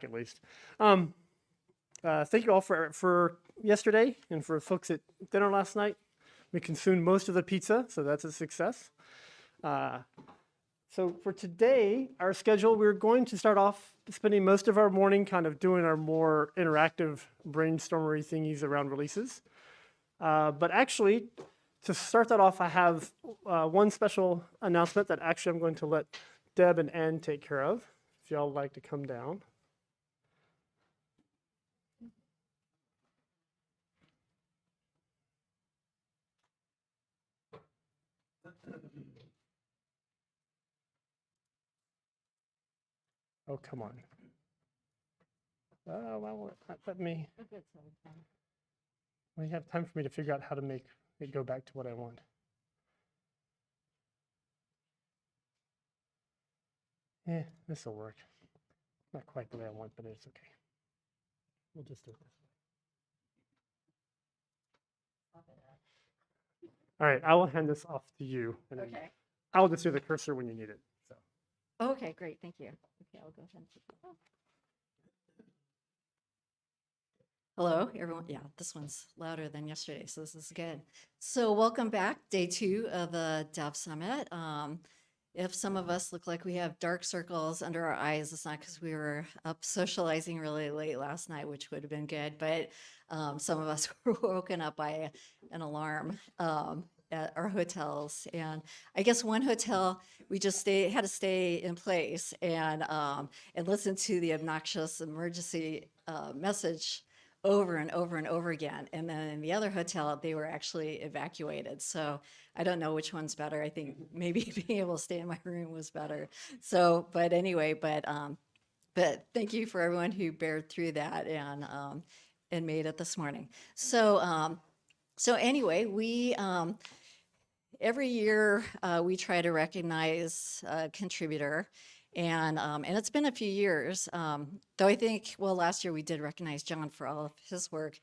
At least. Thank you all for yesterday and for folks at dinner last night. We consumed most of the pizza, so that's a success. So for today, our schedule, we're going to start off spending most of our morning kind of doing our more interactive brainstormery thingies around releases. But actually, to start that off, I have one special announcement that actually I'm going to let Deb and Ann take care of, if y'all would like to come down. Oh, come on. Well, let me. We have time for me to figure out how to make it go back to what I want. Yeah, this will work. Not quite the way I want, but it's okay. We'll just do it this way. All right, I will hand this off to you. And okay. I will just do the cursor when you need it. So. Okay, great. Thank you. Okay, I'll go ahead and take it off. Hello, everyone. Yeah, this one's louder than yesterday, so this is good. So welcome back, day 2 of the Dev Summit. If some of us look like we have dark circles under our eyes, it's not because we were up socializing really late last night, which would have been good, but some of us were woken up by an alarm at our hotels. And I guess one hotel, we just had to stay in place and listen to the obnoxious emergency message over and over and over again. And then in the other hotel, they were actually evacuated. So I don't know which one's better. I think maybe being able to stay in my room was better. So, but anyway, but thank you for everyone who bared through that and made it this morning. So, so anyway, we every year we try to recognize a contributor. And it's been a few years, though I think, well, last year we did recognize John for all of his work.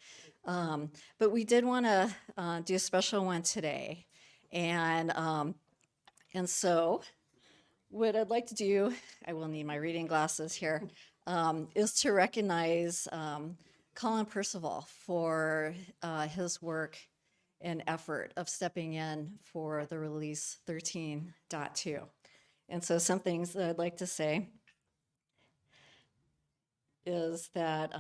But we did want to do a special one today. And so what I'd like to do, I will need my reading glasses here, is to recognize Colin Percival for his work and effort of stepping in for the release 13.2. And so some things that I'd like to say is that,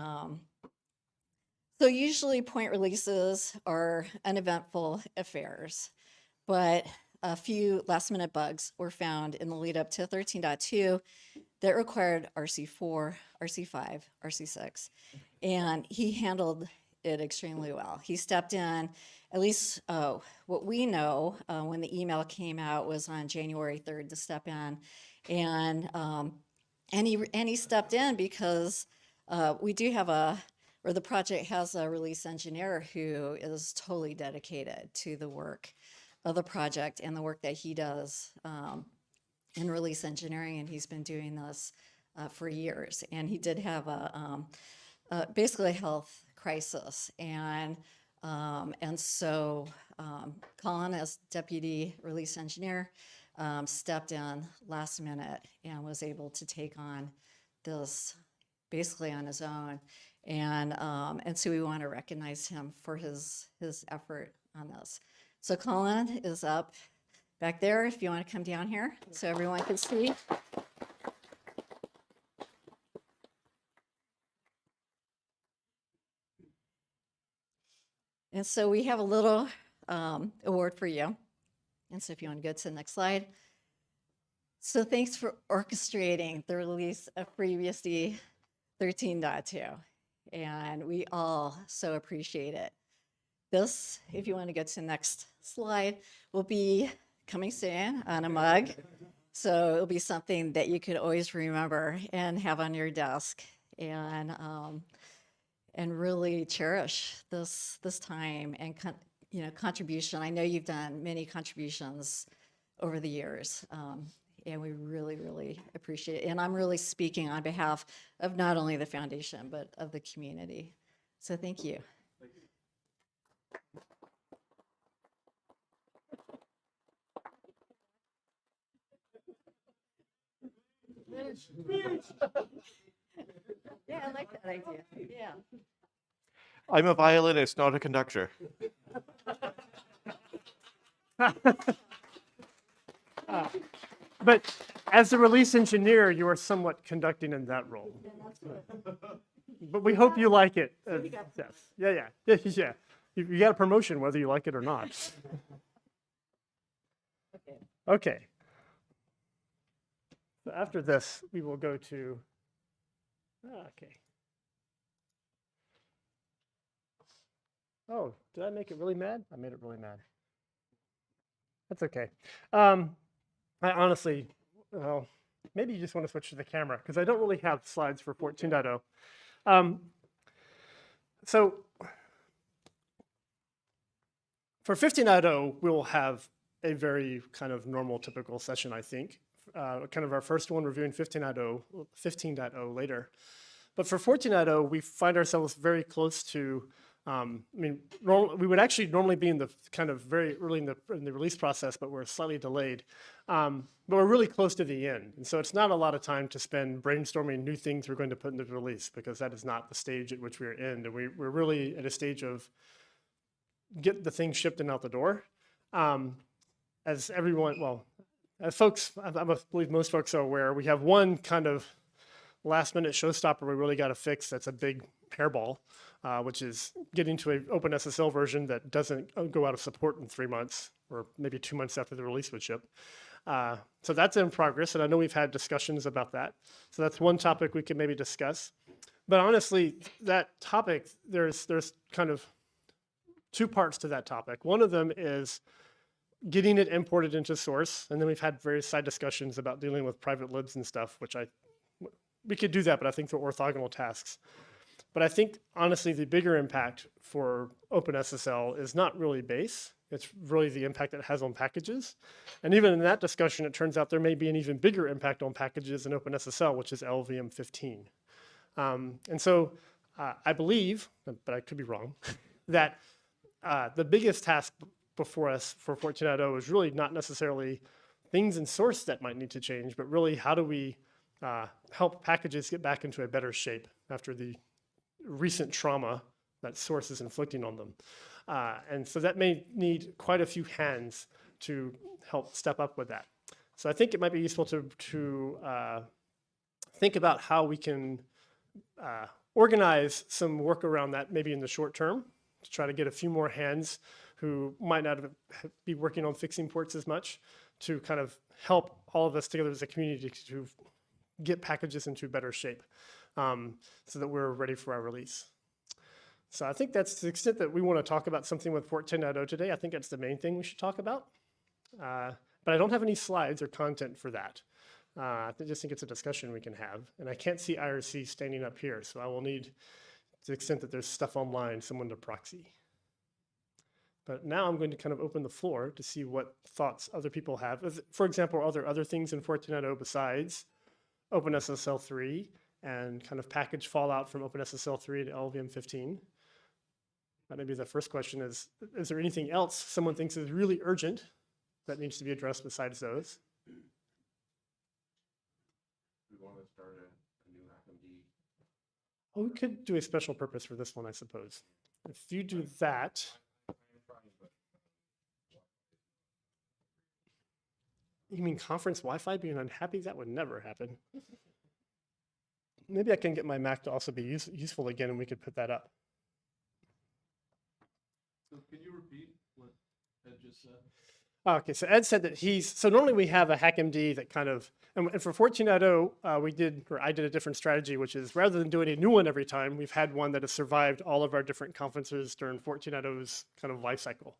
so usually point releases are uneventful affairs, but a few last minute bugs were found in the lead up to 13.2 that required RC4, RC5, RC6, and he handled it extremely well. He stepped in, at least what we know when the email came out was on January 3rd to step in, and he stepped in because we do have a or the project has a release engineer who is totally dedicated to the work of the project and the work that he does in release engineering, and he's been doing this for years. And he did have basically a health crisis, and so Colin, as deputy release engineer, stepped in last minute and was able to take on this basically on his own. And so we want to recognize him for his effort on this. So Colin is up back there if you want to come down here so everyone can see. And so we have a little award for you. And so if you want to go to the next slide. So thanks for orchestrating the release of FreeBSD 13.2. And we all so appreciate it. This, if you want to go to the next slide, will be coming soon on a mug. So it'll be something that you could always remember and have on your desk and really cherish this time and contribution. I know you've done many contributions over the years, and we really, really appreciate it. And I'm really speaking on behalf of not only the foundation, but of the community. So thank you. Yeah, I like that idea. Yeah. I'm a violinist, not a conductor. But as the release engineer, you are somewhat conducting in that role. But we hope you like it. Yes. Yeah. You got a promotion whether you like it or not. Okay. So after this, we will go to, okay. Oh, did I make it really mad? I made it really mad. That's okay. I honestly, well, maybe you just want to switch to the camera because I don't really have slides for 14.0. So for 15.0, we'll have a very kind of normal, typical session, I think. Kind of our first one reviewing 15.0 later. But for 14.0, we find ourselves very close to, we would actually normally be in the kind of very early in the release process, but we're slightly delayed. But we're really close to the end. And so it's not a lot of time to spend brainstorming new things we're going to put into the release because that is not the stage at which we're in. And we're really at a stage of get the thing shipped and out the door. As everyone, well, as folks, I believe most folks are aware, we have one kind of last minute showstopper we really got to fix that's a big hairball, which is getting to an OpenSSL version that doesn't go out of support in 3 months or maybe 2 months after the release would ship. So that's in progress, and I know we've had discussions about that. So that's one topic we could maybe discuss. But honestly, that topic, there's kind of two parts to that topic. One of them is getting it imported into source, and then we've had various side discussions about dealing with private libs and stuff, which we could do that, but I think they're orthogonal tasks. But I think, honestly, the bigger impact for OpenSSL is not really base. It's really the impact it has on packages. And even in that discussion, it turns out there may be an even bigger impact on packages in OpenSSL, which is LVM 15. And so I believe, but I could be wrong, that the biggest task before us for 14.0 is really not necessarily things in source that might need to change, but really how do we help packages get back into a better shape after the recent trauma that source is inflicting on them. And so that may need quite a few hands to help step up with that. So I think it might be useful to think about how we can organize some work around that maybe in the short term to try to get a few more hands who might not be working on fixing ports as much to kind of help all of us together as a community to get packages into better shape so that we're ready for our release. So I think that's to the extent that we want to talk about something with 14.0 today. I think that's the main thing we should talk about. But I don't have any slides or content for that. I just think it's a discussion we can have. And I can't see IRC standing up here, so I will need the extent that there's stuff online, someone to proxy. But now I'm going to kind of open the floor to see what thoughts other people have. For example, are there other things in 14.0 besides OpenSSL 3 and kind of package fallout from OpenSSL 3 to LLVM 15? That may be the first question is there anything else someone thinks is really urgent that needs to be addressed besides those? We want to start a new HackMD. Oh, we could do a special purpose for this one, I suppose. If you do that, you mean conference Wi-Fi being unhappy? That would never happen. Maybe I can get my Mac to also be useful again and we could put that up. So can you repeat what Ed just said? Okay, so Ed said that so normally we have a HackMD that kind of, and for 14.0, I did a different strategy, which is rather than doing a new one every time, we've had one that has survived all of our different conferences during 14.0's kind of life cycle,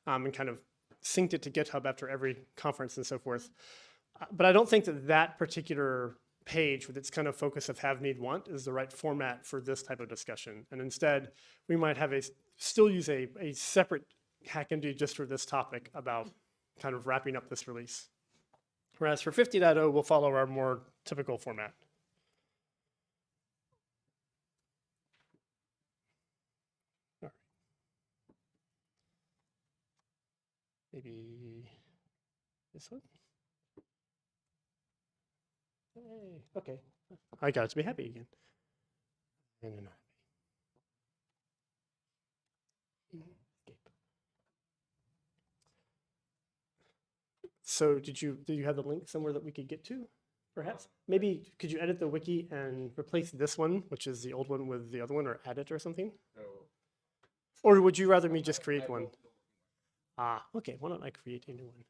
and kind of synced it to GitHub after every conference and so forth. But I don't think that that particular page with its kind of focus of have, need, want is the right format for this type of discussion. And instead, we might have still use a separate HackMD just for this topic about kind of wrapping up this release. Whereas for 50.0, we'll follow our more typical format. All right. Maybe this one? Hey, okay. I got it to be happy again. And then escape. So do you have the link somewhere that we could get to, perhaps? Maybe could you edit the wiki and replace this one, which is the old one, with the other one, or add it or something? So Or would you rather me just create one? Ah, okay. Why don't I create a new one?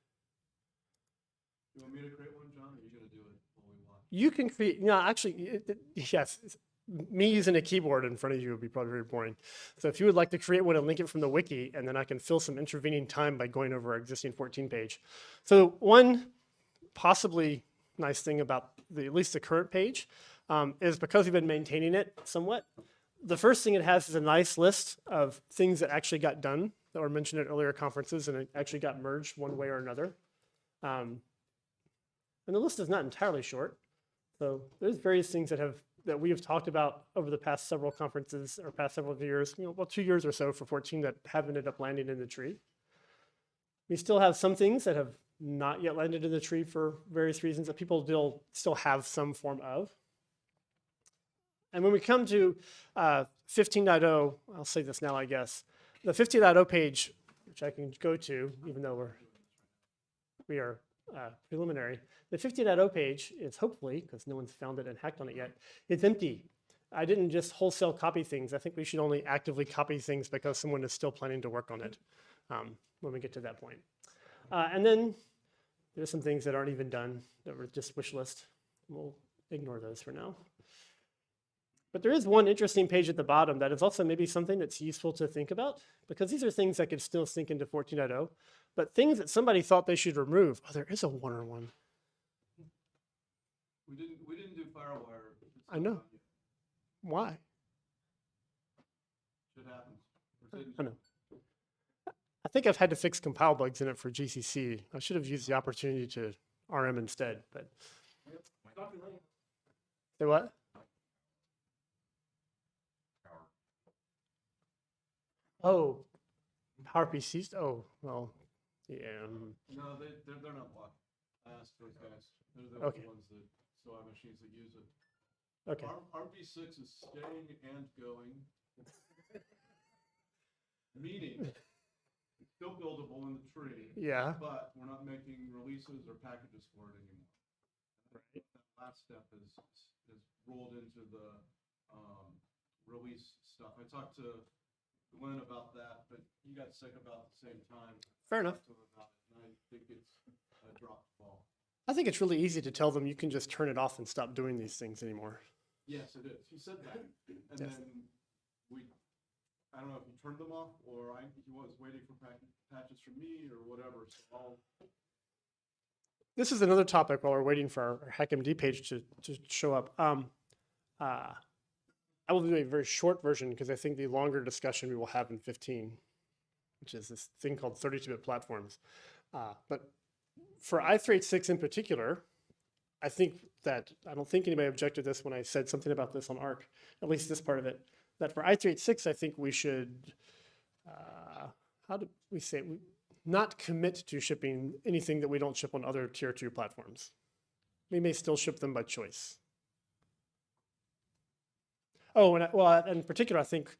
you want me to create one, John, or are you going to do it while we watch? You can create, no, actually, yes. Me using a keyboard in front of you would be probably very boring. So if you would like to create one and link it from the wiki, and then I can fill some intervening time by going over our existing 14 page. So one possibly nice thing about at least the current page is because we've been maintaining it somewhat, the first thing it has is a nice list of things that actually got done that were mentioned at earlier conferences and it actually got merged one way or another. And the list is not entirely short. So there's various things that we have talked about over the past several conferences or past several years, 2 years or so for 14 that have ended up landing in the tree. We still have some things that have not yet landed in the tree for various reasons that people still have some form of. And when we come to 15.0, I'll say this now, I guess. The 15.0 page, which I can go to, even though we are preliminary. The 15.0 page is hopefully, because no one's found it and hacked on it yet, it's empty. I didn't just wholesale copy things. I think we should only actively copy things because someone is still planning to work on it when we get to that point. And then there's some things that aren't even done that were just wish list. We'll ignore those for now. But there is one interesting page at the bottom that is also maybe something that's useful to think about because these are things that could still sink into 14.0, but things that somebody thought they should remove. Oh, there is a warner one. We didn't do Firewire. I know. Why? Shit happens. I know. I think I've had to fix compile bugs in it for GCC. I should have used the opportunity to RM instead, but. Say what? Oh, PowerPCs? Oh, well, yeah. No, they're not blocked. I asked those guys. They're the Okay. ones that still have machines that use it. Okay. RP6 is staying and going. Meaning, it's still buildable in the tree. Yeah. But we're not making releases or packages for it anymore. Right. That last step is rolled into the release stuff. I talked to Glenn about that, but he got sick about the same time. Fair enough. I talked to him about it, and I think it's a dropped ball. I think it's really easy to tell them you can just turn it off and stop doing these things anymore. Yes, it is. He said that. And Yes. then I don't know if he turned them off or he was waiting for patches from me or whatever. So This is another topic while we're waiting for our HackMD page to show up. I will do a very short version because I think the longer discussion we will have in 15, which is this thing called 32-bit platforms. But for i386 in particular, I don't think anybody objected to this when I said something about this on ARC, at least this part of it, that for i386, I think we should, how do we say, not commit to shipping anything that we don't ship on other tier 2 platforms. We may still ship them by choice. Oh, and well, in particular, I think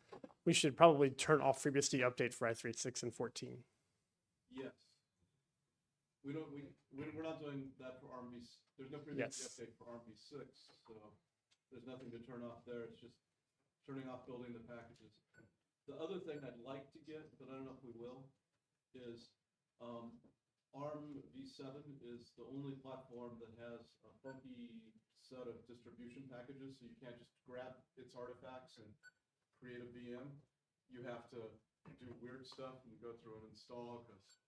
we should probably turn off FreeBSD update for i386 and 14. Yes. We're not doing that for ARM v. There's no FreeBSD Yes. update for ARM v6, so there's nothing to turn off there. It's just turning off building the packages. The other thing I'd like to get, but I don't know if we will, is ARM v7 is the only platform that has a funky set of distribution packages, so you can't just grab its artifacts and create a VM. You have to do weird stuff and go through and install because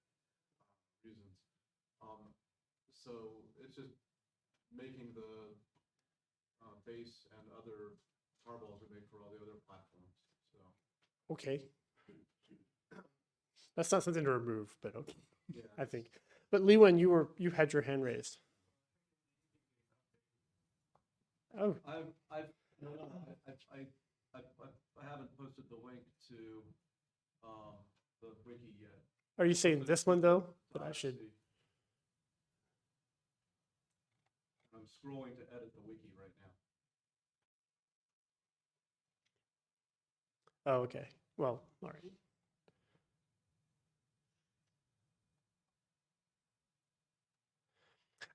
reasons. So it's just making the base and other tarballs we make for all the other platforms. So Okay. That's not something to remove, but okay, yeah, I think. But Leewin, you had your hand raised. Oh, I haven't posted the link to the wiki yet. are you saying this one though? That I should. I'm scrolling to edit the wiki right now. Oh, okay. Well, all right.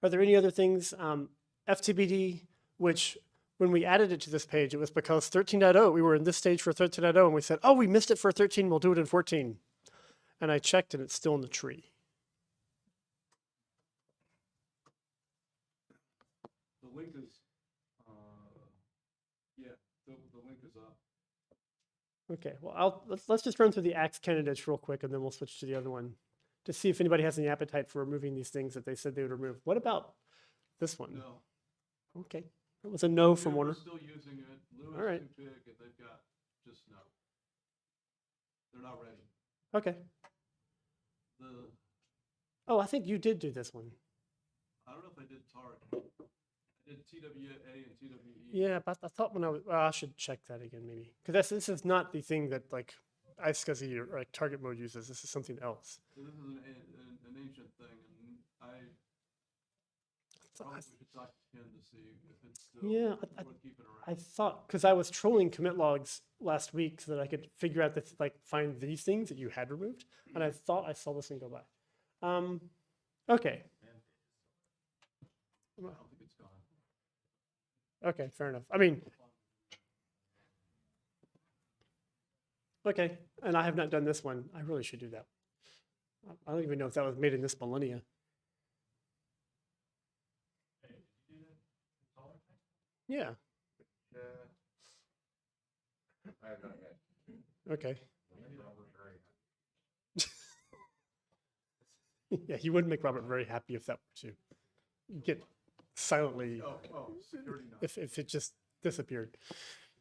Are there any other things? FTBD, which when we added it to this page, it was because 13.0, we were in this stage for 13.0, and we said, oh, we missed it for 13, we'll do it in 14. And I checked, and it's still in the tree. The link is, yeah, the link is up. Okay, well, let's just run through the axe candidates real quick, and then we'll switch to the other one to see if anybody has any appetite for removing these things that they said they would remove. What about this one? No. Okay, it was a no from We're Warner. still using it. Lou All right. is too big, and they've got just no. They're not ready. Okay. Oh, I think you did do this one. I don't know if I did TARC. I did TWA and TWE. Yeah, but I thought when I should check that again maybe, because this is not the thing that like iSCSI or like target mode uses. This is something else. So this is an ancient thing, and probably should talk to Ken to see if it's still Yeah, worth keeping around. I thought because I was trolling commit logs last week so that I could figure out that like find these things that you had removed, and I thought I saw this one go by. Okay. I don't think it's gone. Okay, fair enough. I mean, okay, and I have not done this one. I really should do that. I don't even know if that was made in this millennia. Yeah. Okay. Yeah, he would make Robert very happy if that were to get silently, Security not. if it just disappeared.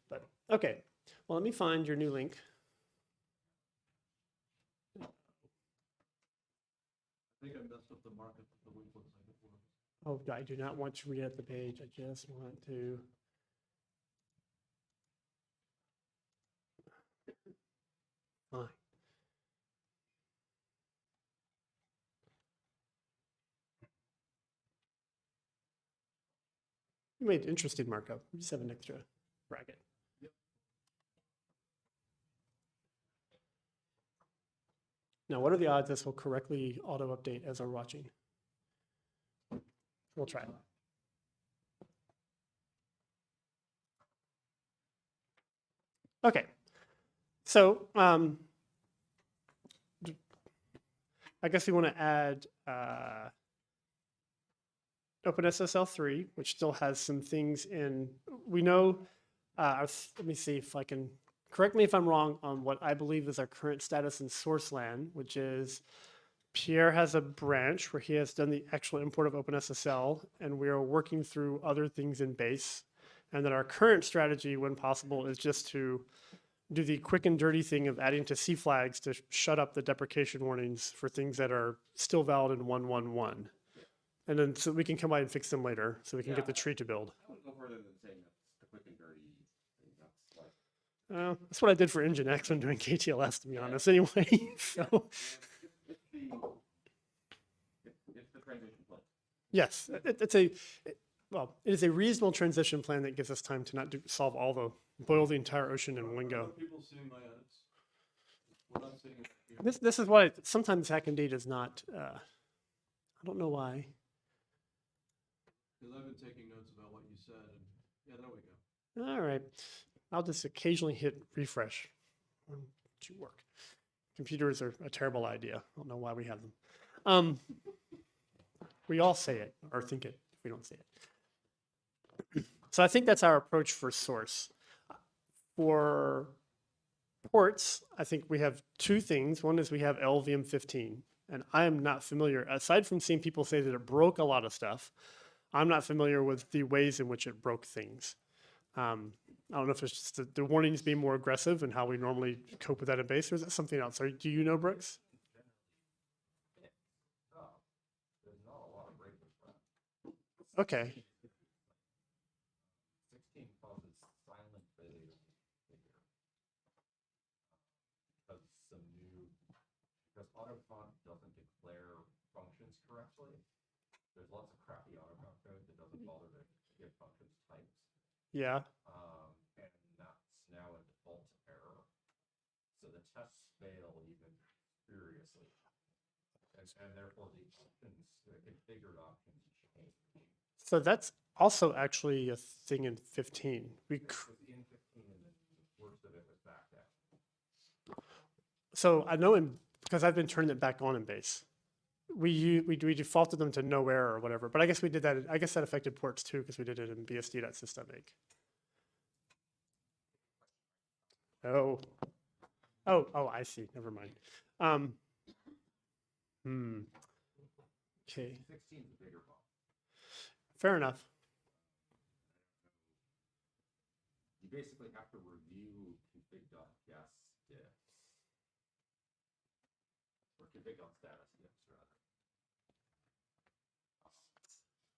But okay, well, let me find your new link. I think I messed up the markup of the link looks like it was. Oh, I do not want to re-edit the page. I just want to. Fine. You made interesting markup. You just have an extra bracket. Yep. Now, what are the odds this will correctly auto-update as we're watching? We'll try it. Okay, so I guess we want to add OpenSSL3, which still has some things in. We know, let me see if I can, correct me if I'm wrong on what I believe is our current status in SourceLAN, which is Pierre has a branch where he has done the actual import of OpenSSL, and we are working through other things in base. And then our current strategy, when possible, is just to do the quick and dirty thing of adding to C flags to shut up the deprecation warnings for things that are still valid in 1.1.1. And then so we can come by and fix them later, so we can get the tree to build. I would go further than saying that's the quick and dirty thing. That's like That's what I did for Nginx when doing KTLS, to be honest, anyway. So, it's the transition plan. yes, well, it is a reasonable transition plan that gives us time to not solve all boil the entire ocean in one Are go. other people seeing my edits? We're not seeing it here. This is why sometimes Hack and Data is not, I don't know why. Because I've been taking notes about what you said, and yeah, there we go. All right. I'll just occasionally hit refresh. To work. Computers are a terrible idea. I don't know why we have them. We all say it or think it if we don't say it. So I think that's our approach for source. For ports, I think we have two things. One is we have LVM15, and I am not familiar, aside from seeing people say that it broke a lot of stuff, I'm not familiar with the ways in which it broke things. I don't know if it's just the warnings being more aggressive and how we normally cope with that in base, or is it something else? Do you know, Brooks? There's not a lot of breakers for that. Okay. 16 causes silent failure because because autocomp doesn't declare functions correctly. There's lots of crappy autocomp code that doesn't bother to give functions types. Yeah. And that's now a default error. So the tests fail even furiously. And therefore the options, the configured options change. So that's also actually a thing in 15. It was in 15 and then the worst of it was backed out. So I know because I've been turning it back on in base. We defaulted them to no error or whatever, but I guess we did that. I guess that affected ports too because we did it in bsd.systemic. Oh, I see. Never mind. Okay, 16 is a bigger bomb. fair enough. You basically have to review config.guess diffs. Or config.status diffs, rather.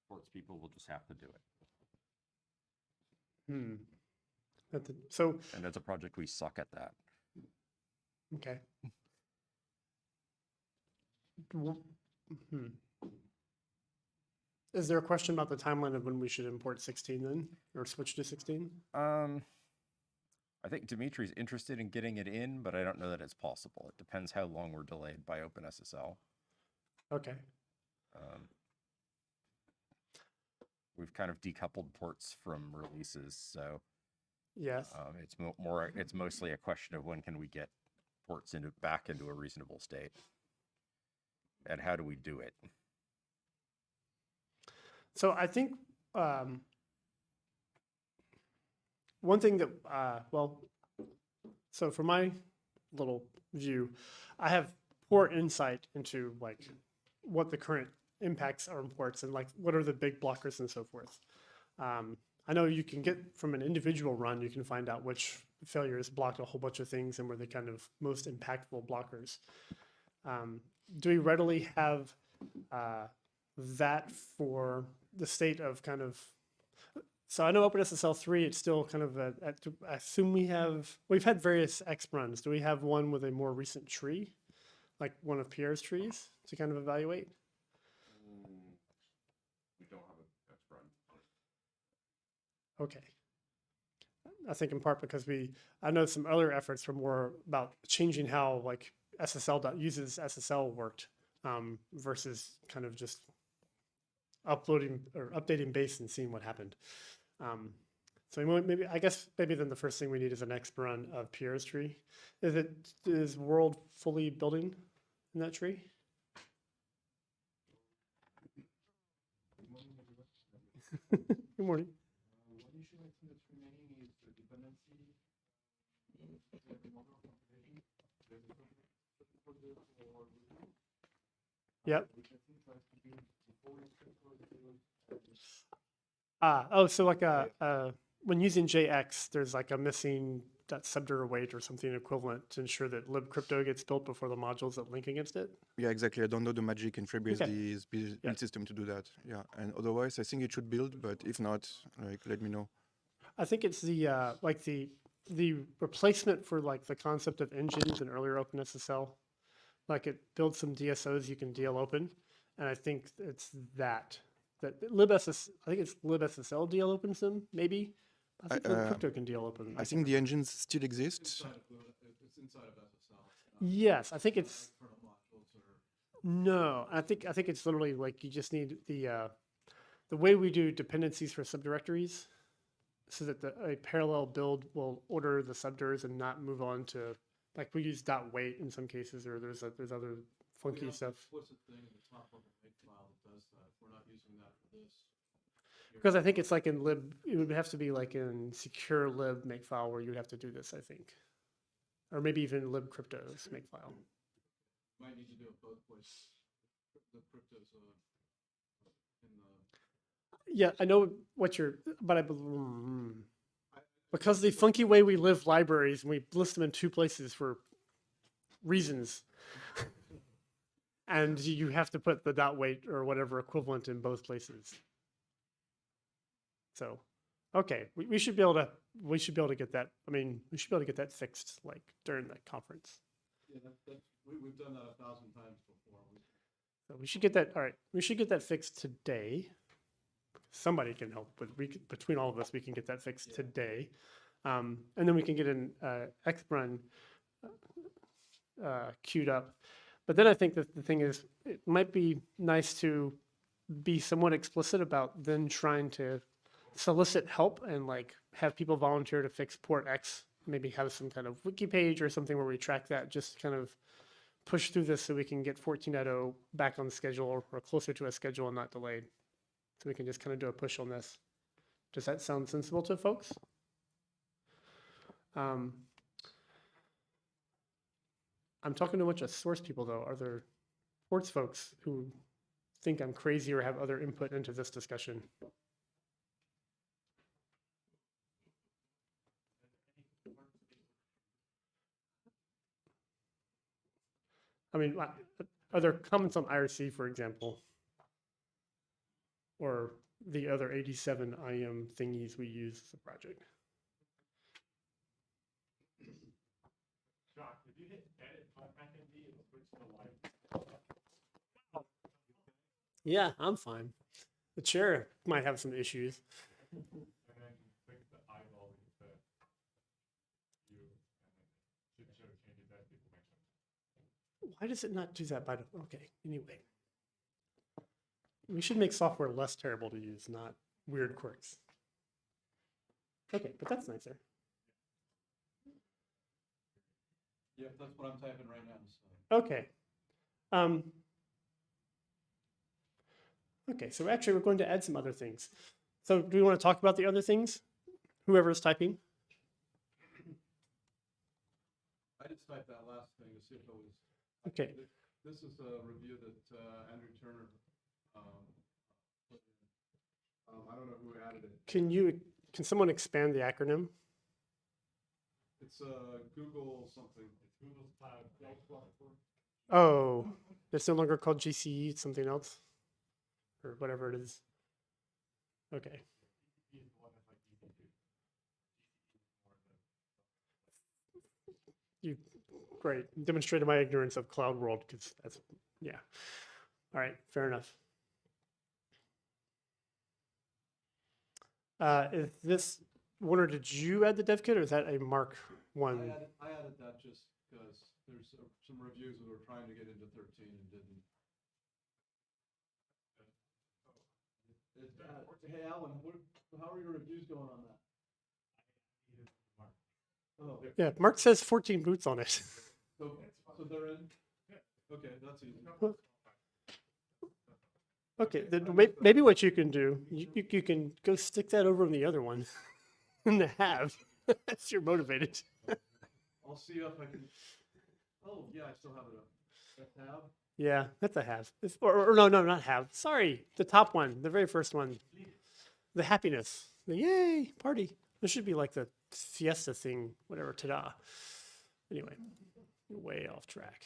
Ports people will just have to do it. So, And as a project, we suck at that. okay. Is there a question about the timeline of when we should import 16 then, or switch to 16? I think Dimitri's interested in getting it in, but I don't know that it's possible. It depends how long we're delayed by OpenSSL. Okay. We've kind of decoupled ports from releases, so Yes. it's mostly a question of when can we get ports back into a reasonable state, and how do we do it? So I think one thing that, so for my little view, I have poor insight into like what the current impacts are on ports and like what are the big blockers and so forth. I know you can get from an individual run, you can find out which failures blocked a whole bunch of things and were the kind of most impactful blockers. Do we readily have that for the state of kind of, so I know OpenSSL 3, it's still kind of I assume we've had various X runs. Do we have one with a more recent tree, like one of Pierre's trees to kind of evaluate? We don't have a test run. Okay. I think in part because I know some other efforts were more about changing how like uses SSL worked versus kind of just uploading or updating base and seeing what happened. So maybe then the first thing we need is an X run of Pierre's tree. Is World fully building in that tree? Good morning. One issue I think that's remaining is the dependency. The model of configuration. There's a certain folder for review. Yep. Which I think tries to be before we set for the So like when using JX, there's like a missing that subdir weight or something equivalent to ensure that libcrypto gets built before the modules that link against it. Yeah, exactly. I don't know the magic in FreeBSD's build Yeah. system to do that. Yeah, and otherwise, I think it should build, but if not, like, let me know. I think it's the like the replacement for like the concept of engines in earlier OpenSSL. Like it builds some DSOs you can DL open, and I think it's that libSS. I think it's libSSL DL opens them maybe. I think libcrypto can DL open. I think the engines still exist. Inside of it's inside of SSL. Yes, I think it's Internal modules or no. I think it's literally like you just need the way we do dependencies for subdirectories, so that a parallel build will order the subdirs and not move on to like we use .wait in some cases, or there's other funky we have stuff. an explicit thing in the top level makefile that does that. We're not using that for this. Because I think it's like in lib, it would have to be like in secure lib makefile where you have to do this, I think. Or maybe even libcrypto's makefile. Might need to do it both ways. The cryptos in the Yeah, I know what you're, but because the funky way we live libraries and we list them in two places for reasons. And you have to put the .wait or whatever equivalent in both places. So, okay, we should be able to get that. I mean, we should be able to get that fixed like during the conference. yeah, we've done that 1,000 times before. So we should get that. All right, we should get that fixed today. Somebody can help, but between all of us, we can get that fixed today, and then we can get an XRun queued up. But then I think that the thing is, it might be nice to be somewhat explicit about then trying to solicit help and like have people volunteer to fix port X. Maybe have some kind of wiki page or something where we track that. Just kind of push through this so we can get 14.0 back on schedule or closer to a schedule and not delayed. So we can just kind of do a push on this. Does that sound sensible to folks? I'm talking to a bunch of source people though. Are there ports folks who think I'm crazy or have other input into this discussion? I mean, are there comments on IRC, for example? Or the other 87 IM thingies we use as a project? Josh, did you hit edit on McAfee and switch to live? Yeah, I'm fine. The chair might have some issues. And then click the eyeball into you, and then should show changes as people mention. Why does it not do that by the, okay, anyway. We should make software less terrible to use, not weird quirks. Okay, but that's nicer. Yep, that's what I'm typing right now. So. Okay. Okay, so actually we're going to add some other things. So do we want to talk about the other things? Whoever's typing? I just typed that last thing to see if it was. Okay. This is a review that Andrew Turner put in. I don't know who added it. Can someone expand the acronym? It's Google something. It's Google's cloud platform. Oh, it's no longer called GCE, it's something else? Or whatever it is. Okay. GCP is the one that's like EC2. You great. Demonstrated my ignorance of cloud world because that's yeah. All right, fair enough. Is this Warner, did you add the dev kit or is that a Mark one? I added that just because there's some reviews that were trying to get into 13 and didn't. Hey Alan, how are your reviews going on that? Oh, Yeah, Mark says 14 boots on it. so they're in? Okay, that's easy. Okay, then maybe what you can do, you can go stick that over on the other one in the have. That's you're motivated. I'll see if I can. Oh, yeah, I still have it up. That tab? Yeah, that's a have. Or no, not have. Sorry, the top one, the very first one. The happiness. The yay, party. This should be like the siesta thing, whatever, ta-da. Anyway, way off track.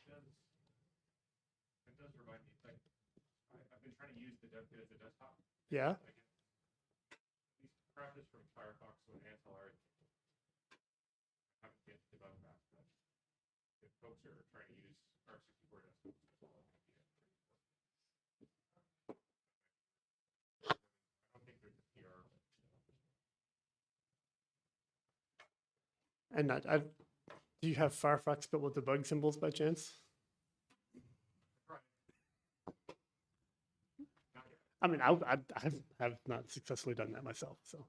It does remind me, like, I've been trying to use the dev kit as a desktop. Yeah. These practice from Firefox with Antelar. I haven't yet debugged that, but if folks are trying to use R64 desktops as well, it might be a pretty important. I don't think there's a PR. And do you have Firefox built with debug symbols by chance? I mean, I have not successfully done that myself, so.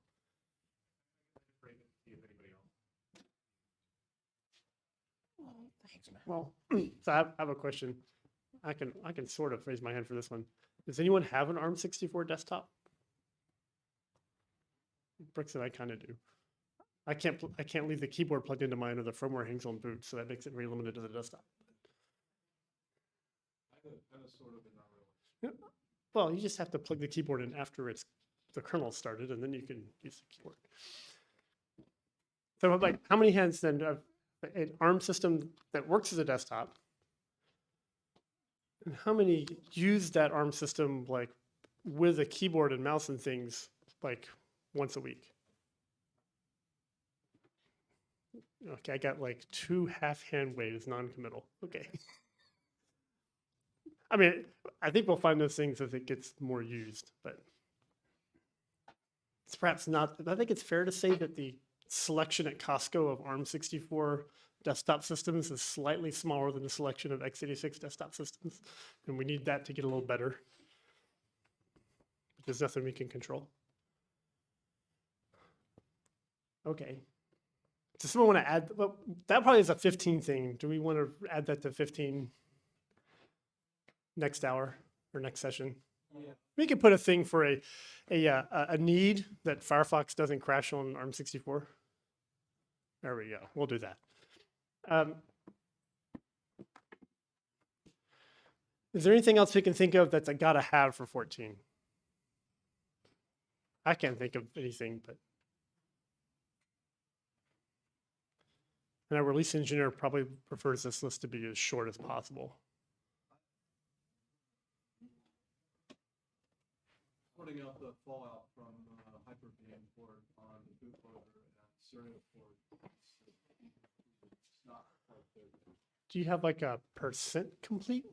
Well, so I have a question. I can sort of raise my hand for this one. Does anyone have an ARM64 desktop? Brooks and I kind of do. I can't leave the keyboard plugged into mine, or the firmware hangs on boot, so that makes it very limited to the desktop. Kind of sort of, but not really. Yeah. Well, you just have to plug the keyboard in after the kernel started, and then you can use the keyboard. So, like, how many hands then of an ARM system that works as a desktop? And how many use that ARM system like with a keyboard and mouse and things like once a week? Okay, I got like 2 half-hand waves, non-committal. Okay. I mean, I think we'll find those things as it gets more used, but it's perhaps not. I think it's fair to say that the selection at Costco of ARM64 desktop systems is slightly smaller than the selection of x86 desktop systems, and we need that to get a little better. But there's nothing we can control. Okay. Does someone want to add? Well, that probably is a 15 thing. Do we want to add that to 15 next hour or next session? Yeah. We could put a thing for a need that Firefox doesn't crash on ARM64. There we go. We'll do that. Is there anything else we can think of that's a gotta have for 14? I can't think of anything, but. And our release engineer probably prefers this list to be as short as possible. Sorting out the fallout from Hyper-V import on the bootloader and serial port. It's not quite there. Do you have like a percent complete?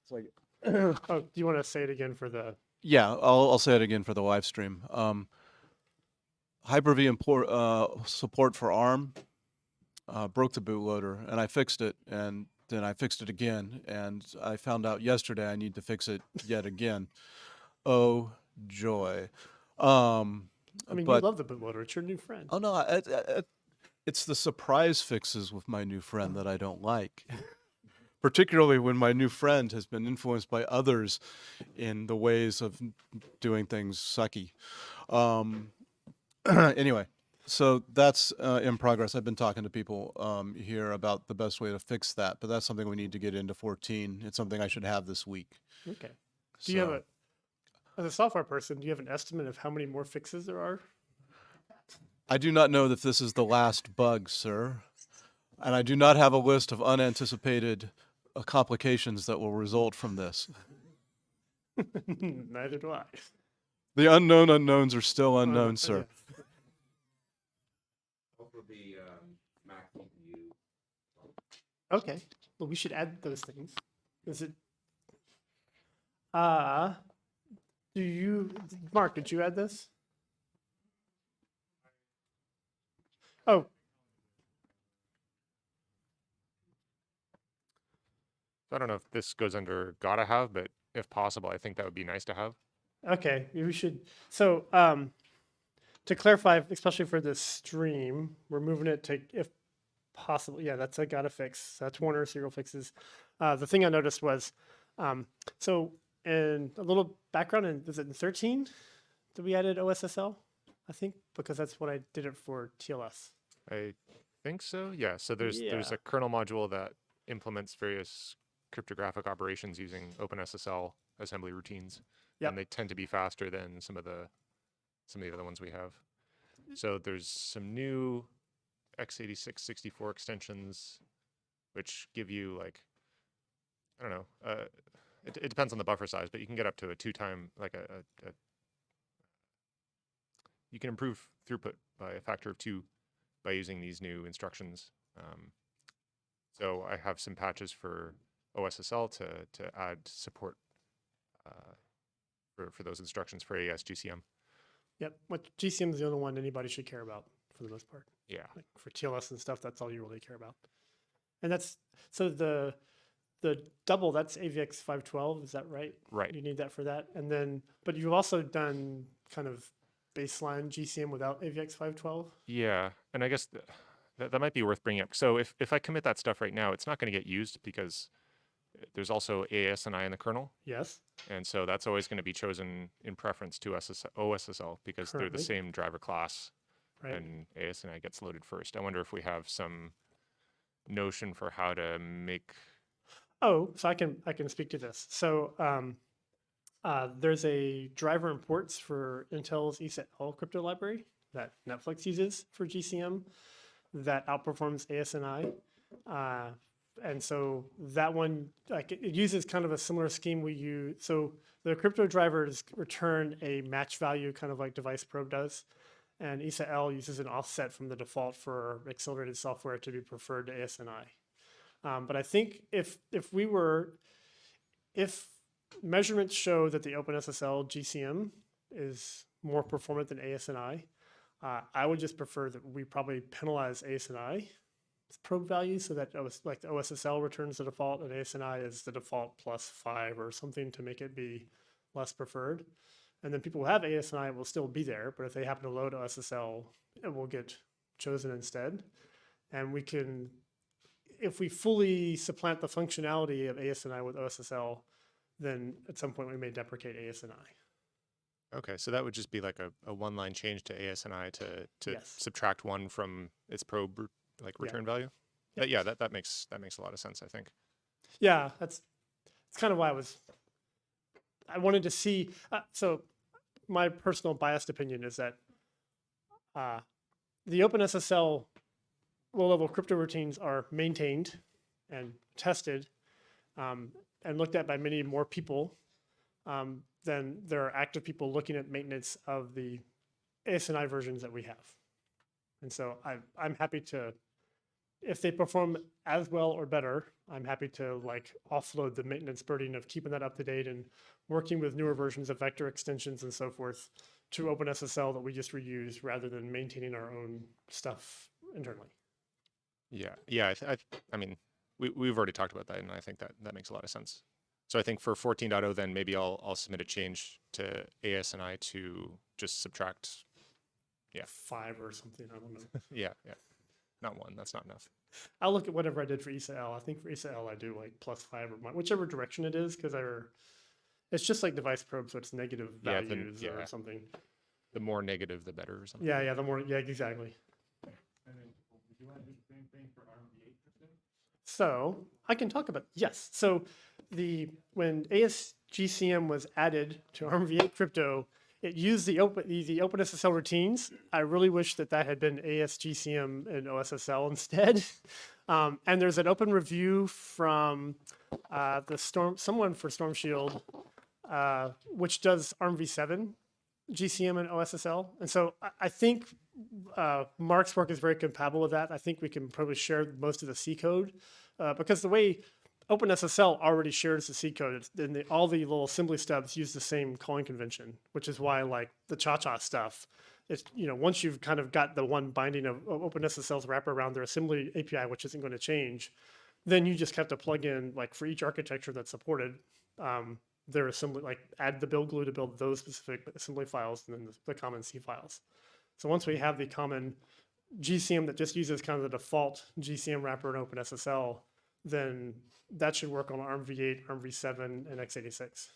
It's like, Oh, do you want to say it again for the? Yeah, I'll say it again for the live stream. Hyper-V import support for ARM broke the bootloader, and I fixed it, and then I fixed it again, and I found out yesterday I need to fix it yet again. Oh joy! I mean, but, you love the bootloader. It's your new friend. oh no, it's the surprise fixes with my new friend that I don't like. Particularly when my new friend has been influenced by others in the ways of doing things sucky. Anyway, so that's in progress. I've been talking to people here about the best way to fix that, but that's something we need to get into 14. It's something I should have this week. Okay. Do you have as a software person, do you have an estimate of how many more fixes there are? I do not know that this is the last bug, sir. And I do not have a list of unanticipated complications that will result from this. Neither do I. The unknown unknowns are still unknown, sir. Yeah. Over the Mac CPU. Okay. Well, we should add those things. Is it? Do you, Mark? Did you add this? Oh. I don't know if this goes under gotta have, but if possible, I think that would be nice to have. Okay, we should. So, to clarify, especially for this stream, we're moving it to, if possible, yeah, that's a gotta fix. That's one of our serial fixes. The thing I noticed was, so in a little background, and was it in 13 that we added OSSL? I think because that's what I did it for TLS. I think so. Yeah. So there's Yeah. a kernel module that implements various cryptographic operations using OpenSSL assembly routines. Yep. And they tend to be faster than some of the other ones we have. So there's some new x86 64 extensions, which give you like, I don't know, it depends on the buffer size, but you can get up to a 2-time, like you can improve throughput by a factor of 2 by using these new instructions. So I have some patches for OSSL to add support for those instructions for AES GCM. Yep. What GCM is the only one anybody should care about for the most part. Yeah. Like for TLS and stuff, that's all you really care about. And that's so the double, that's AVX 512, is that right? Right. You need that for that. And then, but you've also done kind of baseline GCM without AVX 512. Yeah, and I guess that might be worth bringing up. So if I commit that stuff right now, it's not going to get used because there's also ASNI in the kernel. Yes. And so that's always going to be chosen in preference to OSSL because they're Currently. the same driver class, Right. and ASNI gets loaded first. I wonder if we have some notion for how to make. Oh, so I can speak to this. So there's a driver imports for Intel's ESA-L crypto library that Netflix uses for GCM that outperforms ASNI. And so that one, like it uses kind of a similar scheme we use. So the crypto drivers return a match value, kind of like device probe does. And ESA-L uses an offset from the default for accelerated software to be preferred to ASNI. But I think if measurements show that the OpenSSL GCM is more performant than ASNI, I would just prefer that we probably penalize ASNI probe value so that like the OSSL returns the default and ASNI is the default +5 or something to make it be less preferred. And then people who have ASNI will still be there, but if they happen to load OSSL, it will get chosen instead. And we can, if we fully supplant the functionality of ASNI with OSSL, then at some point we may deprecate ASNI. Okay, so that would just be like a one-line change to ASNI to Yes. subtract 1 from its probe like Yeah. return value. Yep. But yeah, that makes a lot of sense, I think. Yeah, that's kind of why I wanted to see. So my personal biased opinion is that the OpenSSL low-level crypto routines are maintained and tested and looked at by many more people than there are active people looking at maintenance of the ASNI versions that we have. And so I'm happy to, if they perform as well or better, I'm happy to like offload the maintenance burden of keeping that up to date and working with newer versions of vector extensions and so forth to OpenSSL that we just reuse rather than maintaining our own stuff internally. Yeah. I mean, we've already talked about that, and I think that makes a lot of sense. So I think for 14.0, then maybe I'll submit a change to ASNI to just subtract. Yeah. 5 or something, I don't know. Yeah. Not 1. That's not enough. I'll look at whatever I did for ESA-L. I think for ESA-L I do like +5 or whichever direction it is, because it's just like device probe, so it's negative Yeah, values yeah. or something. The more negative, the better, or something. Yeah, the more, yeah, exactly. And then, would you want to do the same thing for ARMv8 crypto? So I can talk about, yes. So when ASGCM was added to ARMv8 crypto, it used the OpenSSL routines. I really wish that had been ASGCM and OSSL instead. And there's an open review from someone for Storm Shield, which does ARMv7 GCM and OSSL. And so I think Mark's work is very compatible with that. I think we can probably share most of the C code because the way OpenSSL already shares the C code, and all the little assembly stubs use the same calling convention, which is why like the cha-cha stuff, it's, once you've kind of got the one binding of OpenSSL's wrapper around their assembly API, which isn't going to change, then you just have to plug in like for each architecture that's supported, their assembly, like add the build glue to build those specific assembly files and then the common C files. So once we have the common GCM that just uses kind of the default GCM wrapper in OpenSSL, then that should work on ARMv8, ARMv7, and x86.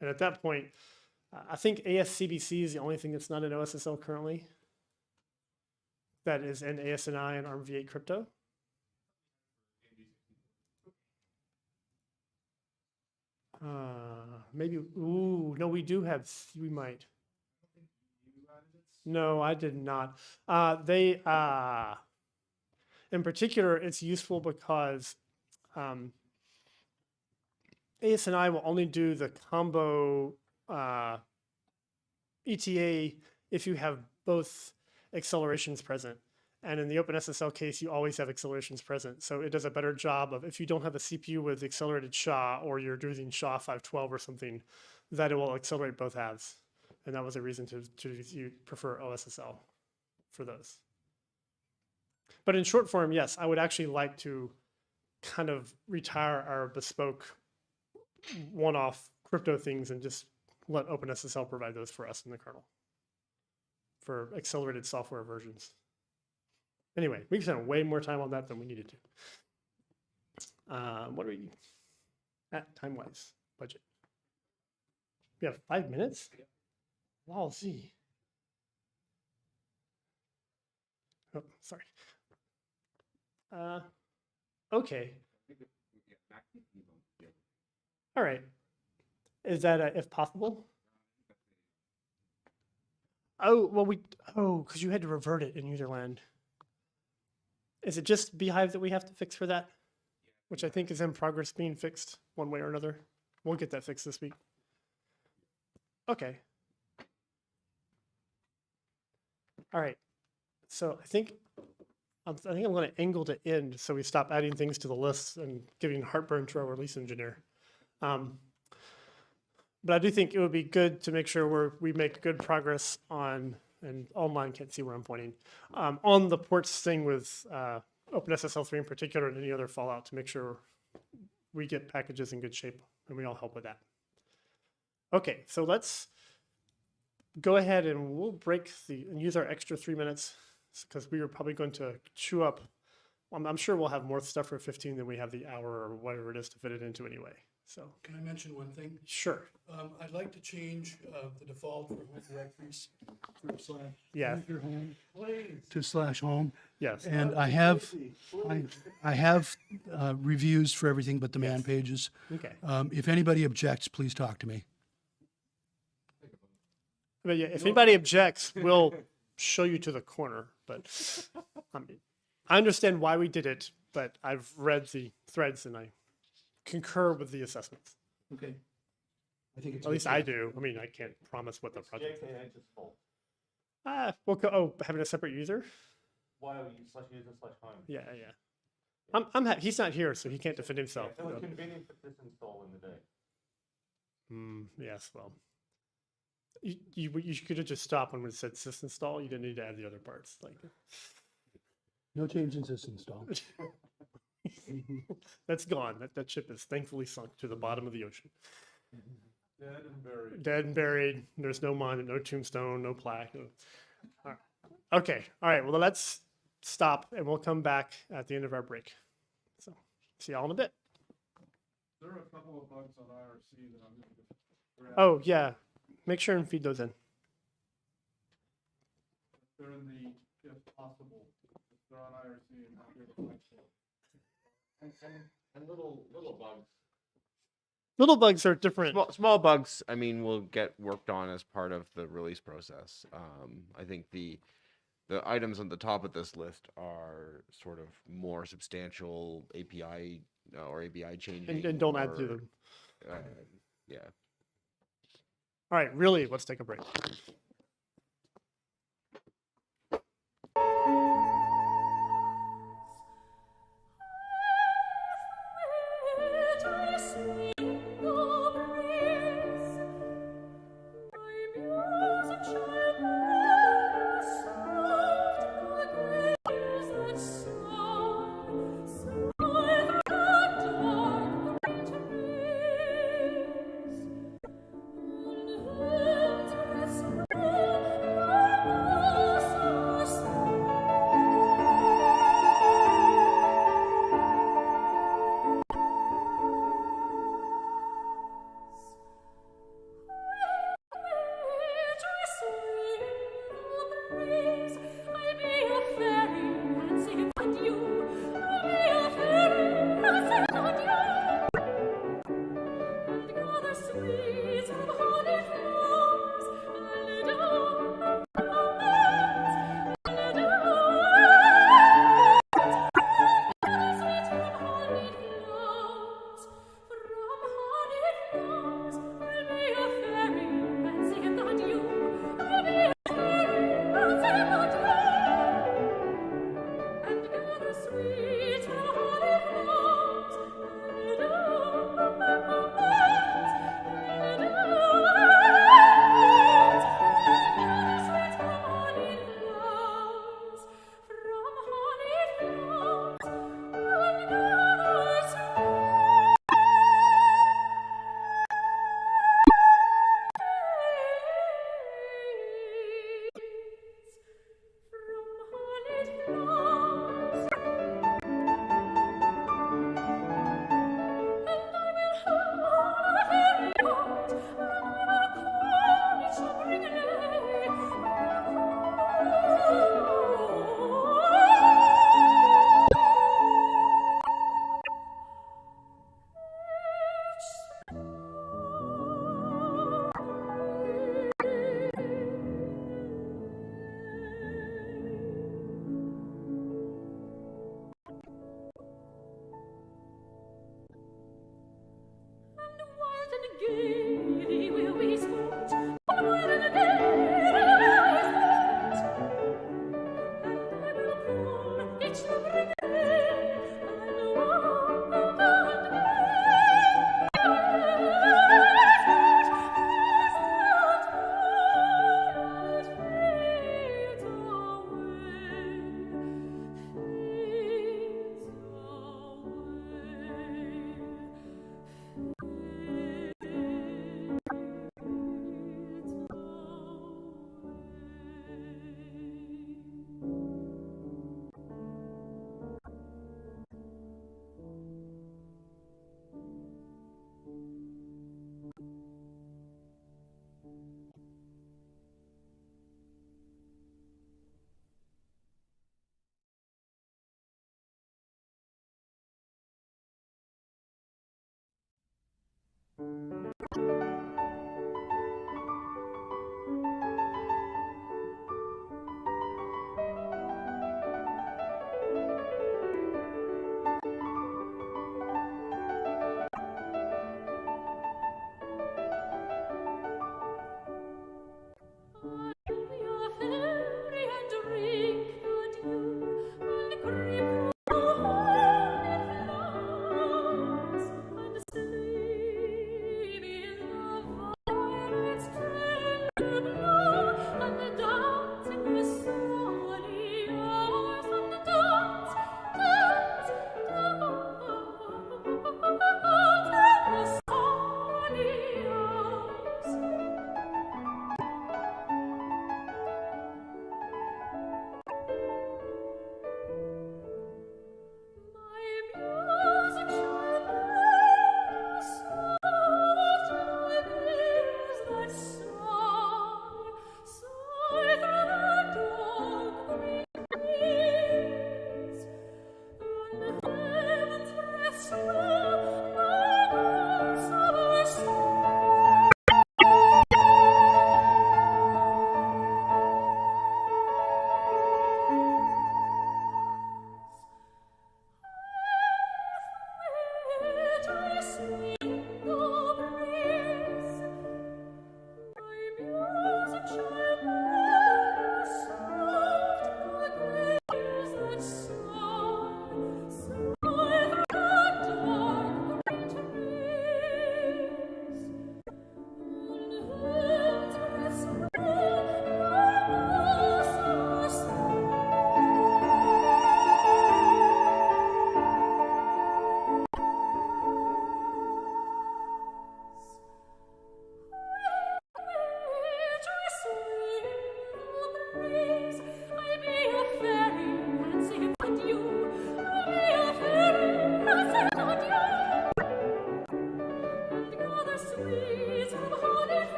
And at that point, I think ASCBC is the only thing that's not in OSSL currently that is in ASNI and ARMv8 crypto. Maybe, no, we do have, we might. No, I did not. In particular, it's useful because ASNI will only do the combo ETA if you have both accelerations present. And in the OpenSSL case, you always have accelerations present. So it does a better job of, if you don't have a CPU with accelerated SHA, or you're using SHA 512 or something, that it will accelerate both halves. And that was a reason to you prefer OSSL for those. But in short form, yes, I would actually like to kind of retire our bespoke one-off crypto things and just let OpenSSL provide those for us in the kernel for accelerated software versions. Anyway, we spent way more time on that than we needed to. What are we at time-wise? Budget. We have 5 minutes? Wow, see. Oh, sorry. Okay. All right. Is that if possible? Oh, well, because you had to revert it in userland. Is it just Beehive that we have to fix for that? Which I think is in progress being fixed one way or another. We'll get that fixed this week. Okay. All right. So I think I'm going to angle to end so we stop adding things to the list and giving heartburn to our release engineer. But I do think it would be good to make sure we make good progress on, and online can't see where I'm pointing, on the ports thing with OpenSSL 3 in particular, and any other fallout, to make sure we get packages in good shape and we all help with that. Okay, so let's go ahead and we'll break and use our extra 3 minutes, because we are probably going to chew up. I'm sure we'll have more stuff for 15 than we have the hour or whatever it is to fit it into anyway. So Can I mention one thing? sure. I'd like to change the default for home directories to Yeah. /home to /home. Yes. And I have reviews for everything but the man pages. Okay. If anybody objects, please talk to me. But yeah, if anybody objects, we'll show you to the corner. But I understand why we did it, but I've read the threads and I concur with the assessments. Okay. I think it's At least I do. I mean, I can't promise what the project is. JKH is full. Having a separate user? Why are you /user/home? Yeah. He's not here, so he can't defend himself. It was convenient to disinstall in the day. Yes, well. You could have just stopped when it said sysinstall. You didn't need to add the other parts. no change in sysinstall. That's gone. That ship is thankfully sunk to the bottom of the ocean. Dead and buried. Dead and buried. There's no monument, no tombstone, no plaque. All right. Okay. All right. Well, let's stop and we'll come back at the end of our break. So see y'all in a bit. There are a couple of bugs on IRC that I'm going to grab. Oh, yeah. Make sure and feed those in. They're in the, if possible, if they're on IRC and not here to flex it. And little bugs. Little bugs are different. Small bugs, I mean, will get worked on as part of the release process. I think the items on the top of this list are sort of more substantial API or ABI changing. And don't add to them. Yeah. All right. Really, let's take a break.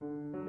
Sleep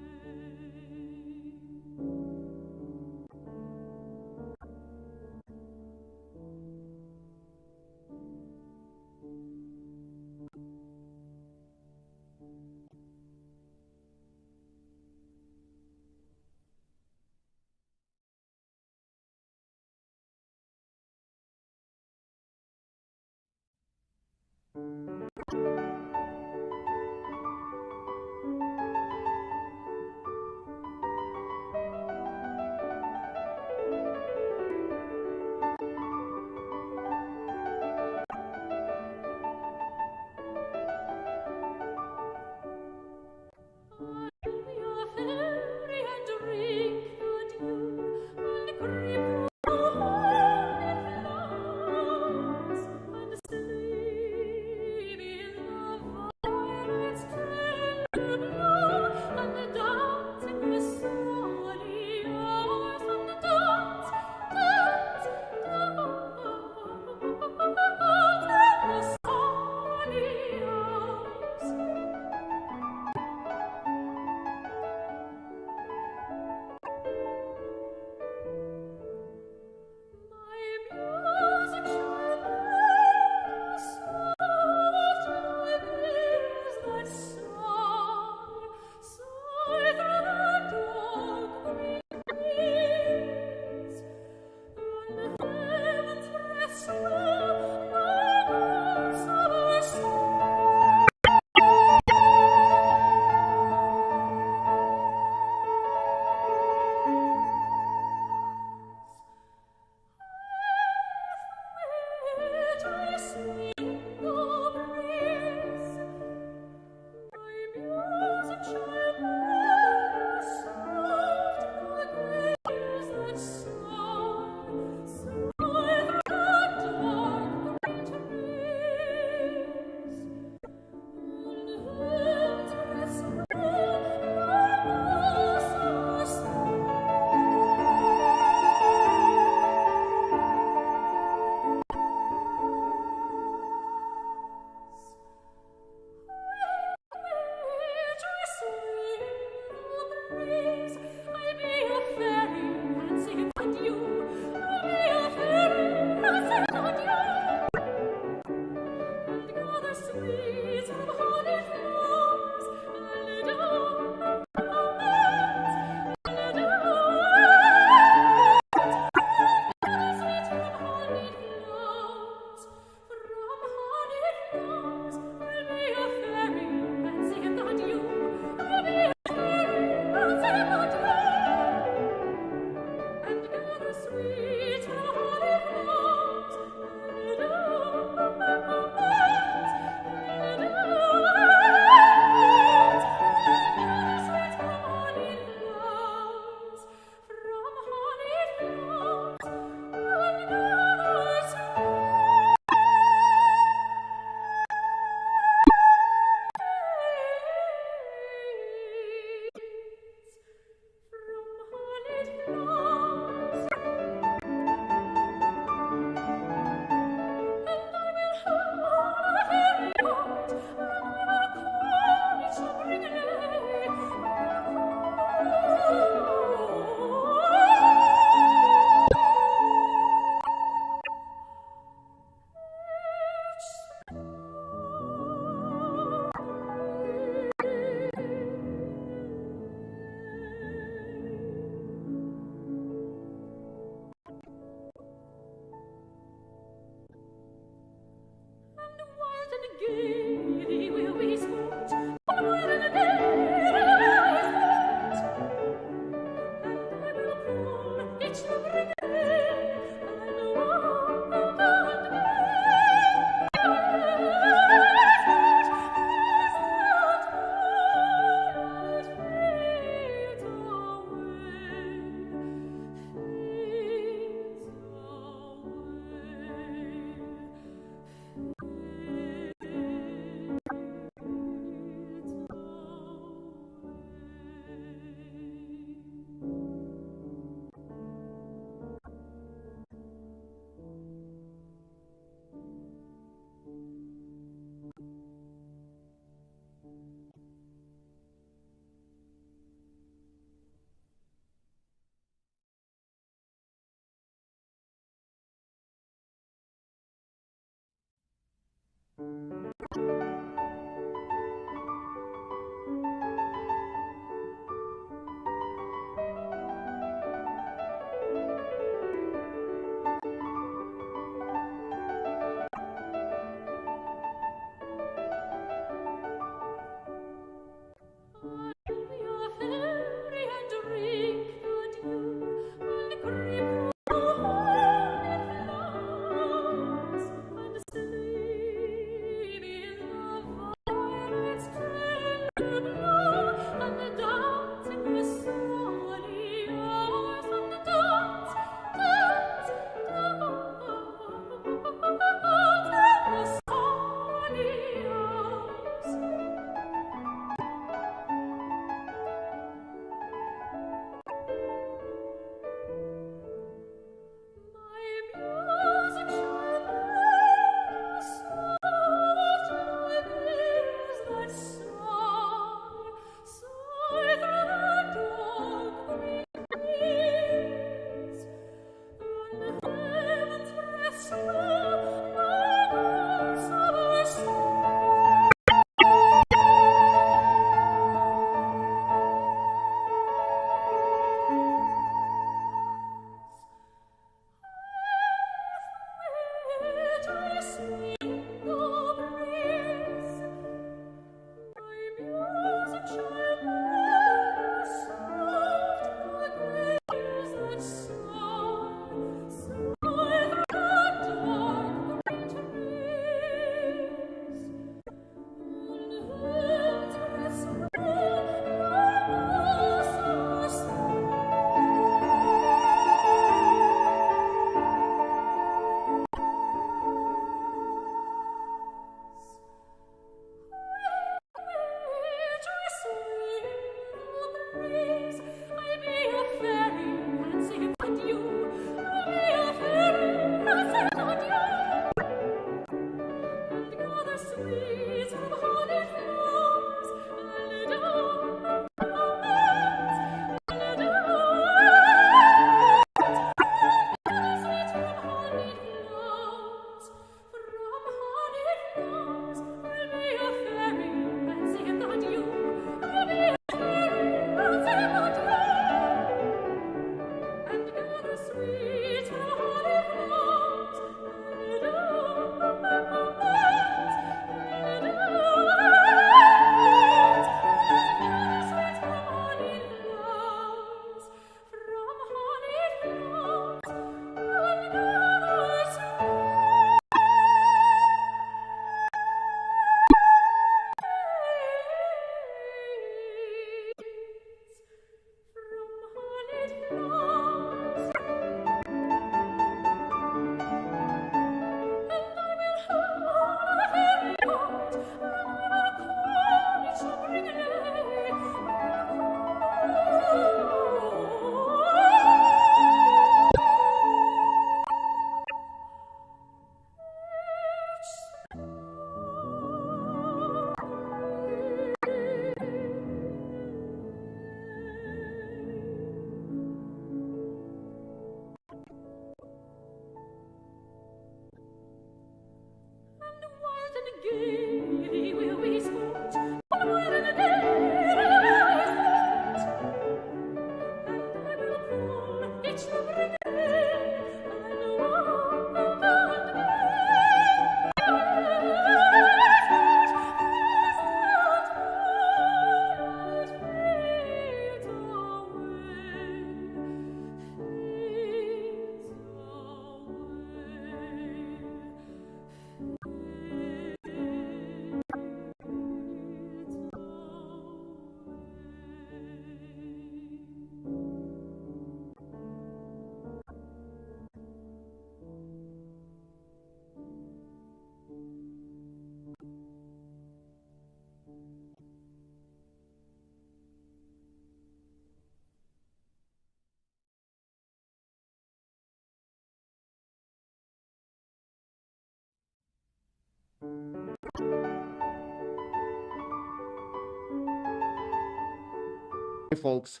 Hey folks,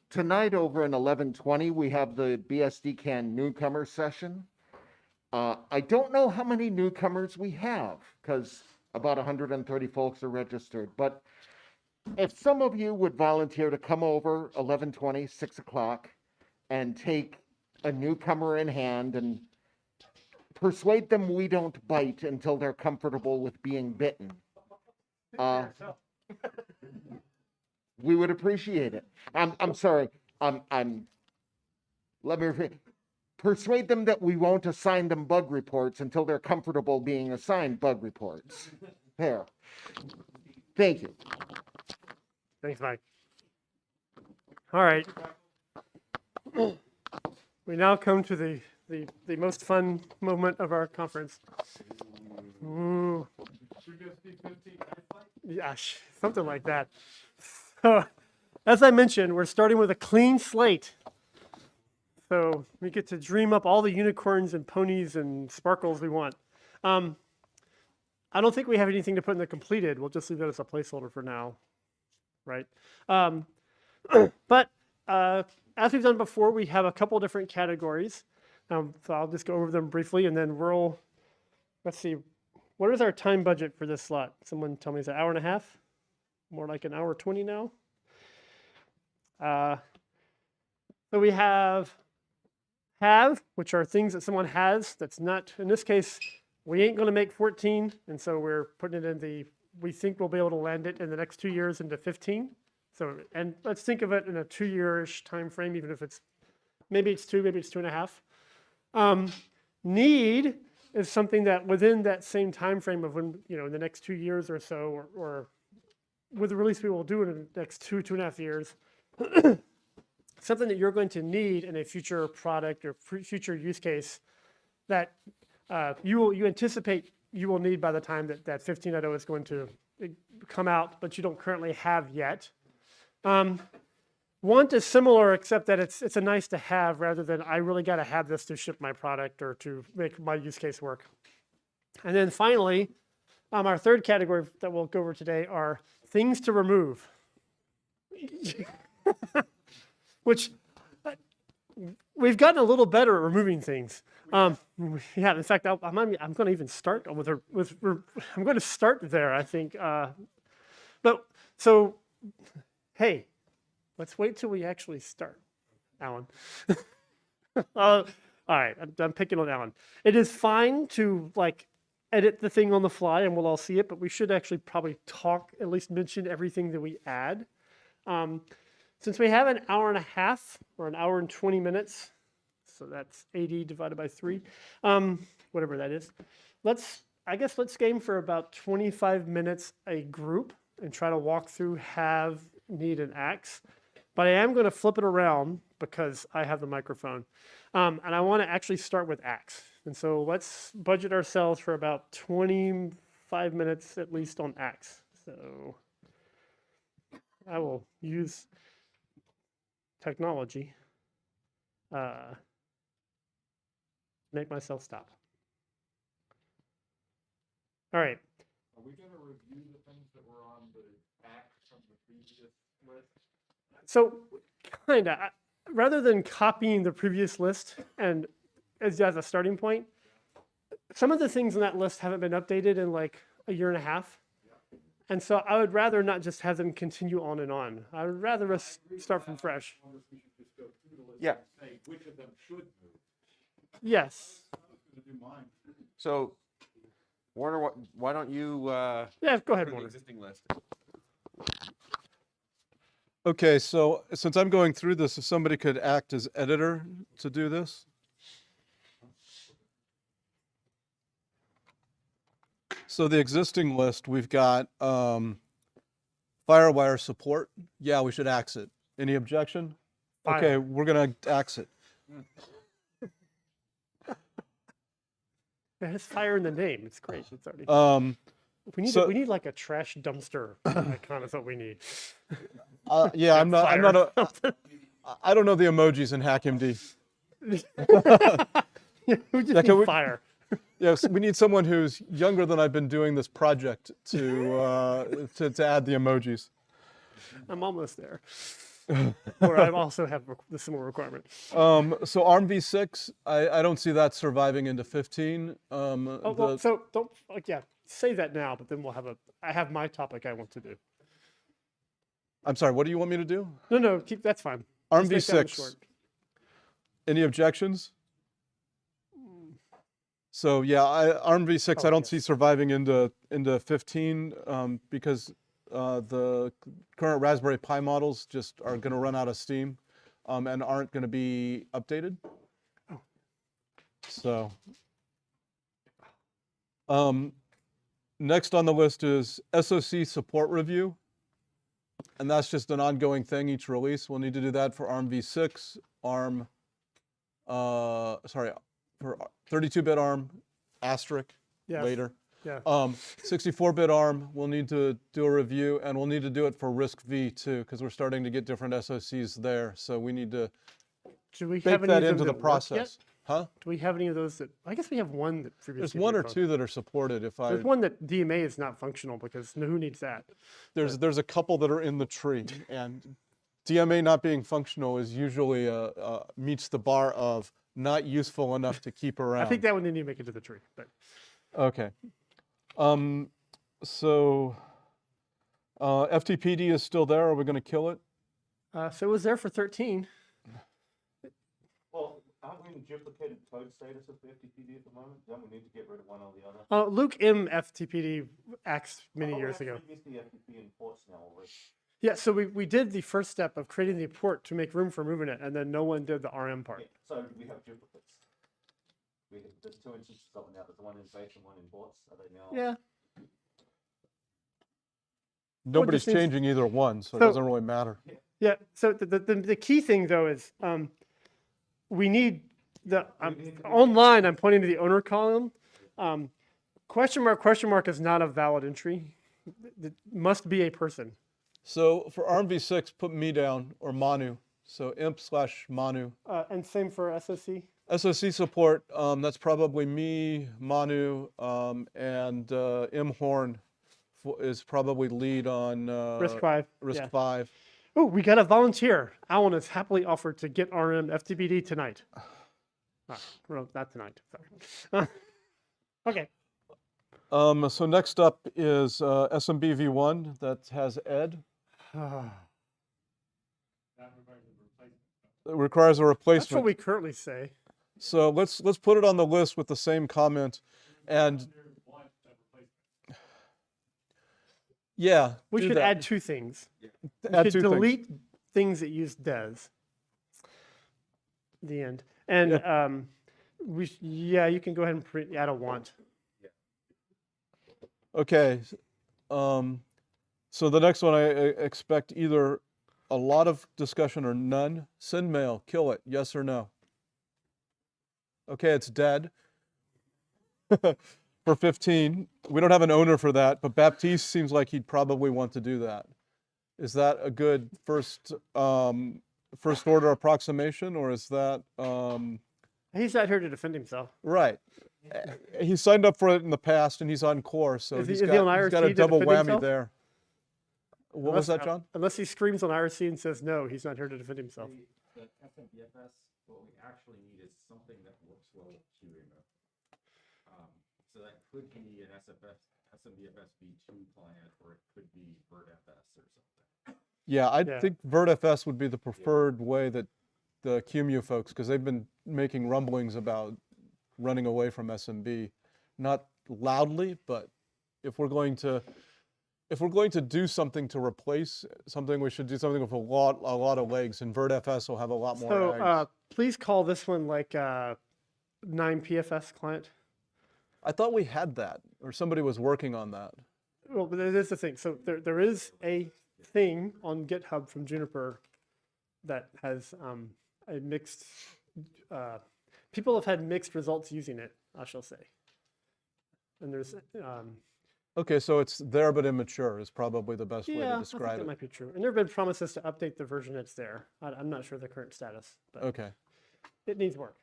tonight over in 1120 we have the BSD CAN newcomer session, I don't know how many newcomers we have because about 130 folks are registered, but if some of you would volunteer to come over 11:20, 6 o'clock and take a newcomer in hand and persuade them we don't bite until they're comfortable with being bitten. We would appreciate it. I'm sorry. Let me repeat. Persuade them that we won't assign them bug reports until they're comfortable being assigned bug reports. There. Thank you. Thanks, Mike. All right. We now come to the most fun moment of our conference. Ooh. Yeah, something like that. So, as I mentioned, we're starting with a clean slate. So we get to dream up all the unicorns and ponies and sparkles we want. I don't think we have anything to put in the completed. We'll just leave that as a placeholder for now, right? But as we've done before, we have a couple different categories. So I'll just go over them briefly, and then let's see, what is our time budget for this slot? Someone tell me, is it an hour and a half? More like an hour 20 now? So we have, which are things that someone has that's not, in this case, we ain't going to make 14, and so we're putting it in we think we'll be able to land it in the next 2 years into 15. So, and let's think of it in a 2-year-ish time frame, even if maybe it's 2, maybe it's 2.5. Need is something that within that same time frame of when, in the next 2 years or so, or with the release we will do in the next 2.5 years, something that you're going to need in a future product or future use case that you anticipate you will need by the time that 15.0 is going to come out, but you don't currently have yet. Want is similar, except that it's a nice to have rather than I really got to have this to ship my product or to make my use case work. And then finally, our third category that we'll go over today are things to remove. Which we've gotten a little better at removing things. Yeah, in fact, I'm going to even start I'm going to start there, I think. But so, hey, let's wait till we actually start, Alan. All right, I'm picking on Alan. It is fine to edit the thing on the fly, and we'll all see it, but we should actually probably at least mention everything that we add. Since we have an hour and a half or an hour and 20 minutes, so that's 80 divided by 3, whatever that is. Let's game for about 25 minutes a group and try to walk through have, need, and acts. But I am going to flip it around because I have the microphone. And I want to actually start with acts. And so let's budget ourselves for about 25 minutes at least on acts. So I will use technology make myself stop. All right. Are we going to review the things that were on the acts from the previous list? So kind of, rather than copying the previous list and as a starting point, some of the things on that list haven't been updated in like a year and a half. And so I would rather not just have them continue on and on. I would rather us start from fresh. Yeah. Say which of them should move. Yes. So, Warner, why don't you Yeah, go ahead, the Warner. existing list? Okay, so since I'm going through this, if somebody could act as editor to do this. So the existing list, we've got FireWire support. Yeah, we should axe it. Any objection? Fire. Okay, we're going to axe it. It has fire in the name. It's great. It's already. We need like a trash dumpster icon is what we need. Yeah, I don't know the emojis in HackMD. We just need fire. Yes, we need someone who's younger than I've been doing this project to add the emojis. I'm almost there. where I also have the similar requirement. So ARM v6, I don't see that surviving into 15. Oh, well, so don't, like, yeah, say that now, but then I have my topic I want to do. I'm sorry, what do you want me to do? No, that's fine. ARM Just make that one v6. short. Any objections? So yeah, ARM v6 I don't see yes. surviving into 15 because the current Raspberry Pi models just are going to run out of steam and aren't going to be updated. So next on the list is SoC support review. And that's just an ongoing thing each release. We'll need to do that for ARM v6, ARM, for 32-bit ARM, asterisk, Yes. later. Yeah. 64-bit ARM, we'll need to do a review, and we'll need to do it for RISC-V too, because we're starting to get different SoCs there. So we need to Do we bake have any that of them into the that work process. yet? Huh? Do we have any of those that, I guess we have one that There's previously. one or two that are supported. There's one that DMA is not functional because who needs that? There's a couple that are in the tree, and DMA not being functional is usually meets the bar of not useful enough to keep around. I think that one didn't even make it to the tree, but. Okay. So FTPD is still there. Are we going to kill it? So it was there for 13. Well, aren't we in duplicated code status of the FTPD at the moment? Don't we need to get rid of one or the other? Luke M FTPD acts many years ago. FreeBSD FTP in ports now already. Yeah, so we did the first step of creating the port to make room for moving it, and then no one did the RM part. Yeah, so we have duplicates. There's two instances of it now. There's one in base and one in ports. Are they now? Yeah. Nobody's just needs- changing either one, so it So- doesn't really matter. Yeah. So the key thing though is we need online. I'm pointing to the owner column. Question mark is not a valid entry. It must be a person. So for ARM v6, put me down or Manu. So imp/Manu. And same for SoC. SoC support, that's probably me, Manu, and Horn is probably lead on RISC-V. RISC-V. Oh, we got a volunteer. Alan is happily offered to get RM FTPD tonight. Well, not tonight. Sorry. Okay. So next up is SMB v1 that has Ed. It requires a replacement. That's what we currently say. So let's put it on the list with the same comment, and yeah, We do should that. add two things. We Add should two things. delete things that use des. The end. And you can go ahead and add a want. Okay. So the next one I expect either a lot of discussion or none. Send mail, kill it, yes or no. Okay, it's dead. For 15. We don't have an owner for that, but Baptiste seems like he'd probably want to do that. Is that a good first order approximation, or is that He's not here to defend himself. right? He signed up for it in the past, and he's on core, so Is he- he's is he on got a IRC to double defend whammy himself? there. What was that, John? Unless he screams on IRC and says no, he's not here to defend himself. The FMBFS, what we actually need is something that works well with QEMU. So that could be an SMBFS v2 client, or it could be VertFS or something. Yeah, I Yeah. think VertFS would be the preferred way that the QEMU folks, because they've been making rumblings about running away from SMB, not loudly, but if we're going to do something to replace something, we should do something with a lot of legs, and VertFS will have a lot more So eggs. please call this one like 9PFS client. I thought we had that, or somebody was working on that. Well, but there's the thing. So there is a thing on GitHub from Juniper that has a mixed. People have had mixed results using it, I shall say. And there's Okay, so it's there but immature is probably the best way yeah, to I think describe that it. might be true. And there have been promises to update the version that's there. I'm not sure the current status, but Okay. it needs work.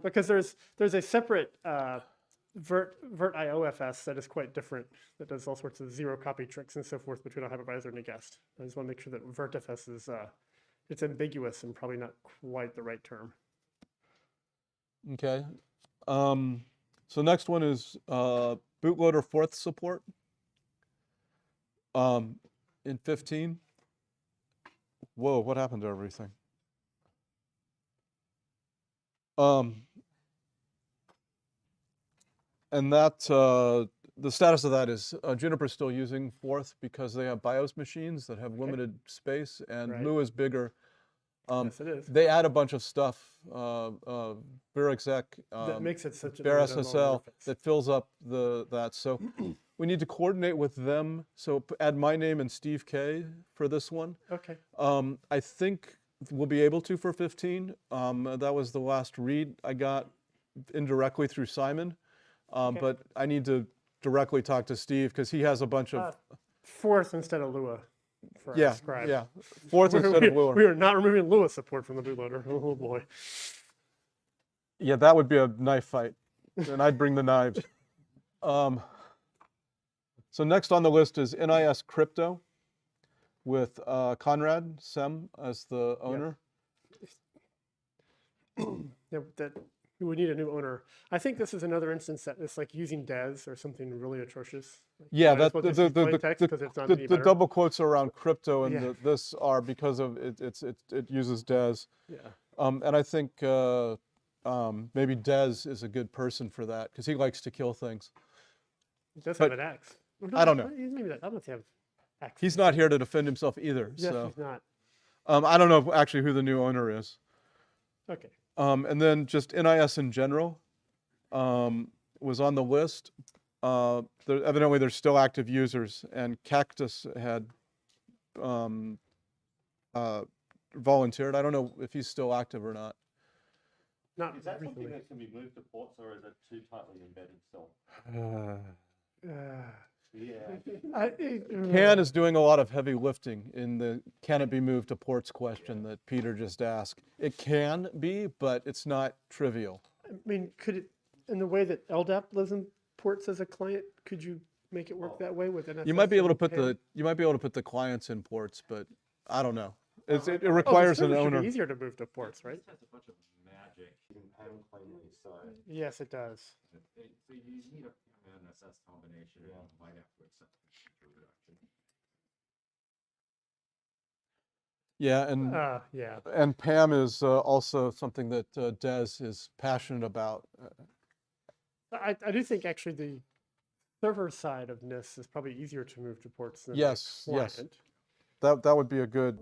Because there's a separate VertIOFS that is quite different, that does all sorts of zero copy tricks and so forth between a hypervisor and a guest. I just want to make sure that VertFS is it's ambiguous and probably not quite the right term. Okay. So next one is bootloader fourth support. In 15. Whoa, what happened to everything? And that the status of that is Juniper's still using fourth because they have BIOS machines that have limited space, and Right. Lua is bigger. Yes, it is. They add a bunch of stuff, VirExec, That makes it such a Bare low SSL interface. that fills up that. So we need to coordinate with them. So add my name and Steve K for this one. Okay. I think we'll be able to for 15. That was the last read I got indirectly through Simon. Okay. But I need to directly talk to Steve because he has a bunch of, Fourth instead of Lua. For our yeah, scribe. yeah, fourth instead of Lua. We are not removing Lua support from the bootloader. Oh boy. Yeah, that would be a knife fight, and I'd bring the knives. So next on the list is NIS Crypto with Conrad Sem as the owner. Yeah, that we would need a new owner. I think this is another instance that it's like using DES or something really atrocious. Like, Yeah, might as that well just use plain text 'cause it's not any the better. double quotes around crypto and Yeah. this are because of it uses DES. Yeah. And I think maybe DES is a good person for that because he likes to kill things. He does But have an axe. I don't know. Maybe that. I don't know if he have axe. He's not here to defend himself either. Yes, So he's not. I don't know actually who the new owner is. Okay. And then just NIS in general was on the list. Evidently, there's still active users, and Cactus had volunteered. I don't know if he's still active or not. Not Is that something recently. that can be moved to ports, or is it too tightly embedded still? Yeah. Can is doing a lot of heavy lifting in the can it be moved to ports question that Peter just asked. It can be, but it's not trivial. I mean, could it, in the way that LDAP lives in ports as a client, could you make it work that way with NSS? You might be able to and put PAN? the clients in ports, but I don't know. It Oh, requires the an server should be owner. easier to move to ports, right? This has a bunch of magic. You can pan cleanly, so. Yes, it does. So you need a PAM-NSS combination, and you might have to accept the feature reduction. Yeah, Yeah. and PAM is also something that Des is passionate about. I do think actually the server side of NIS is probably easier to move to ports than Yes, the yes. client. That would be a good.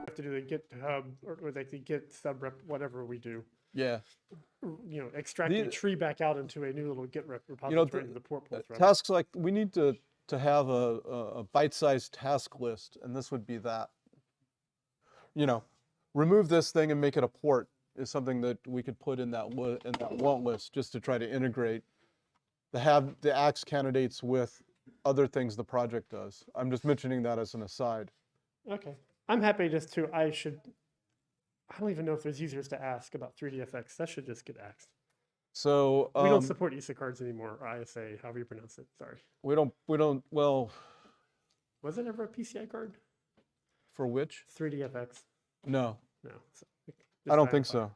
Have to do the GitHub or like the Git subrep, whatever we do. Yeah. You know, extracting The- a tree back out into a new little Git repository You know, into the port ports. right? tasks like we need to have a bite-sized task list, and this would be that. You know, remove this thing and make it a port is something that we could put in that want list just to try to integrate the axe candidates with other things the project does. I'm just mentioning that as an aside. Okay. I'm happy just to, I don't even know if there's users to ask about 3DFX. That should just get asked. So We don't support ISA cards anymore, or ISA, however you pronounce it. Sorry. we don't well, Was it ever a PCI card? for which? 3DFX? No, No. So, I don't just think clarify. so.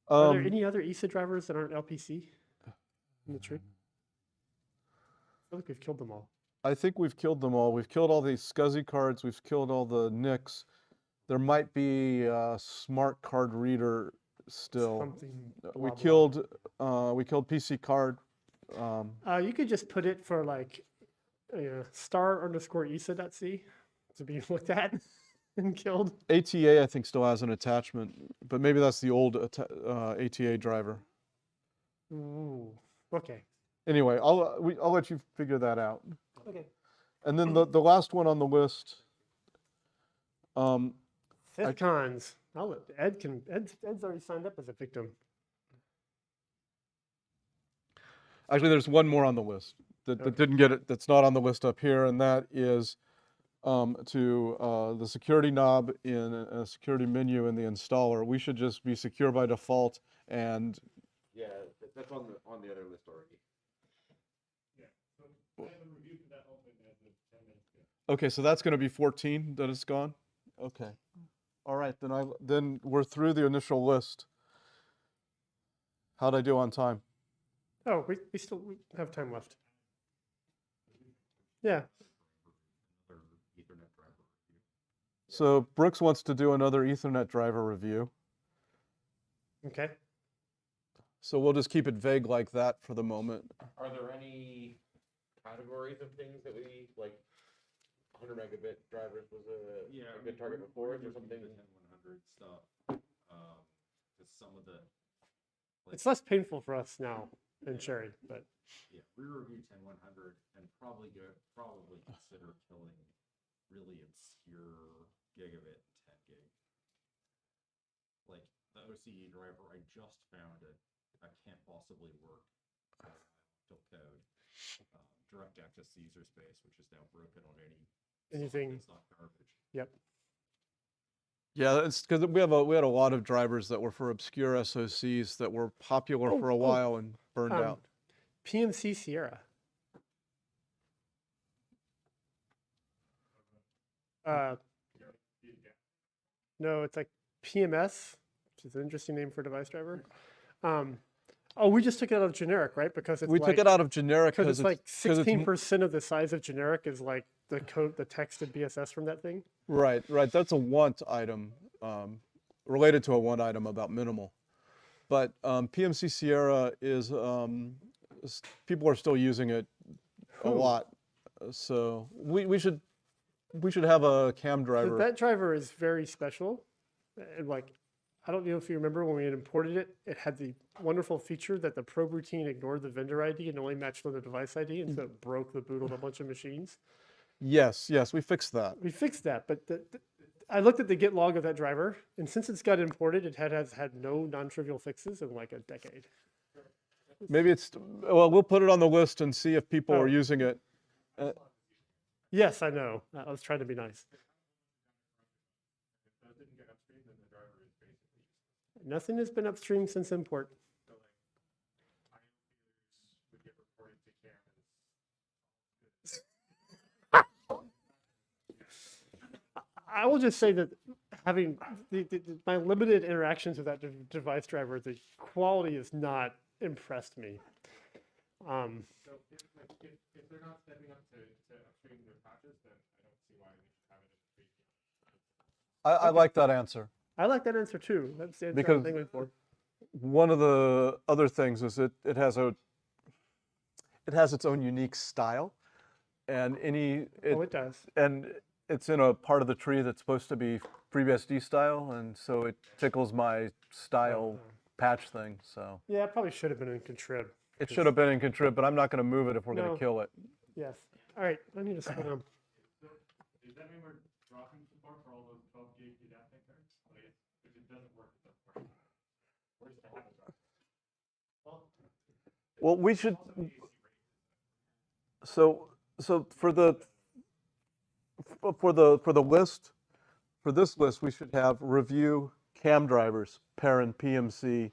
Are there Um, any other ESA drivers that aren't LPC in the tree? I feel like we've killed them all. I think we've killed them all. We've killed all the SCSI cards. We've killed all the NICs. There might be a smart card reader still. Something. We blah, blah. killed PC card. You could just put it for like star_ESA.c to be looked at and killed. ATA I think still has an attachment, but maybe that's the old ATA driver. Ooh. Okay. Anyway, I'll let you figure that out. Okay. And then the last one on the list. Syscons. I'll let Ed's already signed up as a victim. Actually, there's one more on the list that didn't get it. That's not on the list up here, and that is to the security knob in a security menu in the installer. We should just be secure by default. And Yeah, that's on the other list already. I have a review for that open as of 10 minutes ago. okay, so that's going to be 14 that it's gone. Okay, all right. Then we're through the initial list. How'd I do on time? Oh, we still have time left. Yeah. Ethernet driver review. So Brooks wants to do another Ethernet driver review. Okay. So we'll just keep it vague like that for the moment. Are there any categories of things that we like? 100 megabit drivers was a good target before, or something? The 10100 stuff. Because some of the It's less painful for us now than Sherry, but we review 10100 and probably consider killing really obscure gigabit 10 gig. Like the OCE driver, I just found it. I can't possibly work till code. Direct access to user space, which is now broken on anything. It's not garbage. Yep. Yeah, it's because we had a lot of drivers that were for obscure SoCs that were popular for a while and burned out. PMC Sierra. No, it's like PMS, which is an interesting name for a device driver. We just took it out of generic, right? Because it's Took it out of generic because it's like 'cause it's 16% of the size of generic is like the code, the text and BSS from that thing. Right. That's a want item, related to a want item about minimal. But PMC Sierra is, people are still using it a lot. So we should have a CAM So driver. that driver is very special. And like, I don't know if you remember when we had imported it, it had the wonderful feature that the probe routine ignored the vendor ID and only matched with the device ID, and so it broke the boot on a bunch of machines. Yes, we fixed that. We fixed that, but I looked at the git log of that driver, and since it's got imported, it has had no non-trivial fixes in like a decade. Maybe we'll put it on the list and see if people are Oh. using it. Yes, I know. I was trying to be nice. If those didn't get upstream, then the driver is basically useless. Nothing has been upstream since import. So like, IO would get reported to CAM I will just say that having my limited interactions with that device driver, the quality has not impressed me. So if they're not stepping up to upstream their patches, then I don't see why we should have it in the free. I like that answer. I like that answer too. That's the answer Because- I'm thinking for. One of the other things is it has its own unique style, and It does. and it's in a part of the tree that's supposed to be FreeBSD style, and so it tickles my style patch thing. So Yeah, it probably should have been in contrib. it should have been in contrib, but I'm not going to move it if we're going No. to kill it. Yes. All right. I need to slow down. Does that mean we're dropping support for all those 12 gig adapting cards? Like, if it doesn't work, it doesn't work. Where's the hell is that? Well, we should. So for the list, for this list, we should have review CAM drivers, parent PMC ...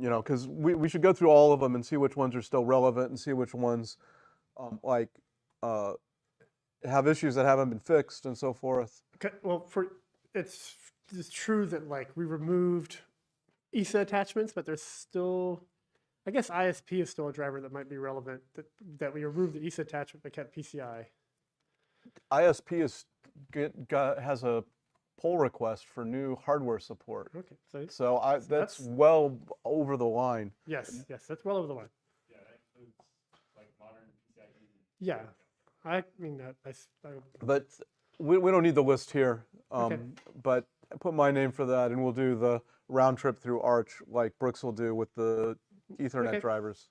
You know, because we should go through all of them and see which ones are still relevant and see which ones have issues that haven't been fixed and so forth. Okay, well, it's it's true that like we removed ESA attachments, but there's still, I guess ISP is still a driver that might be relevant, that we removed the ESA attachment but kept PCI. ISP has a pull request for new hardware support. Okay, So that's that's- well over the line. yes, that's well over the line. Yeah, that includes like modern PCIe. Yeah, I mean, But we don't need the list here. Okay. But I put my name for that, and we'll do the round trip through Arch like Brooks will do with the Ethernet Okay. drivers.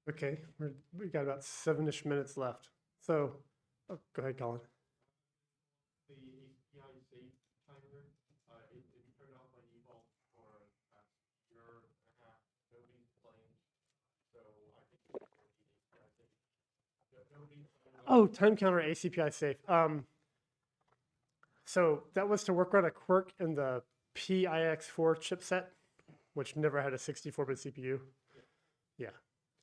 okay, we got about 7-ish minutes left. So, oh, go ahead, Colin. The API safe timer, it turned off by default for the past year and a half. Nobody's playing, so I think it's API safe. Nobody's playing. Oh, time counter ACPI safe. So that was to work on a quirk in the PIX4 chipset, which never had a 64-bit CPU. Yeah,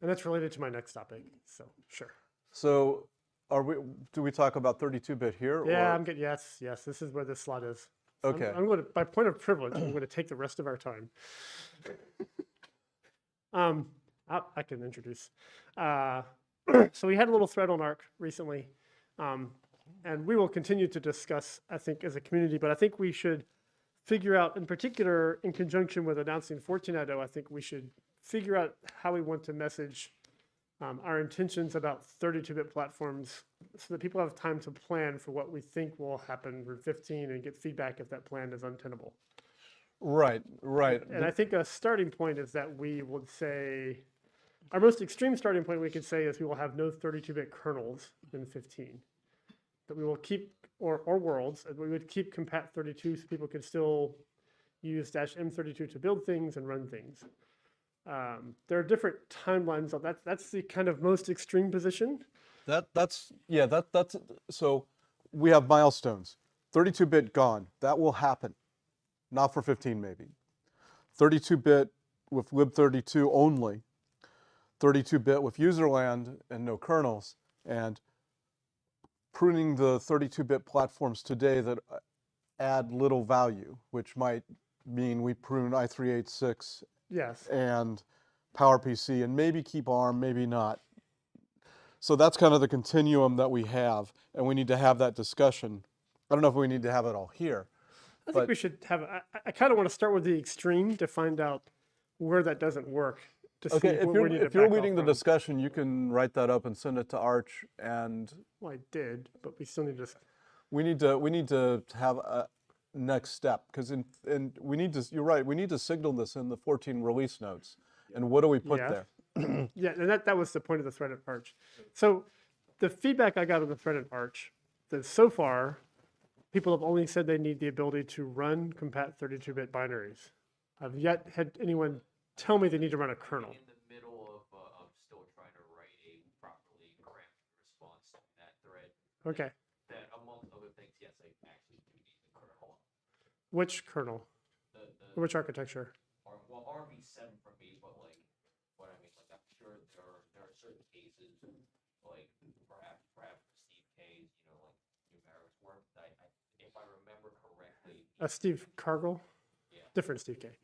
and that's related to my next topic. So sure. So do we talk about 32-bit here? Yeah, or? I'm good. Yes. This is where this slot is. Okay. I'm going to, by point of privilege, I'm going to take the rest of our time. I can introduce. So we had a little thread on ARC recently, and we will continue to discuss, I think, as a community, but I think we should figure out, in particular, in conjunction with announcing 14.0, I think we should figure out how we want to message our intentions about 32-bit platforms so that people have time to plan for what we think will happen for 15 and get feedback if that plan is untenable. Right. And I think a starting point is that we would say, our most extreme starting point we could say is we will have no 32-bit kernels in 15. That we will keep, or worlds, and we would keep compat32 so people could still use -m32 to build things and run things. There are different timelines on that. That's the kind of most extreme position. That's so we have milestones. 32-bit gone. That will happen. Not for 15 maybe. 32-bit with lib32 only. 32-bit with userland and no kernels, and pruning the 32-bit platforms today that add little value, which might mean we prune i386 Yes. and PowerPC and maybe keep ARM, maybe not. So that's kind of the continuum that we have, and we need to have that discussion. I don't know if we need to have it all here. I think we should have, I kind of want to start with the extreme to find out where that doesn't work. To Okay, see if where we need to you're back off leading the from. discussion, you can write that up and send it to Arch, and Well, I did, but we still need to. we need to have a next step, because we need to. You're right. We need to signal this in the 14 release notes. And what do we put Yeah. there? Yeah, and that was the point of the thread at Arch. So the feedback I got on the thread at Arch, that so far, people have only said they need the ability to run compat 32-bit binaries. I've yet had anyone tell me they need to run a kernel. In the middle of still trying to write a properly parameter response to that thread. Okay, That among other things, yes, I actually do need the kernel. which kernel? The Which architecture? well, RV7 for me, but like, what I mean, like, I'm sure there are certain cases, like perhaps for Steve K's, like numerics work. If I remember correctly, Steve Cargill? Yeah. Different Steve K.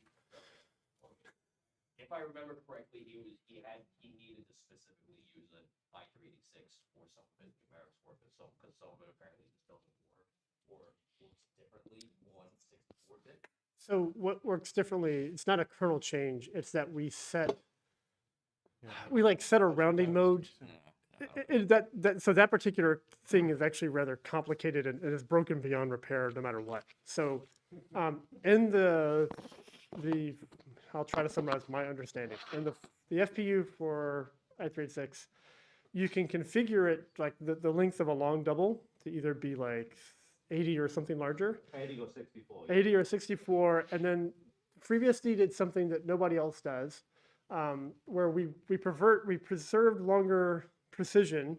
if I remember correctly, he needed to specifically use an i386 for some of his numerics work, because some of it apparently just doesn't work or works differently on 64-bit. So what works differently, it's not a kernel change, it's that we set a rounding mode. So that particular thing is actually rather complicated and is broken beyond repair no matter what. So in the I'll try to summarize my understanding. In the FPU for i386, you can configure it like the length of a long double to either be like 80 or something larger. 80 or 64. 80 or 64, and then FreeBSD did something that nobody else does, where we preserved longer precision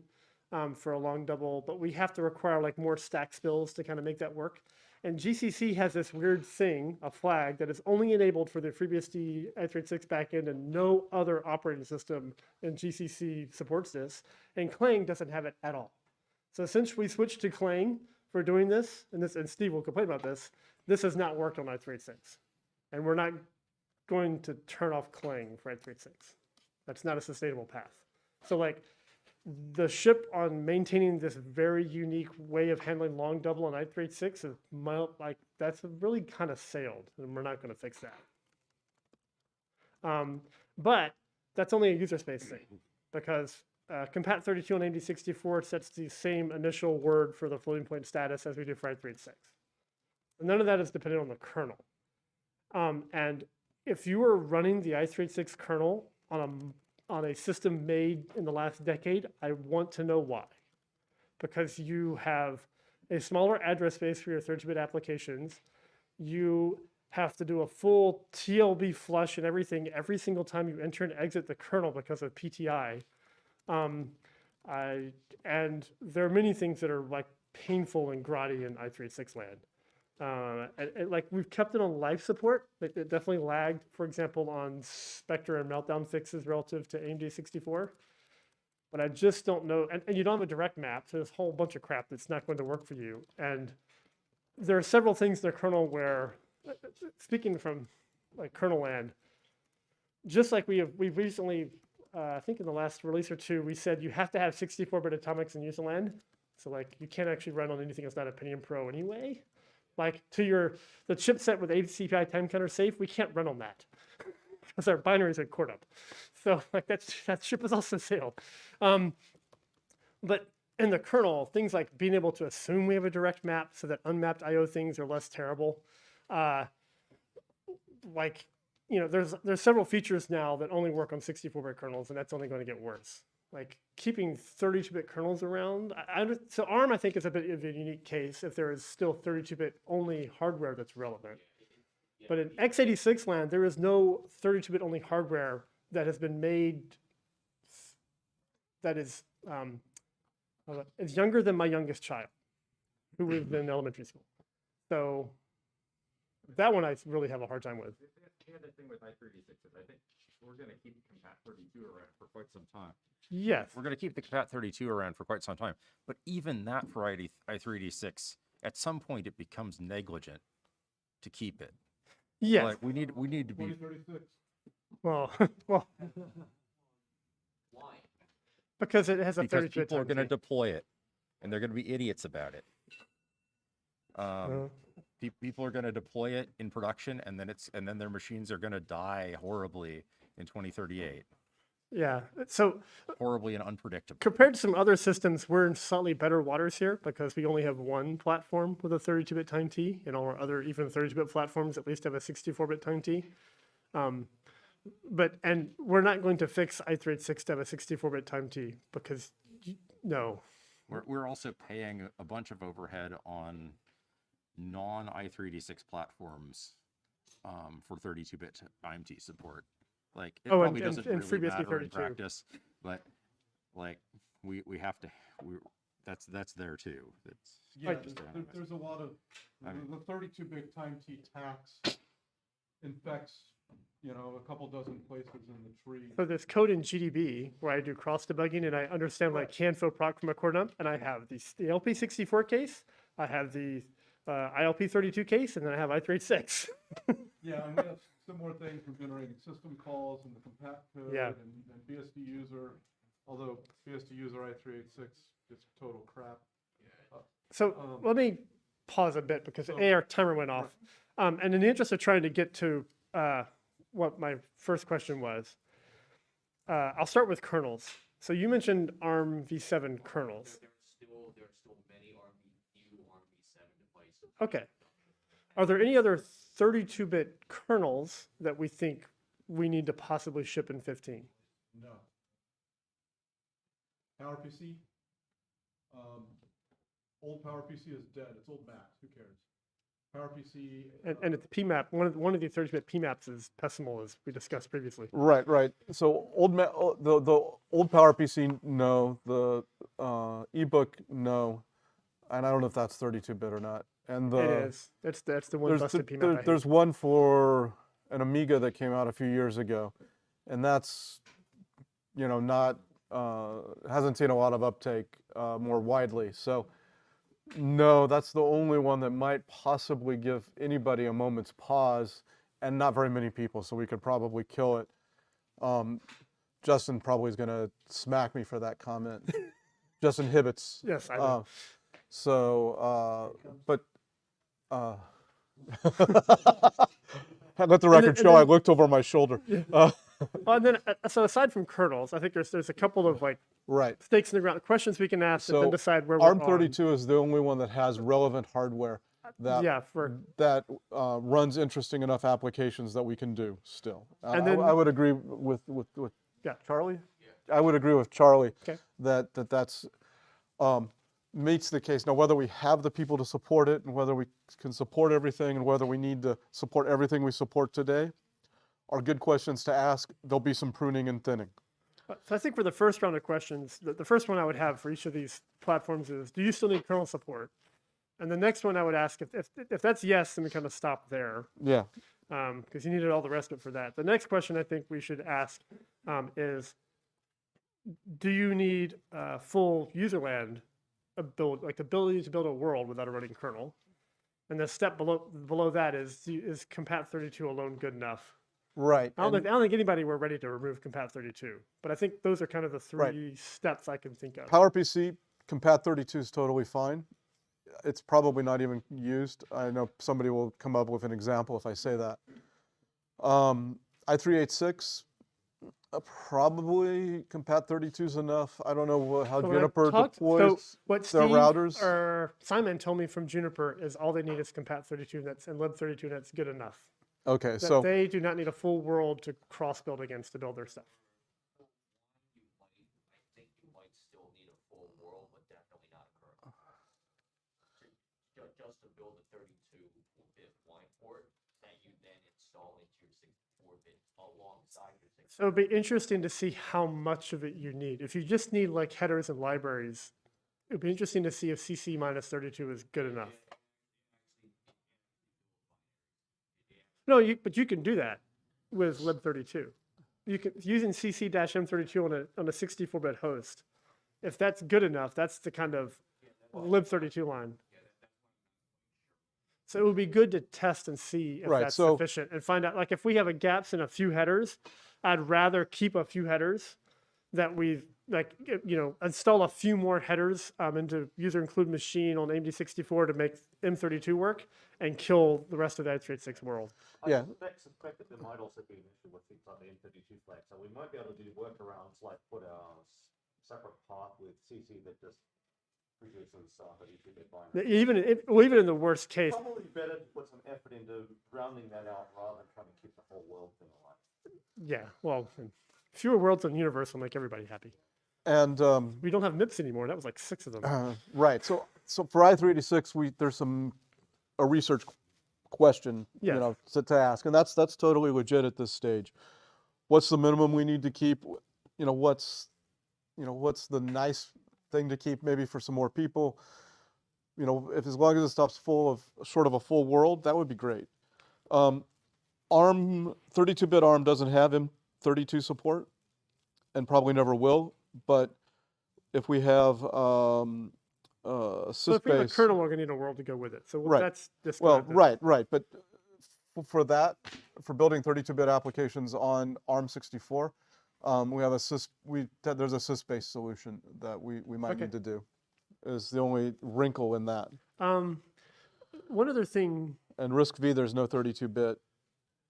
for a long double, but we have to require like more stack spills to kind of make that work. And GCC has this weird thing, a flag, that is only enabled for the FreeBSD i386 backend, and no other operating system in GCC supports this. And Clang doesn't have it at all. So since we switched to Clang for doing this, and Steve will complain about this, this has not worked on i386. And we're not going to turn off Clang for i386. That's not a sustainable path. So like, the ship on maintaining this very unique way of handling long double on i386 is like, that's really kind of sailed, and we're not going to fix that. But that's only a user space thing, because compat32 on AMD64 sets the same initial word for the floating point status as we do for i386. And none of that is dependent on the kernel. And if you are running the i386 kernel on a system made in the last decade, I want to know why. Because you have a smaller address space for your 32-bit applications. You have to do a full TLB flush and everything every single time you enter and exit the kernel because of PTI. And there are many things that are like painful and grotty in i386 land. And like we've kept it on life support, but it definitely lagged, for example, on Spectre and Meltdown fixes relative to AMD 64. But I just don't know, and you don't have a direct map, so there's a whole bunch of crap that's not going to work for you. And there are several things in the kernel where, speaking from like kernel land, just like we've recently, I think in the last release or two, we said you have to have 64-bit atomics in user land. So like you can't actually run on anything that's not a Pentium Pro anyway. Like the chipset with 8 CPI time counter safe, we can't run on that because our binaries are cored up. So like that ship is also sailed. But in the kernel, things like being able to assume we have a direct map so that unmapped IO things are less terrible. Like, you know, there's several features now that only work on 64-bit kernels, and that's only going to get worse. Like keeping 32-bit kernels around. So ARM, I think, is a bit of a unique case if there is still 32-bit only hardware that's relevant. But in x86 land, there is no 32-bit only hardware that has been made that is younger than my youngest child, who was in elementary school. So that one I really have a hard time with. The other thing with i386 is I think we're going to keep compat32 around for quite some time. Yes. We're going to keep the compat32 around for quite some time. But even that for i386, at some point it becomes negligent to keep it. Yes. Like we need to be 2036. Well, Why? because it has a because 32-bit people are time going to key. deploy it, and they're going to be idiots about it. People are going to deploy it in production, and then their machines are going to die horribly in 2038. Yeah. So Horribly and unpredictable. compared to some other systems, we're in slightly better waters here because we only have one platform with a 32-bit time T, and all our other, even 32-bit platforms, at least have a 64-bit time T. And we're not going to fix i386 to have a 64-bit time T because, no. We're also paying a bunch of overhead on non-i386 platforms for 32-bit IMT support. Like it probably doesn't really FreeBSD matter in 32. practice, but like we have to that's there too. It's Yeah, just there's a lot of, I mean- the 32-bit time T tax infects, you know, a couple dozen places in the tree. So there's code in GDB where I do cross debugging and I understand like canfo proc from a core dump, and I have the LP64 case, I have the ILP32 case, and then I have i386. Yeah, and we have similar things for generating system calls and the compat code Yeah. and BSD user, although BSD user i386 is total crap. So let me pause a bit because our timer went off. And in the interest of trying to get to what my first question was, I'll start with kernels. So you mentioned ARM v7 kernels. There's still many few ARM v7 devices. Okay. Are there any other 32-bit kernels that we think we need to possibly ship in 15? No. PowerPC, old PowerPC is dead. It's old Mac. Who cares? PowerPC. And it's PMAP. One of the 32-bit PMAPs is Pessimal, as we discussed previously. Right. So the old PowerPC, no. The ebook, no. and I don't know if that's 32-bit or not. And It is. That's the one busted PMAP I hate. there's one for an Amiga that came out a few years ago, and that's, not, hasn't seen a lot of uptake more widely. So no, that's the only one that might possibly give anybody a moment's pause, and not very many people, so we could probably kill it. Justin probably is going to smack me for that comment. Justin Hibbets. Yes, I know. But let the record show I looked over my shoulder. Well, and then, so aside from kernels, I think there's a couple of like Right. stakes in the ground, questions we can ask, and So then decide where we're on. ARM32 is the only one that has relevant hardware that Yeah, for runs interesting enough applications that we can do still. And then- I would agree with Yeah. Charlie. I would agree with Charlie Okay. that's meets the case. Now, whether we have the people to support it and whether we can support everything and whether we need to support everything we support today are good questions to ask. There'll be some pruning and thinning. So I think for the first round of questions, the first one I would have for each of these platforms is, do you still need kernel support? And the next one I would ask, if that's yes, then we kind of stop there, Yeah. because you needed all the rest of it for that. The next question I think we should ask is, do you need full userland like the ability to build a world without a running kernel? And the step below that is compat32 alone good enough? Right. I don't think anybody were ready to remove compat32, but I think those are kind of the three steps I can think of. PowerPC, compat32 is totally fine. It's probably not even used. I know somebody will come up with an example if I say that. i386, probably compat32 is enough. I don't know how So when I Juniper talked- deploys so what their Steve routers. or Simon told me from Juniper is all they need is compat32 nets and lib32 nets good enough. Okay, That so they do not need a full world to cross build against to build their stuff. I think you might still need a full world, but definitely not a kernel. Just to build a 32-bit wine port that you then install into your 64-bit alongside your 64-bit. So it'd be interesting to see how much of it you need. If you just need like headers and libraries, it'd be interesting to see if CC minus 32 is good enough. No, but you can do that with lib32. You can using CC-M32 on a 64-bit host. If that's good enough, that's the kind of lib32 line. So it would be good to test and see if Right, that's so- sufficient and find out, like if we have a gaps in a few headers, I'd rather keep a few headers that we've install a few more headers into user include machine on AMD64 to make M32 work and kill the rest of the x86 world. Yeah. I suspect that there might also be an issue with things like the M32 flag. So we might be able to do workarounds like put a separate part with CC that just produces 32-bit binary. Even in the worst case, Probably better to put some effort into rounding that out rather than trying to keep the whole world thing alive. yeah, well, fewer worlds in universe will make everybody happy. And We don't have MIPS anymore. That was like 6 of them. right, so for i386, there's a research question, Yes. to ask, and that's totally legit at this stage. What's the minimum we need to keep? What's the nice thing to keep maybe for some more people? If as long as the stuff's full of sort of a full world, that would be great. ARM 32-bit ARM doesn't have M32 support, and probably never will. But if we have So if we have a sysbase, kernel, we're going to need a world to go with it. So Right. that's well, disconnected. right. But for building 32-bit applications on ARM64, we have there's a sysbase solution that we might Okay. need to do. Is the only wrinkle in that. One other thing, And RISC-V, there's no 32-bit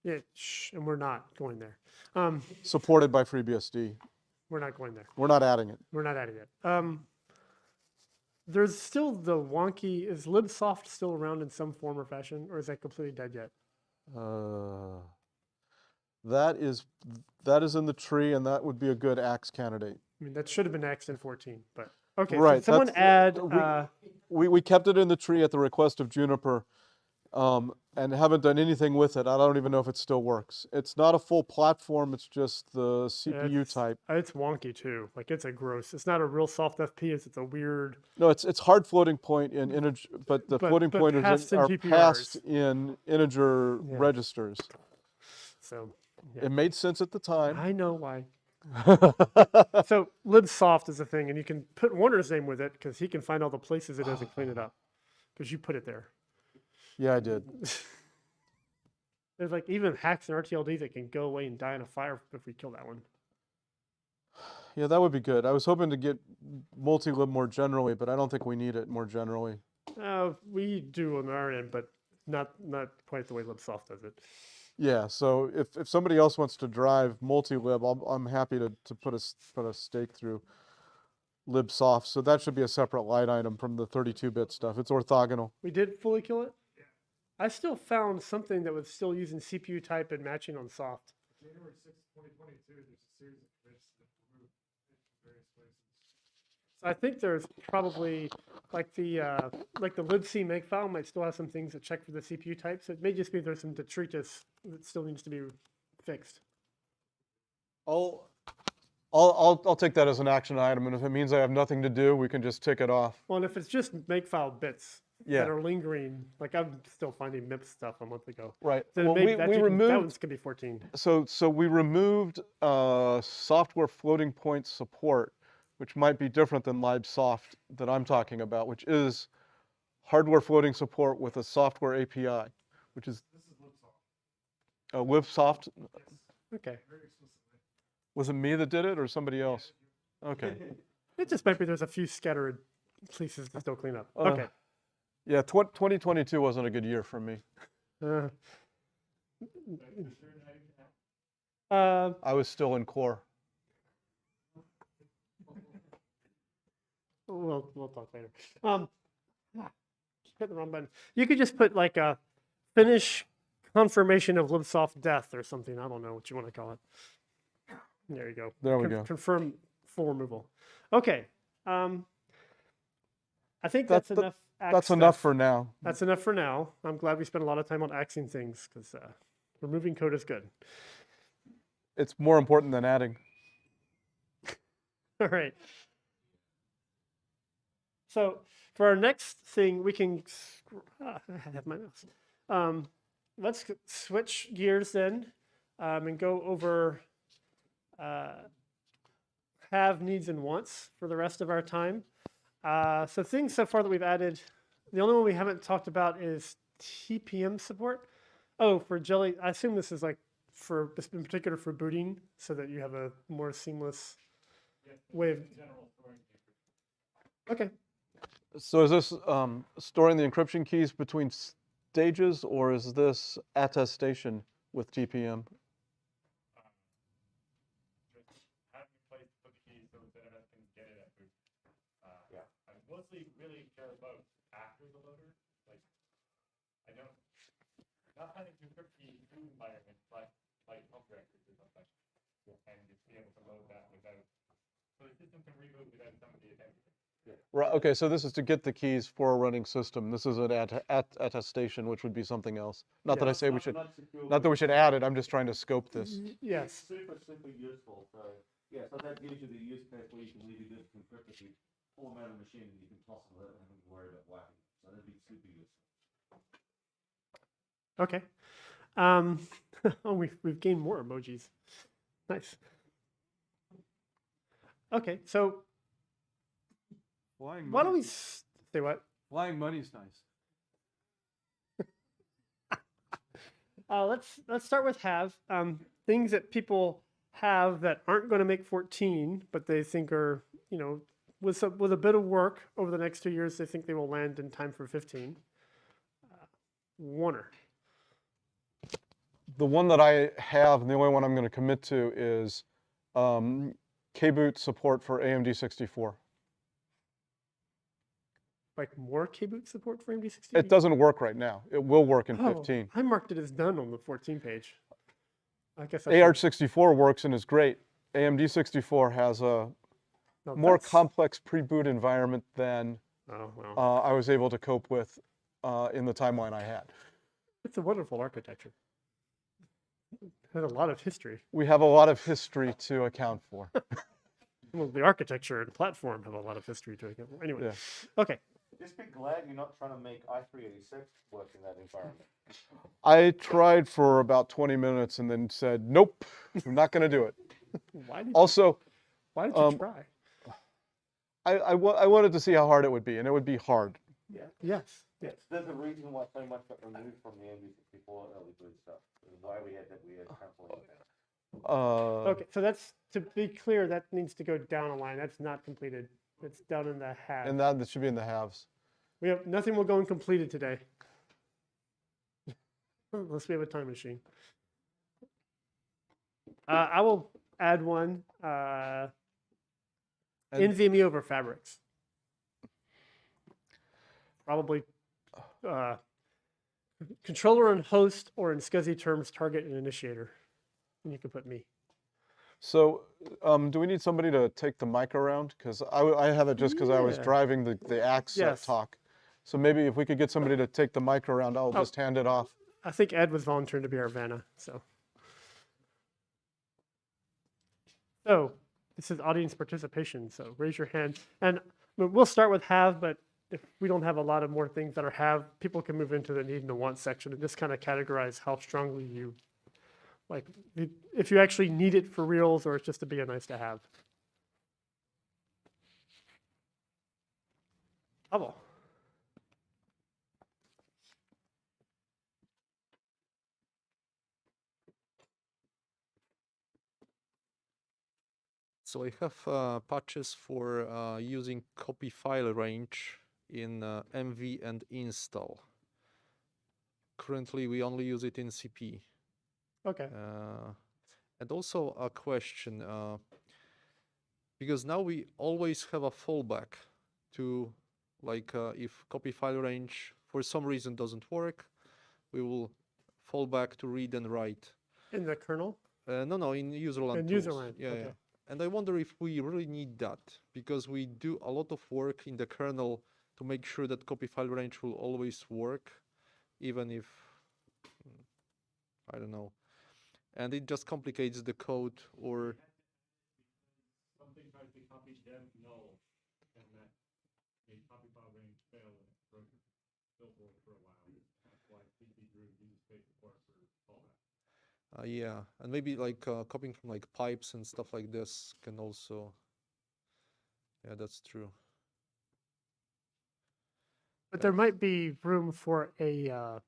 and we're not going there. supported by FreeBSD. We're not going there. We're not adding it. We're not adding it. There's still the wonky, is libsoft still around in some form or fashion, or is that completely dead yet? That is in the tree, and that would be a good axe candidate. I mean, that should have been Xed in 14, but okay. Right, So someone add, we kept it in the tree at the request of Juniper, and haven't done anything with it. I don't even know if it still works. It's not a full platform. It's just the CPU type. It's wonky too. Like it's a gross. It's not a real soft FPS. It's a weird. No, it's hard floating point in integer, but the floating pointers passed in are GPRs. passed in integer Yeah. registers. So yeah. It made sense at the time. I know why. So libsoft is a thing, and you can put Warner's name with it because he can find all the places it is and clean it up because you put it there. Yeah, I did. There's like even hacks in RTLD that can go away and die in a fire if we kill that one. Yeah, that would be good. I was hoping to get multi-lib more generally, but I don't think we need it more generally. We do on our end, but not quite the way libsoft does it. Yeah, so if somebody else wants to drive multi-lib, I'm happy to put a stake through libsoft. So that should be a separate line item from the 32-bit stuff. It's orthogonal. We did fully kill it. I still found something that was still using CPU type and matching on soft. January 6th, 2022, there's a series of commits that removed various places. So I think there's probably like the libc makefile might still have some things that check for the CPU type. So it may just be there's some detritus that still needs to be fixed. I'll take that as an action item, and if it means I have nothing to do, we can just tick it off. Well, and if it's just makefile bits Yeah. that are lingering, like I'm still finding MIPS stuff a month ago. Right. Then Well, maybe we that removed. one's gonna be 14. So we removed software floating point support, which might be different than libsoft that I'm talking about, which is hardware floating support with a software API, which is This is libsoft. libsoft. Okay. Very explicitly. Was it me that did it or somebody else? Okay. It just might be there's a few scattered pieces to still clean up. Uh, Okay. Yeah, 2022 wasn't a good year for me. Uh, I was still in core. we'll talk later. Hit the wrong button. You could just put like a finish confirmation of libsoft death or something. I don't know what you want to call it. There you go. There we go. Confirm full removal. Okay. I think That's that's enough. That's enough for now. That's enough for now. I'm glad we spent a lot of time on axing things because removing code is good. It's more important than adding. All right. So for our next thing, we can. I have my mouse. Let's switch gears then and go over have, needs, and wants for the rest of our time. So things so far that we've added, the only one we haven't talked about is TPM support. Oh, for Jelly, I assume this is like for this in particular for booting, so that you have a more seamless way of. Okay. So is this storing the encryption keys between stages, or is this attestation with TPM? How do you place put the keys so that everyone can get it at boot? I mostly really care about after the loader. Like, I don't, not having to encrypt the boot environment like home directories or something. And just be able to load that without, so the system can reboot without somebody attempting. Right. Okay. So this is to get the keys for a running system. This is an attestation, which would be something else. Not that I say we should. Not that we should add it. I'm just trying to scope this. Yes. Super useful. So yeah, so that gives you the use case where you can leave your disk encrypted, you format a machine, and you can toss it without having to worry about whacking. So that'd be super useful. Okay. Oh, we've gained more emojis. Nice. Okay, so why don't we say what? Flying money's nice. Let's start with have. Things that people have that aren't going to make 14, but they think are, you know, with a bit of work over the next 2 years, they think they will land in time for 15. Warner. The one that I have, and the only one I'm going to commit to, is KBoot support for AMD 64. Like more KBoot support for AMD 64? It doesn't work right now. It will work in 15. I marked it as done on the 14 page. I guess AR64 works and is great. AMD 64 has a more complex pre-boot environment than I was able to cope with in the timeline I had. It's a wonderful architecture. It has a lot of history. We have a lot of history to account for. Well, the architecture and platform have a lot of history to account for. Anyway, Yeah. okay. Just be glad you're not trying to make i386 work in that environment. I tried for about 20 minutes and then said, nope, I'm not going to do it. Why did Also, why did you try? I wanted to see how hard it would be, and it would be hard. Yeah. Yes. Yes. There's a reason why so much got removed from the MD64 early boot stuff. And why we had that weird coupling. Okay, so that's, to be clear, that needs to go down a line. That's not completed. It's down in the halves. And that should be in the halves. We have nothing will go uncompleted today. Unless we have a time machine. I will add one. NVMe over fabrics. Probably controller and host, or in SCSI terms, target and initiator. And you can put me. So, do we need somebody to take the mic around? Because I have it just because I was Yeah. driving the access Yes. talk. So maybe if we could get somebody to take the mic around, I'll just hand it off. I think Ed was volunteering to be our Vanna. So this is audience participation. So raise your hand. And we'll start with have, but if we don't have a lot of more things that are have, people can move into the need and the want section and just kind of categorize how strongly you, like, if you actually need it for reals or it's just to be a nice to have. Bravo. So I have patches for using copy file range in MV and install. Currently, we only use it in CP. Okay. And also a question, because now we always have a fallback to, like, if copy file range for some reason doesn't work, we will fall back to read and write. In the kernel? No, in userland. In tools. userland, Yeah, okay. yeah. And I wonder if we really need that, because we do a lot of work in the kernel to make sure that copy file range will always work, even if, I don't know. And it just complicates the code, or... Something tries to copy dev null, and that the copy file range failed and it broke it. Still broke for a while. That's why CP Groove uses state support for fallback. Yeah, and maybe like copying from like pipes and stuff like this can also... Yeah, that's true. But there might be room for a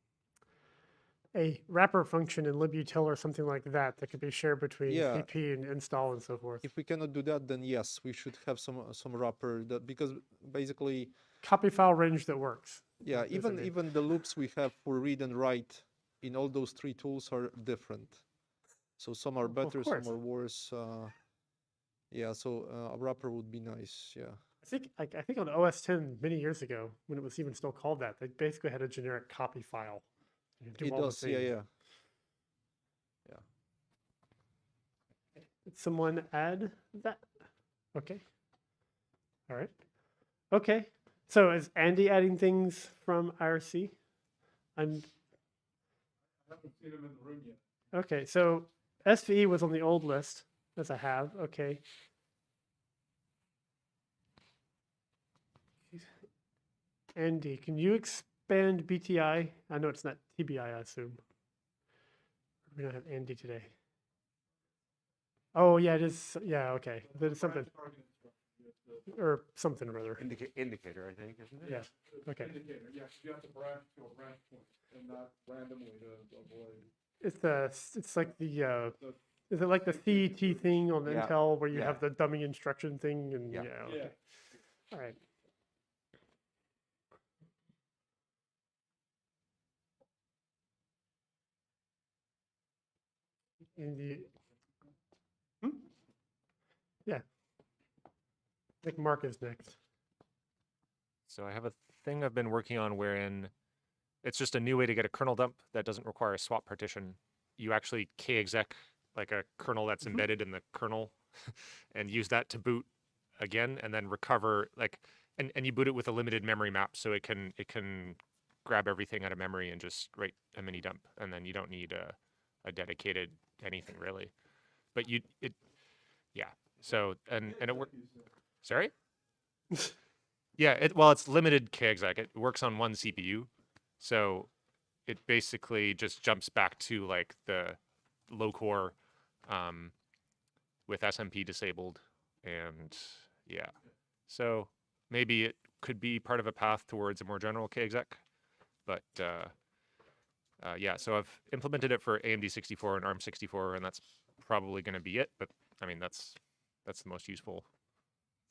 wrapper function in libutil or something like that that could be shared between Yeah. CP and install and so forth. If we cannot do that, then yes, we should have some wrapper that, because basically, Copy file range that works. yeah, is what I mean. even the loops we have for read and write in all those three tools are different. So some are better, some course. are worse. Yeah, so a wrapper would be nice. Yeah. I think on OS 10 many years ago, when it was even still called that, they basically had a generic copy file. You do It all the does. Yeah, things. yeah. Did someone add that? Okay. All right. Okay. So is Andy adding things from IRC? And I haven't seen him in the room yet. okay, so SVE was on the old list as I have. Okay. Andy, can you expand BTI? I know it's not TBI, I assume. We don't have Andy today. Oh, yeah, it is. Yeah, okay. There's something. Or something or other. Indicator, I think, isn't it? Yeah. Okay. Indicator, yeah, 'cause you have to branch to a branch point and not randomly to avoid. It's like the is it like the CET thing on Yeah. Intel where you Yeah. have the dummy instruction thing and Yeah. yeah. Okay. All right. In the yeah. I think Mark is next. So I have a thing I've been working on wherein it's just a new way to get a kernel dump that doesn't require a swap partition. You actually kexec like a kernel that's embedded in the kernel and use that to boot again and then recover and you boot it with a limited memory map so it can grab everything out of memory and just write a mini dump, and then you don't need a dedicated anything really. But yeah. So and it works. Sorry. Yeah. It's limited KExec. It works on one CPU, so it basically just jumps back to like the low core with SMP disabled, and yeah. So maybe it could be part of a path towards a more general KExec, but yeah. So I've implemented it for AMD 64 and ARM 64, and that's probably going to be it. But I mean, that's the most useful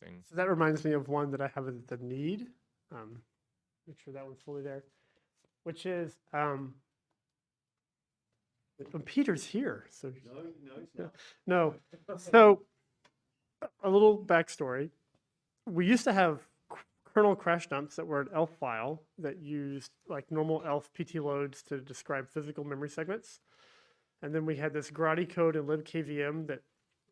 thing. So that reminds me of one that I have as the need. Make sure that one's fully there, which is Peter's here. So No, he's not. no. So a little backstory. We used to have kernel crash dumps that were an ELF file that used like normal ELF PT loads to describe physical memory segments. And then we had this grotty code in libkvm that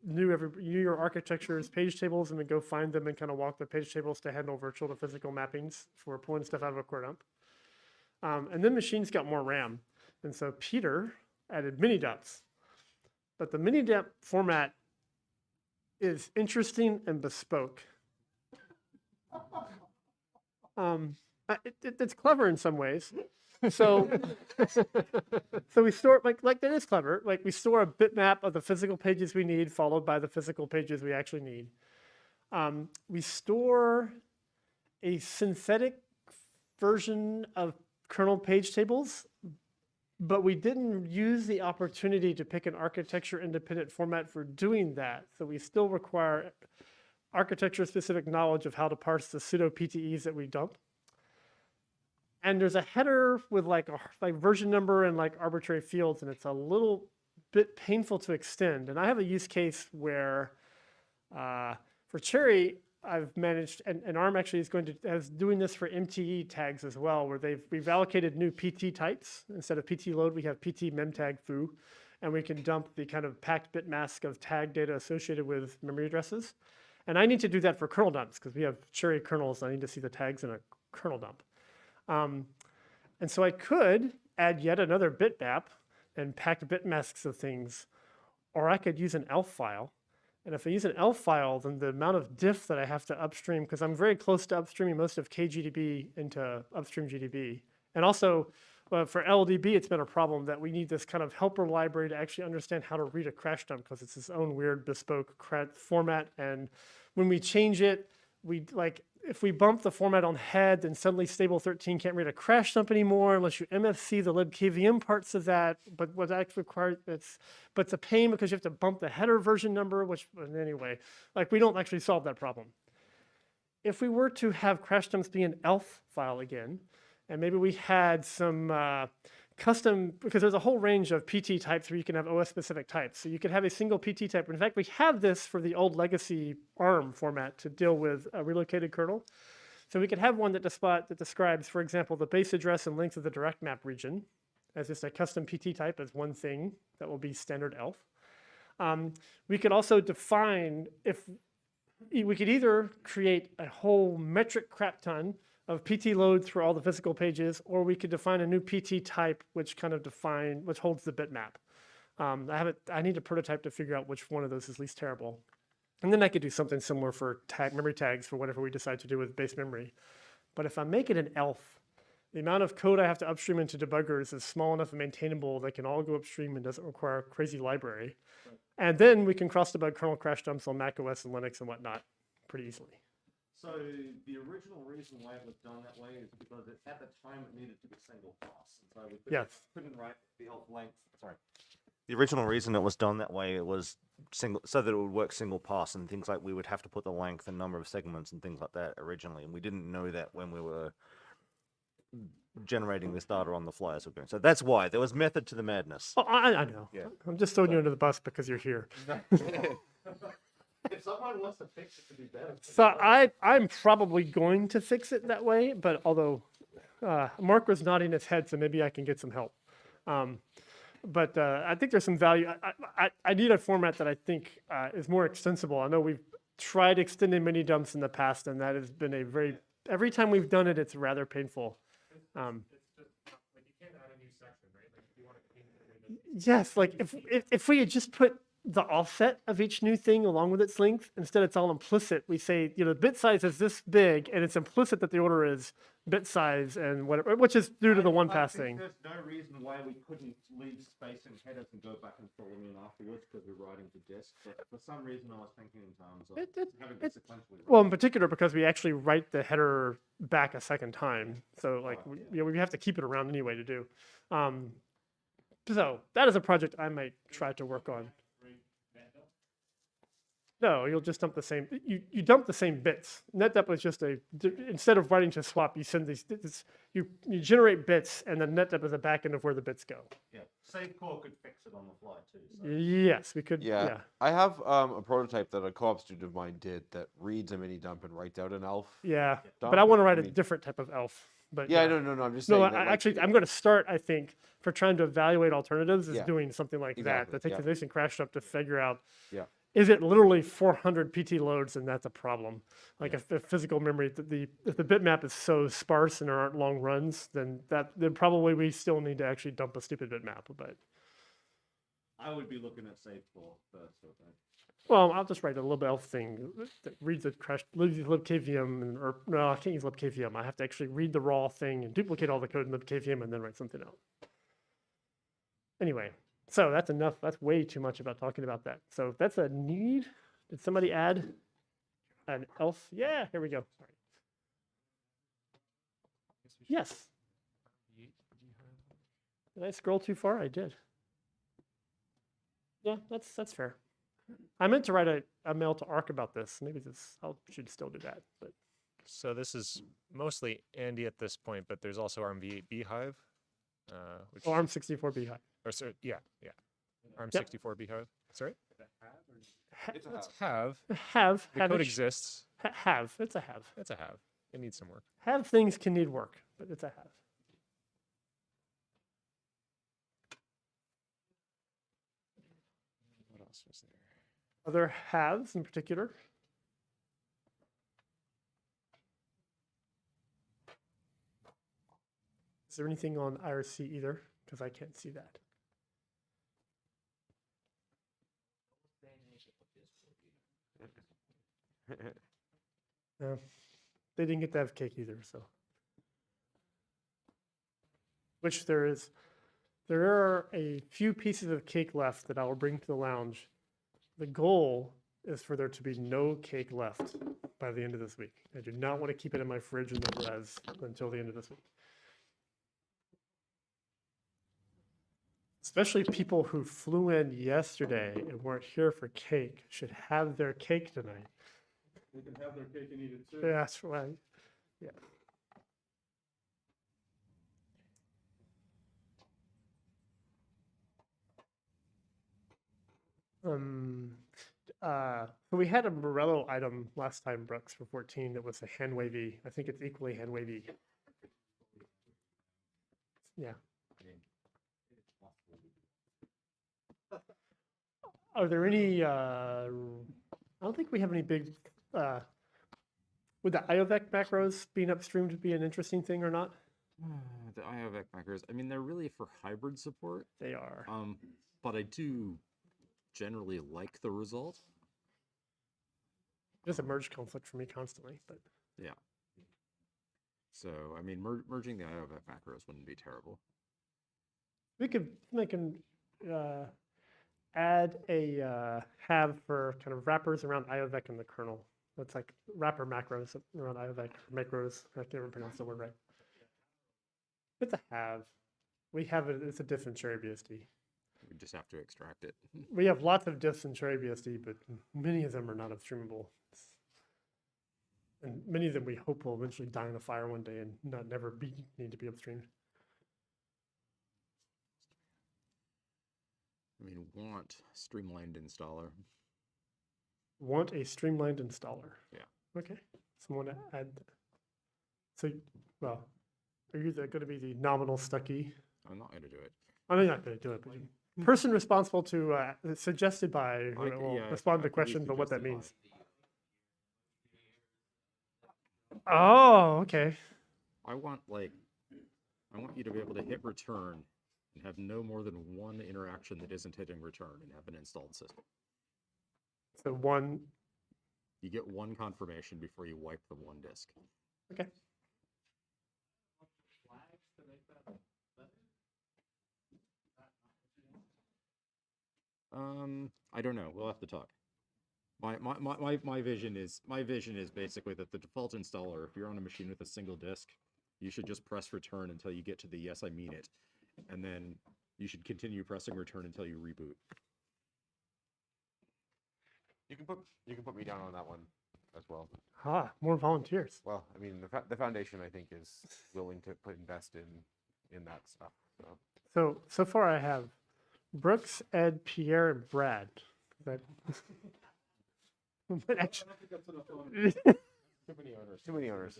knew your architecture's page tables and would go find them and kind of walk the page tables to handle virtual to physical mappings for pulling stuff out of a core dump. And then machines got more RAM. And so Peter added mini dumps. But the mini dump format is interesting and bespoke. It's clever in some ways. So, so we store like that is clever. Like we store a bitmap of the physical pages we need, followed by the physical pages we actually need. We store a synthetic version of kernel page tables, but we didn't use the opportunity to pick an architecture independent format for doing that. So we still require architecture specific knowledge of how to parse the pseudo PTEs that we dump. And there's a header with like a version number and like arbitrary fields, and it's a little bit painful to extend. And I have a use case where for Cherry, I've managed, and ARM actually is doing this for MTE tags as well, where we've allocated new PT types. Instead of PT load, we have PT memtag foo, and we can dump the kind of packed bit mask of tag data associated with memory addresses. And I need to do that for kernel dumps because we have Cherry kernels. And I need to see the tags in a kernel dump. And so I could add yet another bitmap and packed bit masks of things, or I could use an ELF file. And if I use an ELF file, then the amount of diff that I have to upstream, because I'm very close to upstreaming most of KGDB into upstream GDB. And also for LDB, it's been a problem that we need this kind of helper library to actually understand how to read a crash dump because it's its own weird bespoke format. And when we change it, if we bump the format on head, then suddenly stable 13 can't read a crash dump anymore unless you MFC the libkvm parts of that. But what that requires, but it's a pain because you have to bump the header version number, which anyway, like we don't actually solve that problem. If we were to have crash dumps be an ELF file again, and maybe we had some custom, because there's a whole range of PT types where you can have OS specific types. So you could have a single PT type. In fact, we have this for the old legacy ARM format to deal with a relocated kernel. So we could have one that describes, for example, the base address and length of the direct map region as just a custom PT type as one thing that will be standard ELF. We could also define we could either create a whole metric crap ton of PT load through all the physical pages, or we could define a new PT type, which holds the bitmap. I need a prototype to figure out which one of those is least terrible. And then I could do something similar for memory tags for whatever we decide to do with base memory. But if I make it an ELF, the amount of code I have to upstream into debuggers is small enough and maintainable that can all go upstream and doesn't require a crazy library. Right. And then we can cross debug kernel crash dumps on Mac OS and Linux and whatnot pretty easily. So the original reason why it was done that way is because at the time it needed to be single pass. And so we couldn't write the ELF length. Sorry. The original reason it was done that way, it was single, so that it would work single pass, and things like we would have to put the length and number of segments and things like that originally, and we didn't know that when we were generating this data on the fly as we're going. So that's why there was method to the madness. Oh, I know. Yeah. I'm just throwing you under the bus because you're here. If someone wants to fix it to be better. So I'm probably going to fix it that way, but although Mark was nodding his head, so maybe I can get some help. But I think there's some value. I need a format that I think is more extensible. I know we've tried extending mini dumps in the past, and that has been every time we've done it, it's rather painful. It's just section, right? Like if you want to change the windows. Yes, like if we had just put the offset of each new thing along with its length, instead it's all implicit. We say, the bit size is this big, and it's implicit that the order is bit size and whatever, which is due to the one pass thing. There's no reason why we couldn't leave space in headers and go back and fill them in afterwards because we're writing to disk. But for some reason, I was thinking in terms of having it sequentially. Well, in particular, because we actually write the header back a second time. So like, we have to keep it around anyway to do. So that is a project I might try to work on. No, you'll just dump the same, you dump the same bits. NetDep is just instead of writing to swap, you send you generate bits, and then NetDep is a backend of where the bits go. Yeah, save core could fix it on the fly too. So. Yes, we could, yeah. I have a prototype that a co-op student of mine did that reads a mini dump and writes out an elf. Yeah, dump. but I want to write a mean, different type of elf. But yeah, no, I'm just saying. No, that, actually, I'm going to start, I think, for trying to evaluate alternatives is Yeah, doing something like that exactly, takes the basic crash up to figure out, Yeah. is it literally 400 PT loads, and that's a problem. Like if physical memory, if the bitmap is so sparse and there aren't long runs, then probably we still need to actually dump a stupid bitmap. But I would be looking at save core first, I think. well, I'll just write a libelf thing that reads the crash, libkvm, or no, I can't use libkvm. I have to actually read the raw thing and duplicate all the code in libkvm and then write something out. Anyway, so that's enough. That's way too much about talking about that. So that's a need. Did somebody add an elf? Yeah, here we go. Sorry. Yes. Did I scroll too far? I did. Yeah, that's fair. I meant to write a mail to ARC about this. Maybe I should still do that. But So this is mostly Andy at this point, but there's also ARM Beehive. Which, ARM64 Beehive. Or sorry, yeah. ARM Yep. 64 Beehive. Sorry? It's a Let's have. Have. The code exists. Have. It's a have. It's a have. It needs some work. Have things can need work, but it's a have. What else was there? Other haves in particular. Is there anything on IRC either? Because I can't see that. No, they didn't get to have cake either, so. Which there are a few pieces of cake left that I will bring to the lounge. The goal is for there to be no cake left by the end of this week. I do not want to keep it in my fridge in the res until the end of this week. Especially people who flew in yesterday and weren't here for cake should have their cake tonight. They can have their cake and eat it too. Yeah, that's right. Yeah. So we had a Morello item last time, Brooks, for 14 that was a hand wavy. I think it's equally hand wavy. Yeah. Are there any, I don't think we have any big, would the IOVEC macros being upstreamed be an interesting thing or not? The IOVEC macros, I mean, they're really for hybrid support. They are. But I do generally like the result. There's a merge conflict for me constantly, but. Yeah. So, I mean, merging the IOVEC macros wouldn't be terrible. We could make an, add a have for kind of wrappers around IOVEC in the kernel. That's like wrapper macros around IOVEC, macros. I can't even pronounce the word right. It's a have. We have it. It's a diff in FreeBSD. We just have to extract it. We have lots of diffs in FreeBSD, but many of them are not upstreamable. And many of them we hope will eventually die in a fire one day and never need to be upstreamed. I mean, want streamlined installer. Want a streamlined installer. Yeah. Okay. Someone add. So, well, are you going to be the nominal Stucky? I'm not going to do it. I'm not going to do it, but person responsible to suggested by will respond to the question, but what that means. Oh, okay. I want you to be able to hit return and have no more than one interaction that isn't hitting return and have an installed system. So one, You get one confirmation before you wipe the one disk. okay. I don't know. We'll have to talk. My vision is basically that the default installer, if you're on a machine with a single disk, you should just press return until you get to the yes, I mean it, and then you should continue pressing return until you reboot. You can put me down on that one as well. Ah, more volunteers. Well, I mean, the foundation, I think, is willing to invest in that stuff. So. So far I have Brooks, Ed, Pierre, and Brad. That, but actually, Too many owners. Too many owners.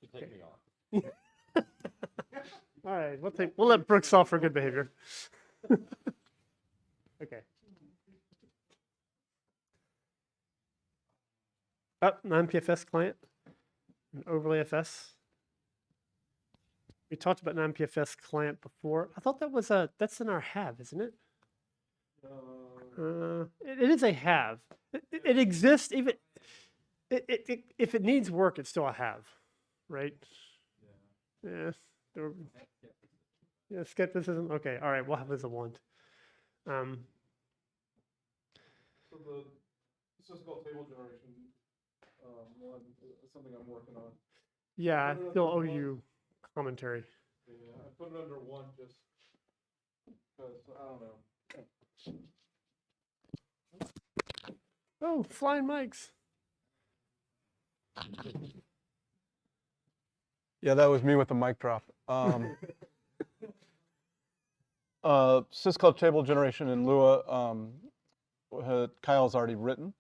You take me off. all right, we'll let Brooks off for good behavior. Okay. Up, 9PFS client, and overlay FS. We talked about 9PFS client before. I thought that was that's in our have, isn't it? It is a have. It exists even. If it needs work, it's still a have, right? Yeah. Yeah. Skepticism. Okay. All right. We'll have as a want. So this is called table generation. One is something I'm working on. Yeah. I still owe you commentary. Yeah, I put it under one just because I don't know. Oh, flying mics. Yeah, that was me with the mic drop. Syscall table generation in Lua, Kyle's already written,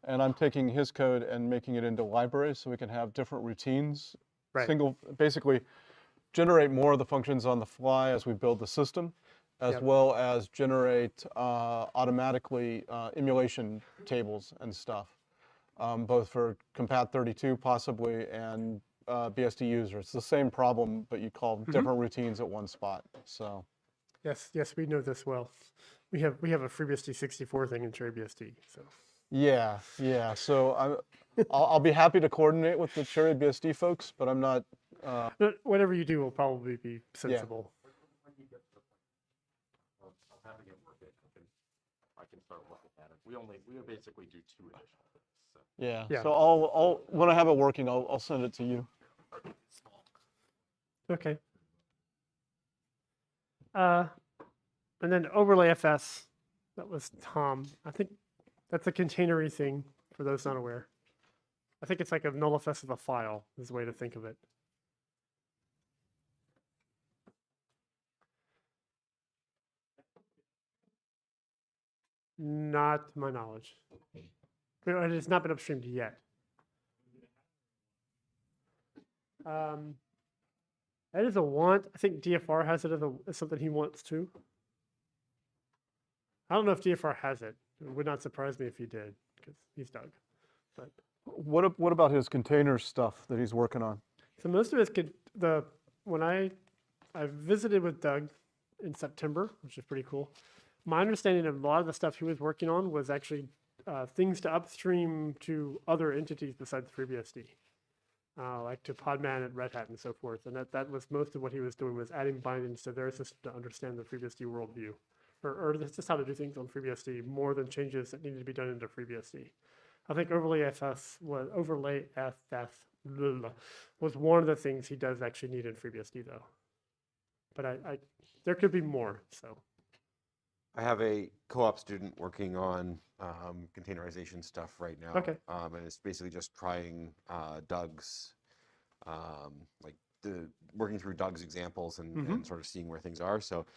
and I'm taking his code and making it into libraries so we can have different routines. Right. Basically generate more of the functions on the fly as we build the system, as Yep. well as generate automatically emulation tables and stuff, both for Compat32 possibly and BSD users. It's the same problem, but you call different routines at one spot. So. Yes, we know this well. We have a FreeBSD 64 thing in CherryBSD. So. Yeah. So I'll be happy to coordinate with the CherryBSD folks, but I'm not. But whatever you do will probably be sensible. I'm having it work. I can start looking at it. We basically do 2 additional things. So. Yeah. Yeah. So I'll when I have it working, I'll send it to you. Okay. And then overlay FS, that was Tom. I think that's a containery thing for those not aware. I think it's like a null FS of a file is the way to think of it. Not to my knowledge. It has not been upstreamed yet. That is a want. I think DFR has it as something he wants to. I don't know if DFR has it. It would not surprise me if he did, because he's Doug. But What about his container stuff that he's working on? so most of it when I visited with Doug in September, which is pretty cool. My understanding of a lot of the stuff he was working on was actually things to upstream to other entities besides FreeBSD. Like to Podman and Red Hat and so forth. And that was most of what he was doing, was adding bindings to their system to understand the FreeBSD worldview. Or that's just how to do things on FreeBSD, more than changes that needed to be done into FreeBSD. I think overlay FS was one of the things he does actually need in FreeBSD though. But there could be more, so. I have a co-op student working on containerization stuff right now. Okay. And it's basically just trying Doug's, working through Doug's examples and sort of seeing where things are. So,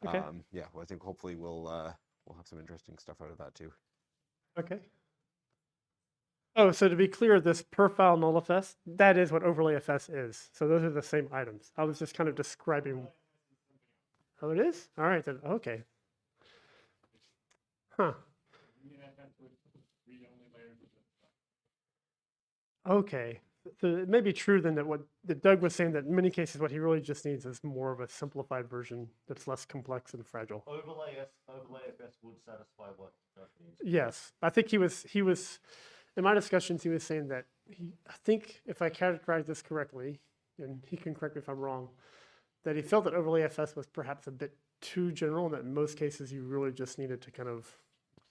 Okay. yeah, well, I think hopefully we'll have some interesting stuff out of that too. Okay. Oh, so to be clear, this per file null FS, that is what overlay FS is. So those are the same items. I was just kind of describing. Oh, it is? All right, then, okay. Huh. Okay. So it may be true then that Doug was saying, that in many cases what he really just needs is more of a simplified version that's less complex and fragile. Overlay FS would satisfy what Doug needs. Yes, I think he was in my discussions he was saying that I think if I characterize this correctly, and he can correct me if I'm wrong, that he felt that overlay FS was perhaps a bit too general, and that in most cases you really just needed to kind of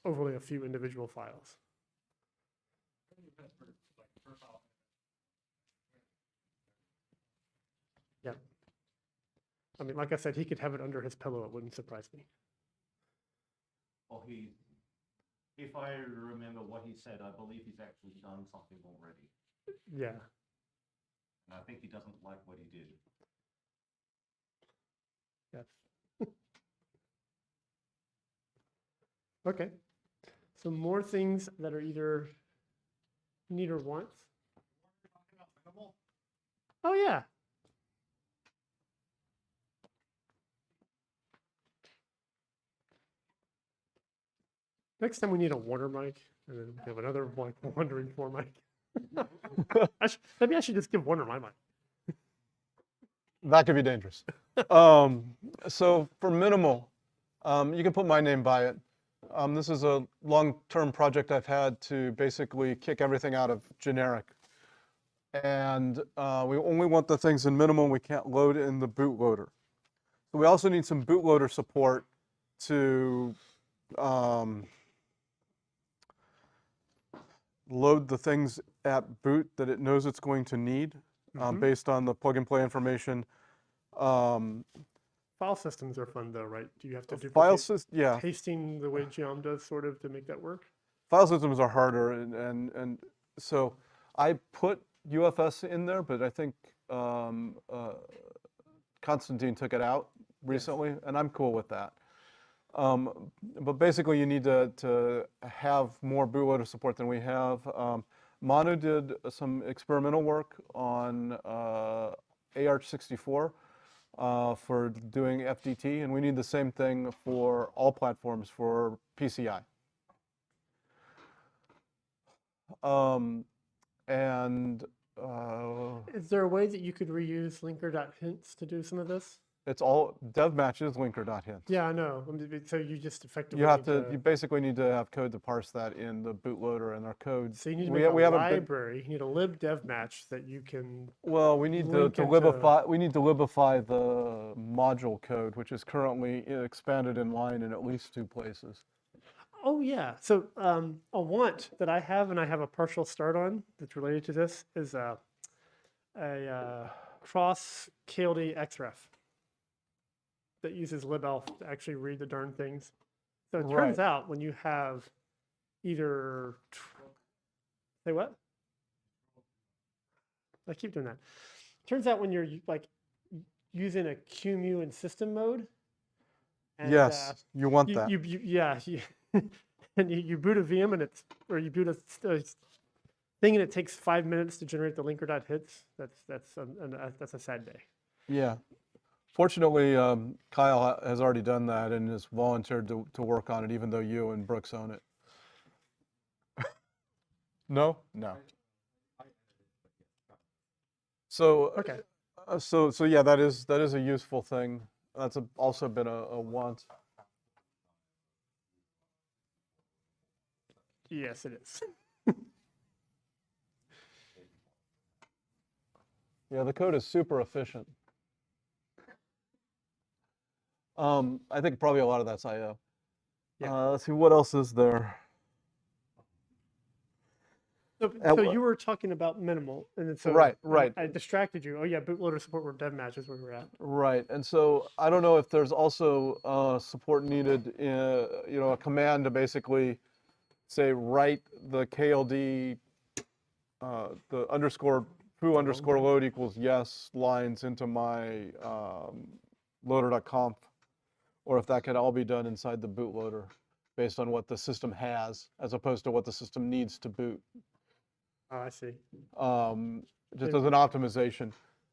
overlay a few individual files. Yeah. I mean, like I said, he could have it under his pillow. It wouldn't surprise me. Well, if I remember what he said, I believe he's actually done something already. Yeah. And I think he doesn't like what he did. Yes. Okay. So more things that are either need or wants. Oh yeah. Next time we need a Warner mic, and then we have another like wondering for mic. Maybe I should just give Warner my mic. That could be dangerous. So for minimal, you can put my name by it. This is a long-term project I've had to basically kick everything out of generic. And we only want the things in minimal we can't load in the bootloader. So we also need some bootloader support to load the things at boot that it knows it's going to need based on the plug-and-play information. File systems are fun though, right? Do you have to File duplicate yeah. pasting the way Geom does sort of to make that work? File systems are harder, and so I put UFS in there, but I think Constantine took it out recently, and I'm cool with that. But basically, you need to have more bootloader support than we have. Manu did some experimental work on ARch64 for doing FDT, and we need the same thing for all platforms for PCI. Is there a way that you could reuse linker.hints to do some of this? It's all dev matches linker.hints. Yeah, I know. So you just effectively you basically need to have code to parse that in the bootloader and our code. So you need to make a library. You need a lib dev match that you can. Well, we need to libify. We need to libify the module code, which is currently expanded in line in at least 2 places. Oh yeah. So a want that I have, and I have a partial start on that's related to this, is a cross KLD xref that uses libelf to actually read the darn things. So it turns out when you have either, say what? I keep doing that. Turns out when you're like using a QEMU in system mode. And, yes, you want that. And you boot a VM and or you boot a thing and it takes 5 minutes to generate the linker.hits. That's a sad day. Yeah. Fortunately, Kyle has already done that and has volunteered to work on it, even though you and Brooks own it. No? No. So, okay. So yeah, that is a useful thing. That's also been a want. Yes, it is. Yeah, the code is super efficient. I think probably a lot of that's I/O. Yeah. Let's see, what else is there? So you were talking about minimal, and then so right. I distracted you. Oh yeah, bootloader support where dev match is where we're at. Right, and so I don't know if there's also support needed in, a command to basically say write the KLD, the underscore foo underscore load equals yes lines into my loader.conf, or if that could all be done inside the bootloader based on what the system has as opposed to what the system needs to boot. Oh, I see. Just as an optimization.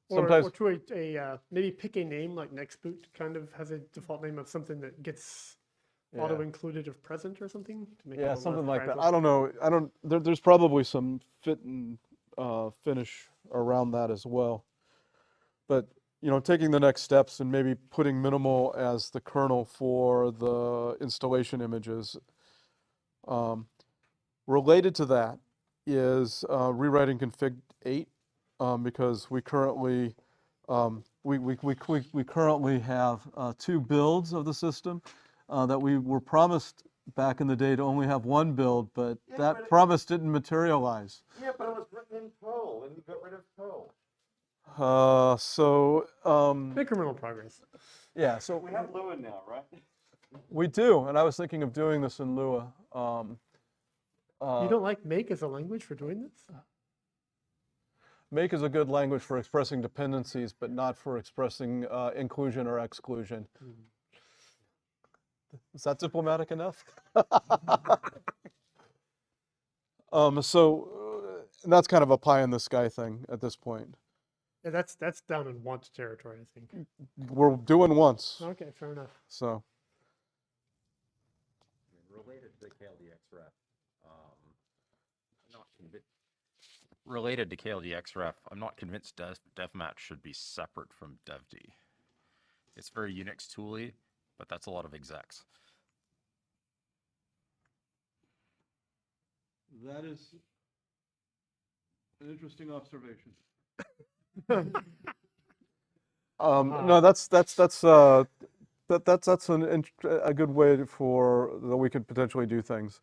Or to maybe pick a name like Nextboot kind of has a default name of something that gets auto-included if present or something to make it something like that. fragile. I don't know. There's probably some fit and finish around that as well. But taking the next steps and maybe putting minimal as the kernel for the installation images. Related to that is rewriting config 8 because we currently we currently have 2 builds of the system that we were promised back in the day to only have 1 build, but that promise didn't materialize. Yeah, but it was written in Perl, and you got rid of Perl. Incremental progress. Yeah, so We have Lua now, right? we do, and I was thinking of doing this in Lua. You don't like Make as a language for doing this? Make is a good language for expressing dependencies, but not for expressing inclusion or exclusion. Is that diplomatic enough? And that's kind of a pie in the sky thing at this point. Yeah, that's down in want territory, I think. We're doing once. Okay, fair enough. So. Related to KLDXref, not convinced. Related to KLDXref, I'm not convinced devmatch should be separate from devd. It's very Unix tooly, but that's a lot of execs. That is an interesting observation. No, that's a good way that we could potentially do things,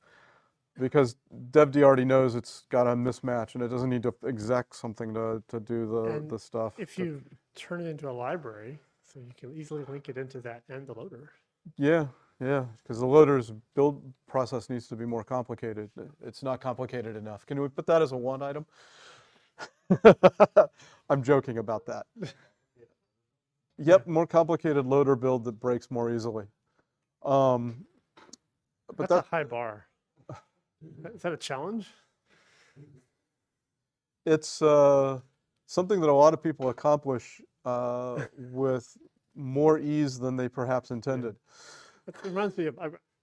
because devd already knows it's got a mismatch and it doesn't need to exec something to do the stuff. If you turn it into a library, so you can easily link it into that and the loader. Yeah, because the loader's build process needs to be more complicated. It's not complicated enough. Can we put that as a 1 item? I'm joking about that. Yep, more complicated loader build that breaks more easily. But That's a high bar. Is that a challenge? It's something that a lot of people accomplish with more ease than they perhaps intended. It reminds me of,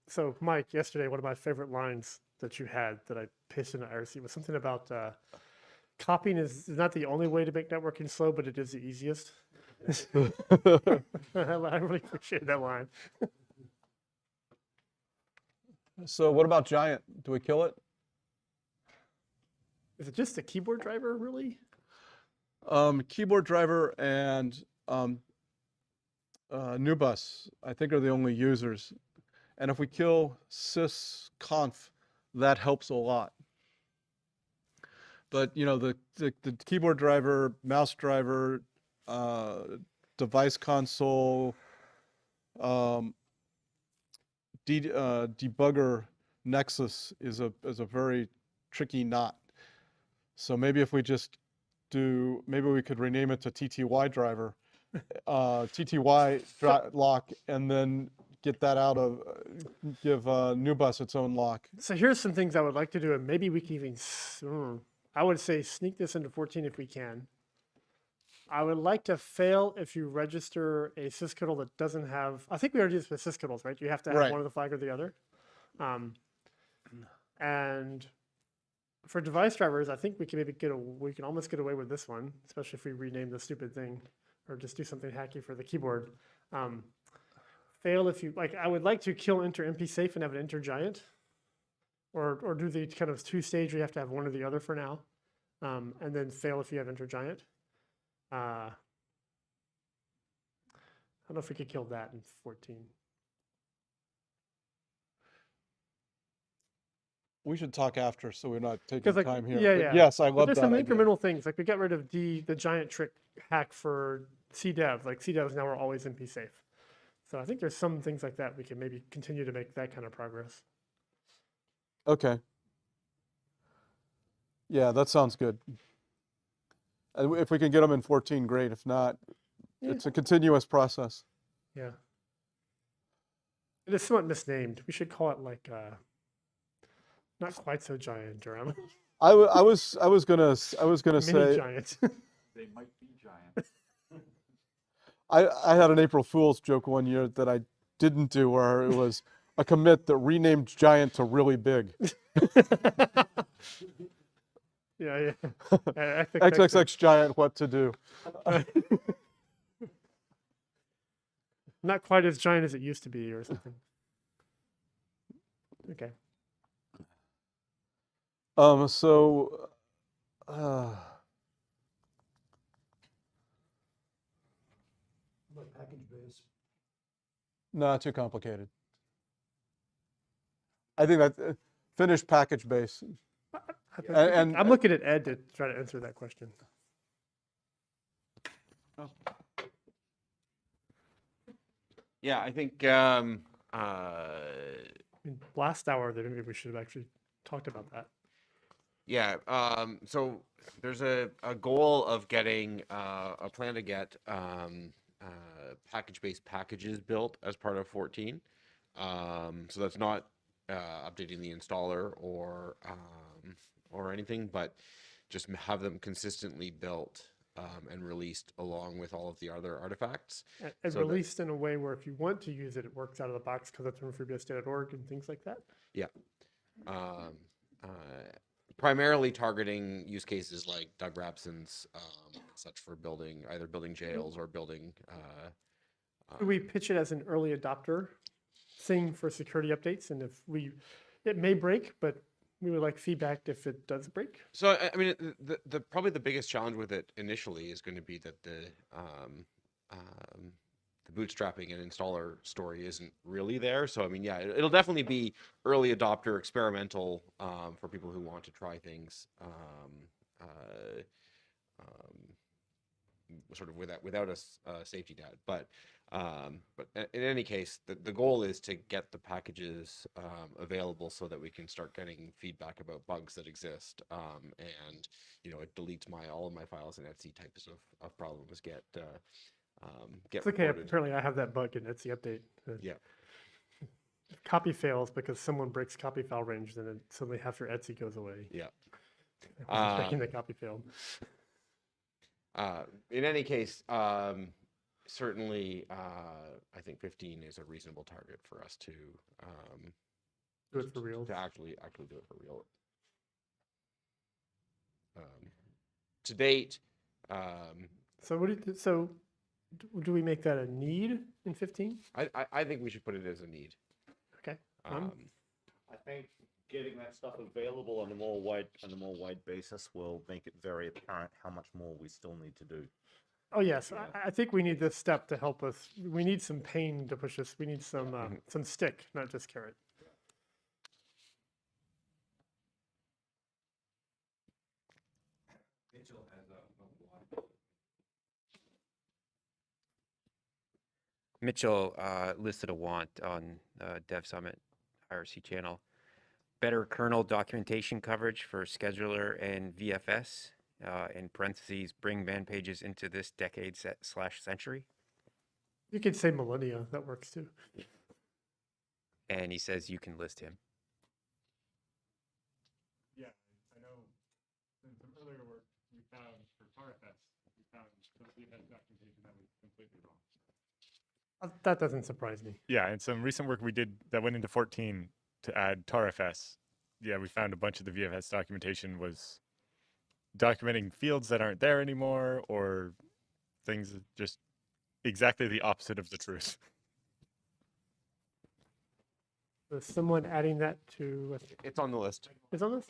so Mike, yesterday, one of my favorite lines that you had that I pasted in IRC was something about copying is not the only way to make networking slow, but it is the easiest. I really appreciate that line. So what about Giant? Do we kill it? Is it just a keyboard driver, really? Keyboard driver and NuBus, I think, are the only users. And if we kill sysconf, that helps a lot. But the keyboard driver, mouse driver, device console, debugger nexus is a very tricky knot. So maybe if we just maybe we could rename it to TTY driver, TTY lock, and then get that out of, give NuBus its own lock. So here's some things I would like to do, and maybe we can even, I would say sneak this into 14 if we can. I would like to fail if you register a sysctl that doesn't have, I think we already did this with sysctls, right? You have to have one of the flag or the other. And for device drivers, I think we can maybe we can almost get away with this one, especially if we rename the stupid thing or just do something hacky for the keyboard. Fail if you, I would like to kill enter MP safe and have an enter giant, or do the kind of 2-stage where you have to have one or the other for now, and then fail if you have enter giant. I don't know if we could kill that in 14. We should talk after, so we're not taking time here. Yeah, But yeah. yes, I love just that some idea. incremental things, like we got rid of the giant trick hack for CDEV. Like CDEVs now are always MP safe. So I think there's some things like that we can maybe continue to make that kind of progress. Okay. Yeah, that sounds good. And if we can get them in 14, great. If not, it's a continuous process. Yeah. It is somewhat misnamed. We should call it like not quite so giant, or I was gonna mini say giant. They might be giant. I had an April Fool's joke one year that I didn't do, where it was a commit that renamed giant to really big. Yeah, yeah. I think that's XXX giant, what to do? not quite as giant as it used to be, or something. Okay. So, uh, About package base. no, too complicated. I think that finished package base. And I'm looking at Ed to try to answer that question. Yeah, I think Last hour, there maybe we should have actually talked about that. yeah, so there's a goal of getting a plan to get package-based packages built as part of 14. So that's not updating the installer or anything, but just have them consistently built and released along with all of the other artifacts. And so that- released in a way where if you want to use it, it works out of the box because it's from FreeBSD.org and things like that. Yeah. Primarily targeting use cases like Doug Rapson's such for either building jails or building. Could we pitch it as an early adopter thing for security updates? And it may break, but we would like feedback if it does break. So I mean, the probably the biggest challenge with it initially is going to be that the bootstrapping and installer story isn't really there. So I mean, yeah, it'll definitely be early adopter, experimental for people who want to try things. Sort of without a safety net, but in any case, the goal is to get the packages available so that we can start getting feedback about bugs that exist, and it deletes all of my files and Etsy types of problems get It's okay. reported. Apparently, I have that bug in Etsy update. Yeah. If copy fails because someone breaks copy file range, then suddenly half your Etsy goes away. Yeah. Checking the copy failed. In any case, certainly, I think 15 is a reasonable target for us to Do it for real. to actually do it for real. To date, So do we make that a need in 15? I think we should put it as a need. Okay. I think getting that stuff available on a more wide basis will make it very apparent how much more we still need to do. Oh yes, I think we need this step to help us. We need some pain to push us. We need some stick, not just carrot. Mitchell listed a want on Dev Summit IRC channel. Better kernel documentation coverage for scheduler and VFS, in parentheses, bring man pages into this decade / century. You could say millennia. That works too. And he says you can list him. Yeah, I know in some earlier work we found for TARFS, we found some VFS documentation that was completely wrong. That doesn't surprise me. Yeah, and some recent work we did that went into 14 to add TARFS. Yeah, we found a bunch of the VFS documentation was documenting fields that aren't there anymore, or things just exactly the opposite of the truth. Is someone adding that to? It's on the list. It's on this?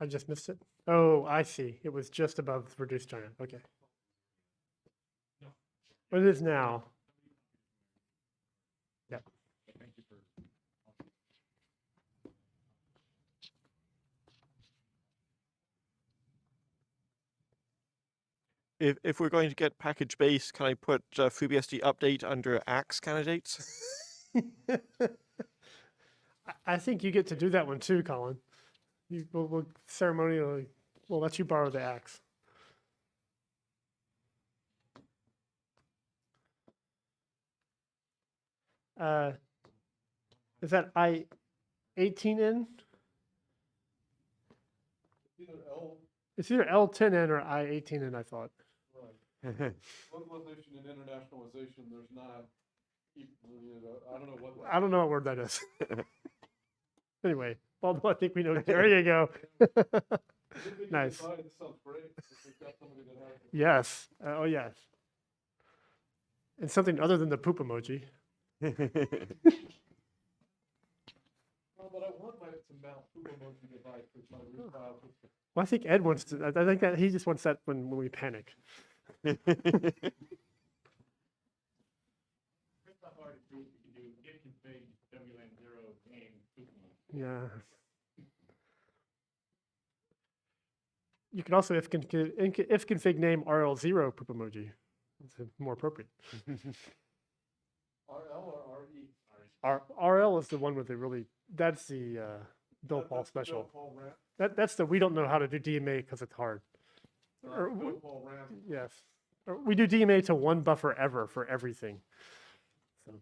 I just missed it. Oh, I see. It was just above reduced China. Okay. But it is now. Yeah. Thank you for. If we're going to get package base, can I put FreeBSD update under axe candidates? I think you get to do that one too, Colin. We'll ceremonially, we'll let you borrow the axe. Is that I18N? It's either L10N or I18N, I thought. Right. Localization and internationalization, there's not, I don't know what. I don't know what word that is. Anyway, although I think we know. There you go. Nice. This sounds great. If we've got somebody that has it. Yes. Oh, yes. And something other than the poop emoji. Well, but I want my to mount poop emoji device with my refile. Well, I think Ed wants to. I think that he just wants that when we panic. It's not hard to do. You can do git config wlan0 name poop emoji. Yeah. You can also if config name RL0 poop emoji. It's more appropriate. RL or RE? RL is the one with the really. That's the Bill Paul special. That's the we don't know how to do DMA because it's hard. Or Bill Paul RAM. yes. Or we do DMA to one buffer ever for everything. So.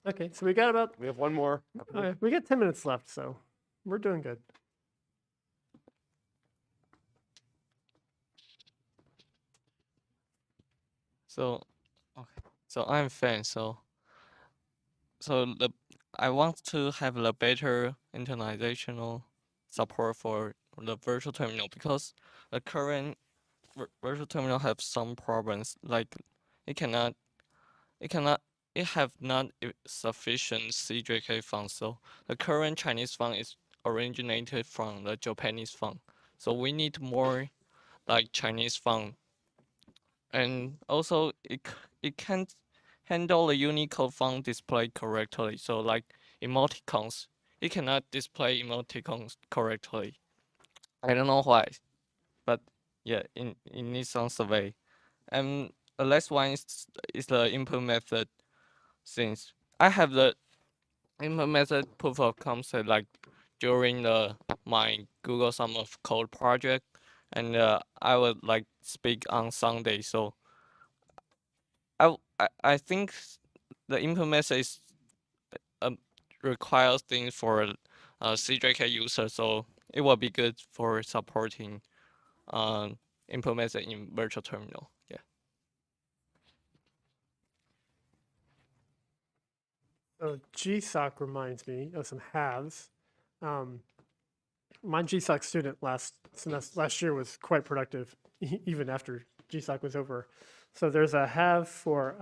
Okay, so we got about. We have one more. We got 10 minutes left, so we're doing good. So, okay. So I'm fan. So I want to have the better international support for the virtual terminal because the current virtual terminal have some problems. Like it have not sufficient CJK fund. So the current Chinese fund is originated from the Japanese fund. So we need more like Chinese fund. And also it can't handle the Unicode font display correctly. So like emoticons, it cannot display emoticons correctly. I don't know why, but yeah, it needs some survey. And the last one is the input method. Since I have the input method proof of concept like during my Google Summer of Code project, and I would like speak on Sunday. So I think the input method is requires things for CJK user, so it will be good for supporting input method in virtual terminal. Yeah. So GSOC reminds me of some halves. My GSOC student last year was quite productive, even after GSOC was over. So there's a have for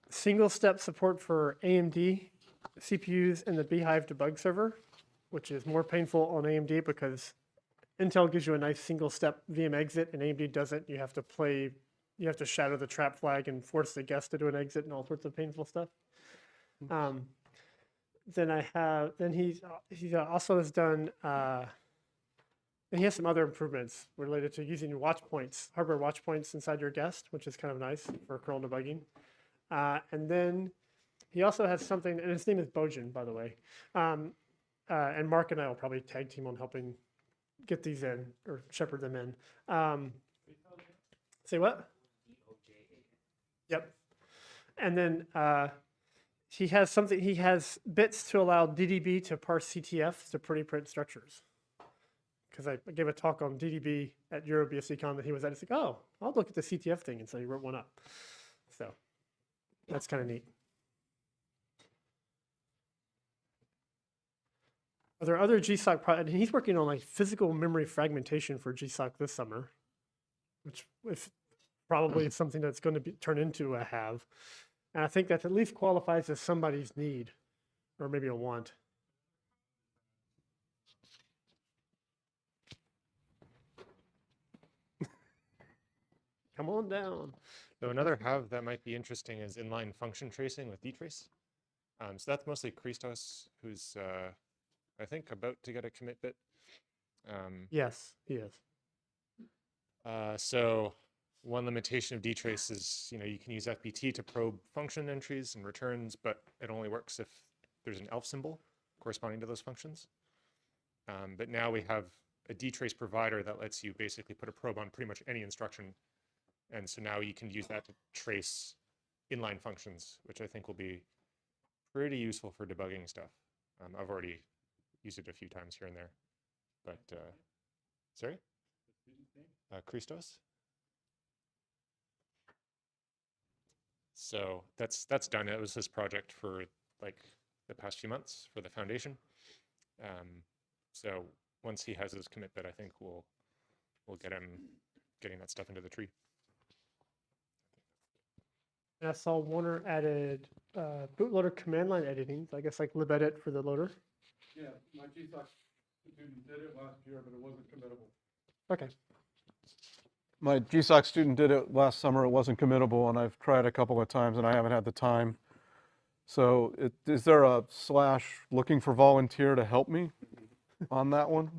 single-step support for AMD CPUs and the Beehive debug server, which is more painful on AMD because Intel gives you a nice single-step VM exit and AMD doesn't. You have to shadow the trap flag and force the guest to do an exit and all sorts of painful stuff. Then he also has done, and he has some other improvements related to using watch points, hardware watch points inside your guest, which is kind of nice for kernel debugging. And then he also has something, and his name is Bojan, by the way. And Mark and I will probably tag team on helping get these in or shepherd them in. Say what? Yep. And then he has bits to allow DDB to parse CTF to pretty print structures. Because I gave a talk on DDB at EuroBSDCon that he was at. It's like, oh, I'll look at the CTF thing. And so he wrote one up. So that's kind of neat. Are there other GSOC projects? And he's working on like physical memory fragmentation for GSOC this summer, which probably is something that's going to turn into a have. And I think that at least qualifies as somebody's need or maybe a want. Come on down. So another have that might be interesting is inline function tracing with dtrace. So that's mostly Christos, who's I think about to get a commit bit. Yes, he is. So one limitation of dtrace is, you can use FBT to probe function entries and returns, but it only works if there's an ELF symbol corresponding to those functions. But now we have a dtrace provider that lets you basically put a probe on pretty much any instruction. And so now you can use that to trace inline functions, which I think will be pretty useful for debugging stuff. I've already used it a few times here and there, but sorry? Christos? So that's done. It was his project for like the past few months for the foundation. So once he has his commitment, I think we'll get him getting that stuff into the tree. And I saw Warner added bootloader command line editing. So I guess like libedit for the loader. Yeah, my GSOC student did it last year, but it wasn't committable. Okay. My GSOC student did it last summer. It wasn't committable, and I've tried a couple of times, and I haven't had the time. So is there a / looking for volunteer to help me on that one?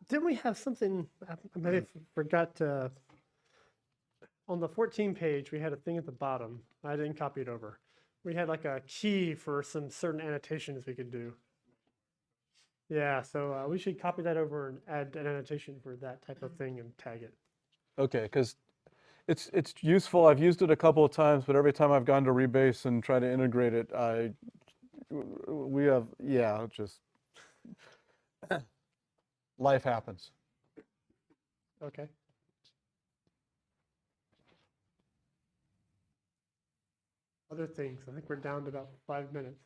Didn't we have something? I may have forgot to. On the 14 page, we had a thing at the bottom. I didn't copy it over. We had like a key for some certain annotations we could do. Yeah, so we should copy that over and add an annotation for that type of thing and tag it. Okay, because it's useful. I've used it a couple of times, but every time I've gone to Rebase and try to integrate it, just life happens. Okay. Other things, I think we're down to about 5 minutes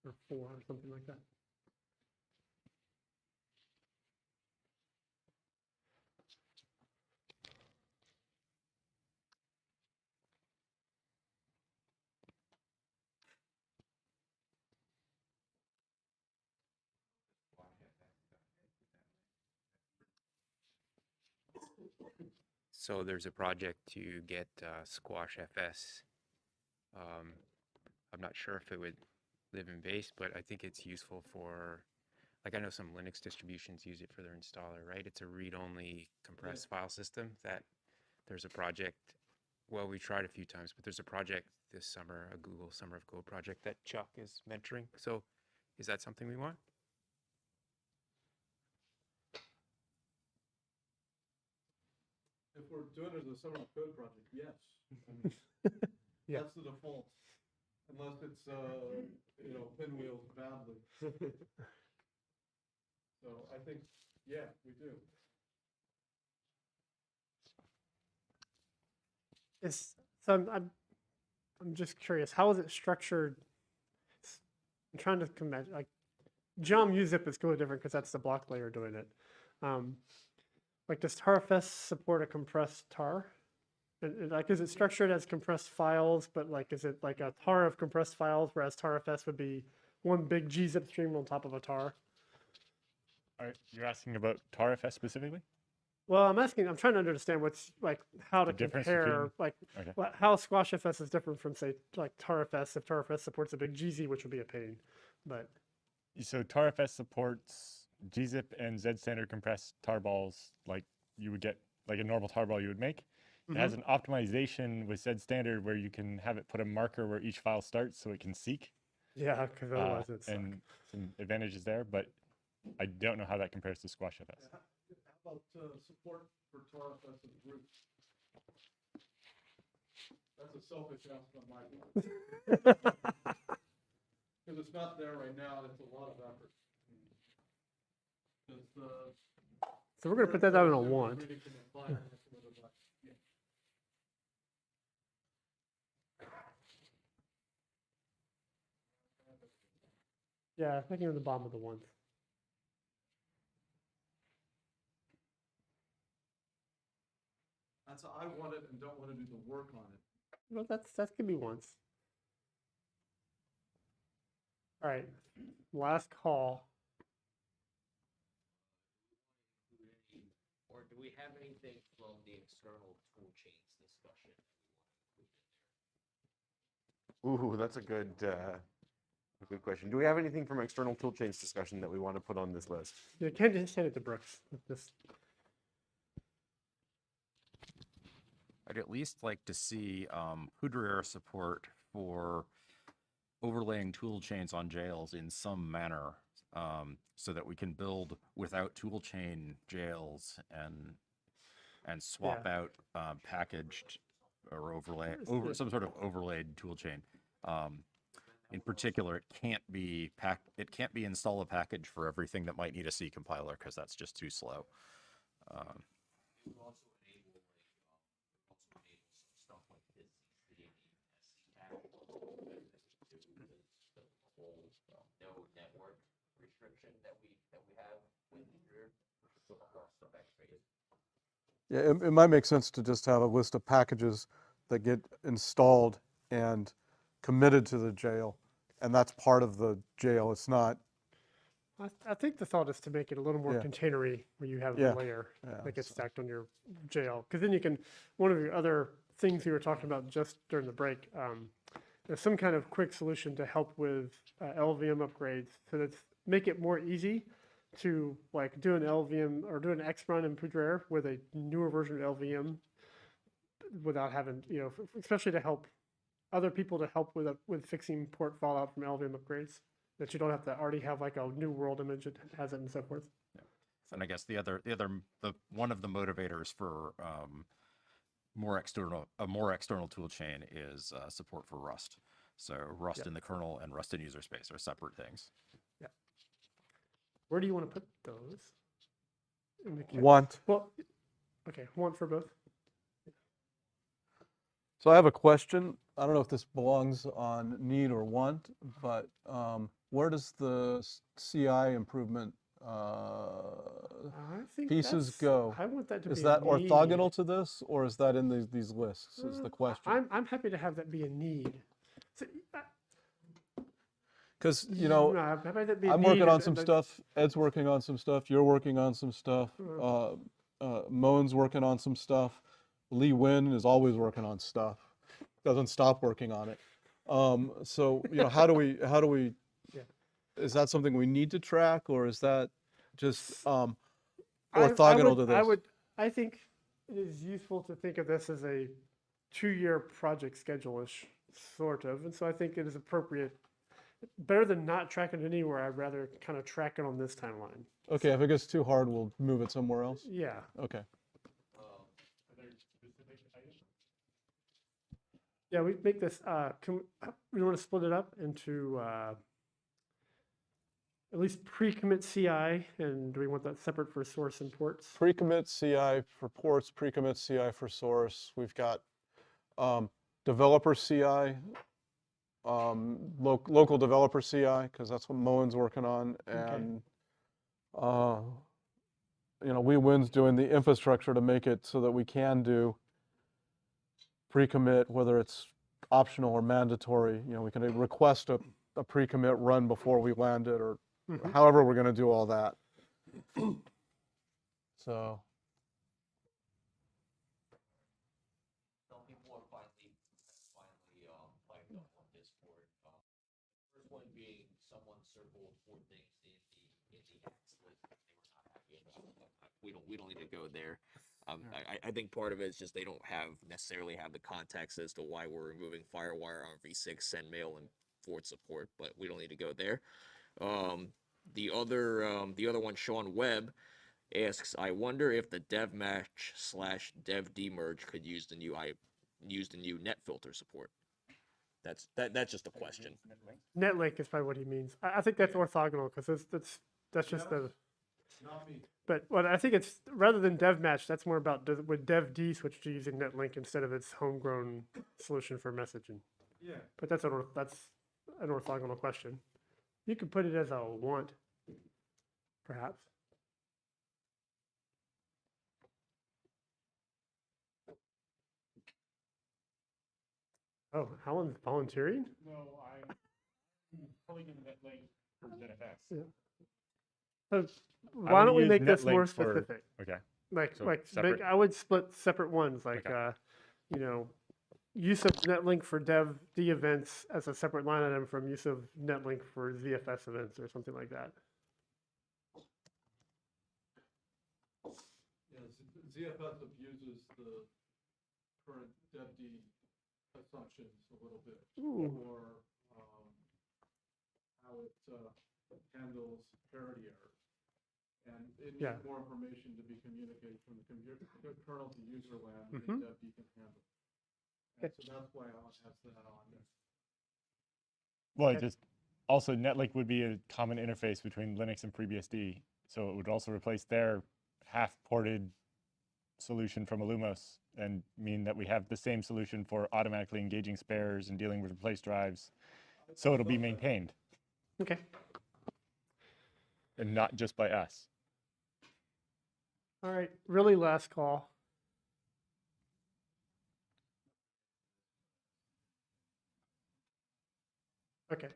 or 4 or something like that. So there's a project to get Squash FS. I'm not sure if it would live in base, but I think it's useful for, like I know some Linux distributions use it for their installer, right? It's a read-only compressed file system that there's a project, well, we tried a few times, but there's a project this summer, a Google Summer of Go project that Chuck is mentoring. So is that something we want? If we're doing it as a summer code project, yes. I mean, Yeah. That's the default, unless it's, pinwheeled badly. So I think, yeah, we do. So I'm just curious, how is it structured? I'm trying to commit, like, Jam uzip is completely different because that's the block layer doing it. Like, does tarfs support a compressed tar? And, like, is it structured as compressed files, but like, is it like a tar of compressed files, whereas tarfs would be one big gzip stream on top of a tar? You're asking about TARFS specifically? Well, I'm trying to understand what's like how to The difference compare, between- like Okay. how Squash FS is different from, say, like TarFS, if TarFS supports a big GZ, which would be a pain. But So TARFS supports gzip and Z standard compressed tarballs like you would get, like a normal tarball you would make. It has an optimization with Z standard where you can have it put a marker where each file starts so it can seek. yeah, because otherwise it's and some advantages there, but I don't know how that compares to Squash FS. How about support for TARFS as root? That's a selfish ask on my part. Because it's not there right now, and it's a lot of effort. so we're gonna put that down in a want. Yeah, thinking of the bottom of the want. That's I want it and don't want to do the work on it. Well, that could be once. All right, last call. Or do we have anything from the external tool chains discussion? Ooh, that's a good question. Do we have anything from external toolchains discussion that we want to put on this list? You can't just send it to Brooks. Just I'd at least like to see Poudriere support for overlaying tool chains on jails in some manner, so that we can build without tool chain jails and swap out packaged or some sort of overlaid tool chain. In particular, it can't be install a package for everything that might need a C compiler because that's just too slow. restriction that we have with your across the backspace. Yeah, it might make sense to just have a list of packages that get installed and committed to the jail, and that's part of the jail. It's not. I think the thought is to make it a little more Yeah. containery, where you have Yeah. a layer Yeah, that gets so- stacked on your jail. Because then you can, one of the other things we were talking about just during the break, there's some kind of quick solution to help with LVM upgrades, so that's make it more easy to like do an LVM or do an X run in Poudre with a newer version of LVM without having, you know, especially to help other people to help with fixing port fallout from LVM upgrades, that you don't have to already have like a new world image that has it and so forth. And I guess the one of the motivators for a more external tool chain is support for Rust. So Rust Yeah. in the kernel and Rust in user space are separate things. Yeah. Where do you want to put those? In the Want. Well, okay, want for both. So I have a question. I don't know if this belongs on need or want, but where does the CI improvement I think pieces that's, go? I want that to Is be that a need. orthogonal to this, or is that in these lists? Is the question. I'm happy to have that be a need. So, Because you I'm happy to have that be a I'm need working on and some that- stuff. Ed's working on some stuff. You're working on some stuff. Moen's working on some stuff. Lee Win is always working on stuff. Doesn't stop working on it. So how do we Yeah. is that something we need to track, or is that just I orthogonal to this? I think it is useful to think of this as a 2-year project schedule-ish, sort of. And so I think it is appropriate, better than not tracking it anywhere. I'd rather kind of track it on this timeline. Okay, if it gets too hard, we'll move it somewhere else. Yeah. Okay. Yeah, we make this, we want to split it up into at least pre-commit CI, and do we want that separate for source and ports? Pre-commit CI for ports, pre-commit CI for source. We've got developer CI, local developer CI, because that's what Moen's working on, and WeWin's doing the infrastructure to make it so that we can do pre-commit, whether it's optional or mandatory. We can request a pre-commit run before we land it, or however we're going to do all that. So. Some people are finally piped up on Discord. First one being someone circled 4 things in the acts list that they were not happy about. We don't need to go there. I think part of it is just they don't necessarily have the context as to why we're removing FireWire on v6, SendMail, and Ford support, but we don't need to go there. The other one, Sean Webb, asks, I wonder if the devmatch/devd merge could use the new net filter support. That's just a question. Netlink is probably what he means. I think that's orthogonal, because that's just the. Not me. But what I think it's, rather than devmatch, that's more about would devd switch to using Netlink instead of its homegrown solution for messaging. Yeah. But that's an orthogonal question. You could put it as a want, perhaps. Oh, Alan's volunteering? No, I'm pulling in that link for ZFS. Yeah. So why don't we make this more specific? Okay. I would split separate ones, like use of Netlink for devd events as a separate line item from use of Netlink for ZFS events or something like that. Yeah, ZFS abuses the current devd assumptions a little bit for how it handles parity errors. And it needs more information to be communicated from the kernel to user land than devd can handle. And so that's why Alan has that on there. Well, just also Netlink would be a common interface between Linux and FreeBSD, so it would also replace their half-ported solution from Illumos and mean that we have the same solution for automatically engaging spares and dealing with replaced drives, so it'll be maintained. Okay. and not just by us. All right, really last call. Okay.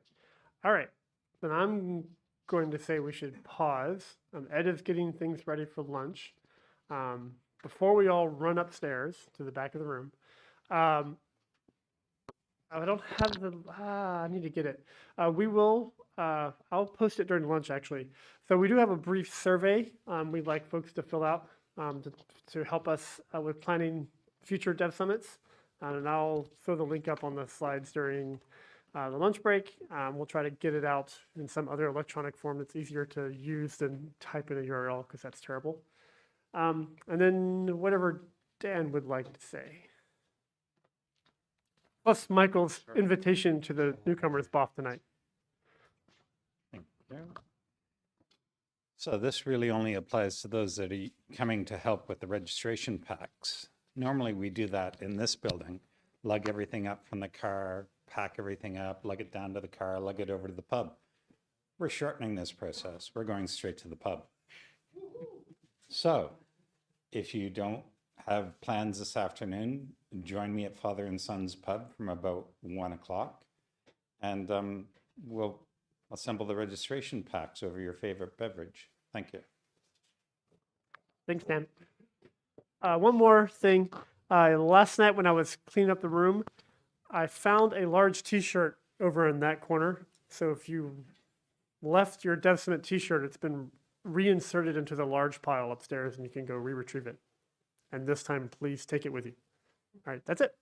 All right. Then I'm going to say we should pause. Ed is getting things ready for lunch. Before we all run upstairs to the back of the room, I don't have the, I need to get it. I'll post it during lunch actually. So we do have a brief survey we'd like folks to fill out to help us with planning future Dev Summits. And I'll throw the link up on the slides during the lunch break. We'll try to get it out in some other electronic form that's easier to use than type in a URL because that's terrible. And then whatever Dan would like to say. Plus Michael's invitation to the newcomers BOF tonight. Thank you. So this really only applies to those that are coming to help with the registration packs. Normally we do that in this building, lug everything up from the car, pack everything up, lug it down to the car, lug it over to the pub. We're shortening this process. We're going straight to the pub. So if you don't have plans this afternoon, join me at Father and Son's Pub from about 1 o'clock, and we'll assemble the registration packs over your favorite beverage. Thank you. Thanks, Dan. One more thing. Last night when I was cleaning up the room, I found a large t-shirt over in that corner. So if you left your Dev Summit t-shirt, it's been reinserted into the large pile upstairs and you can go re-retrieve it. And this time, please take it with you. All right, that's it.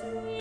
sweet.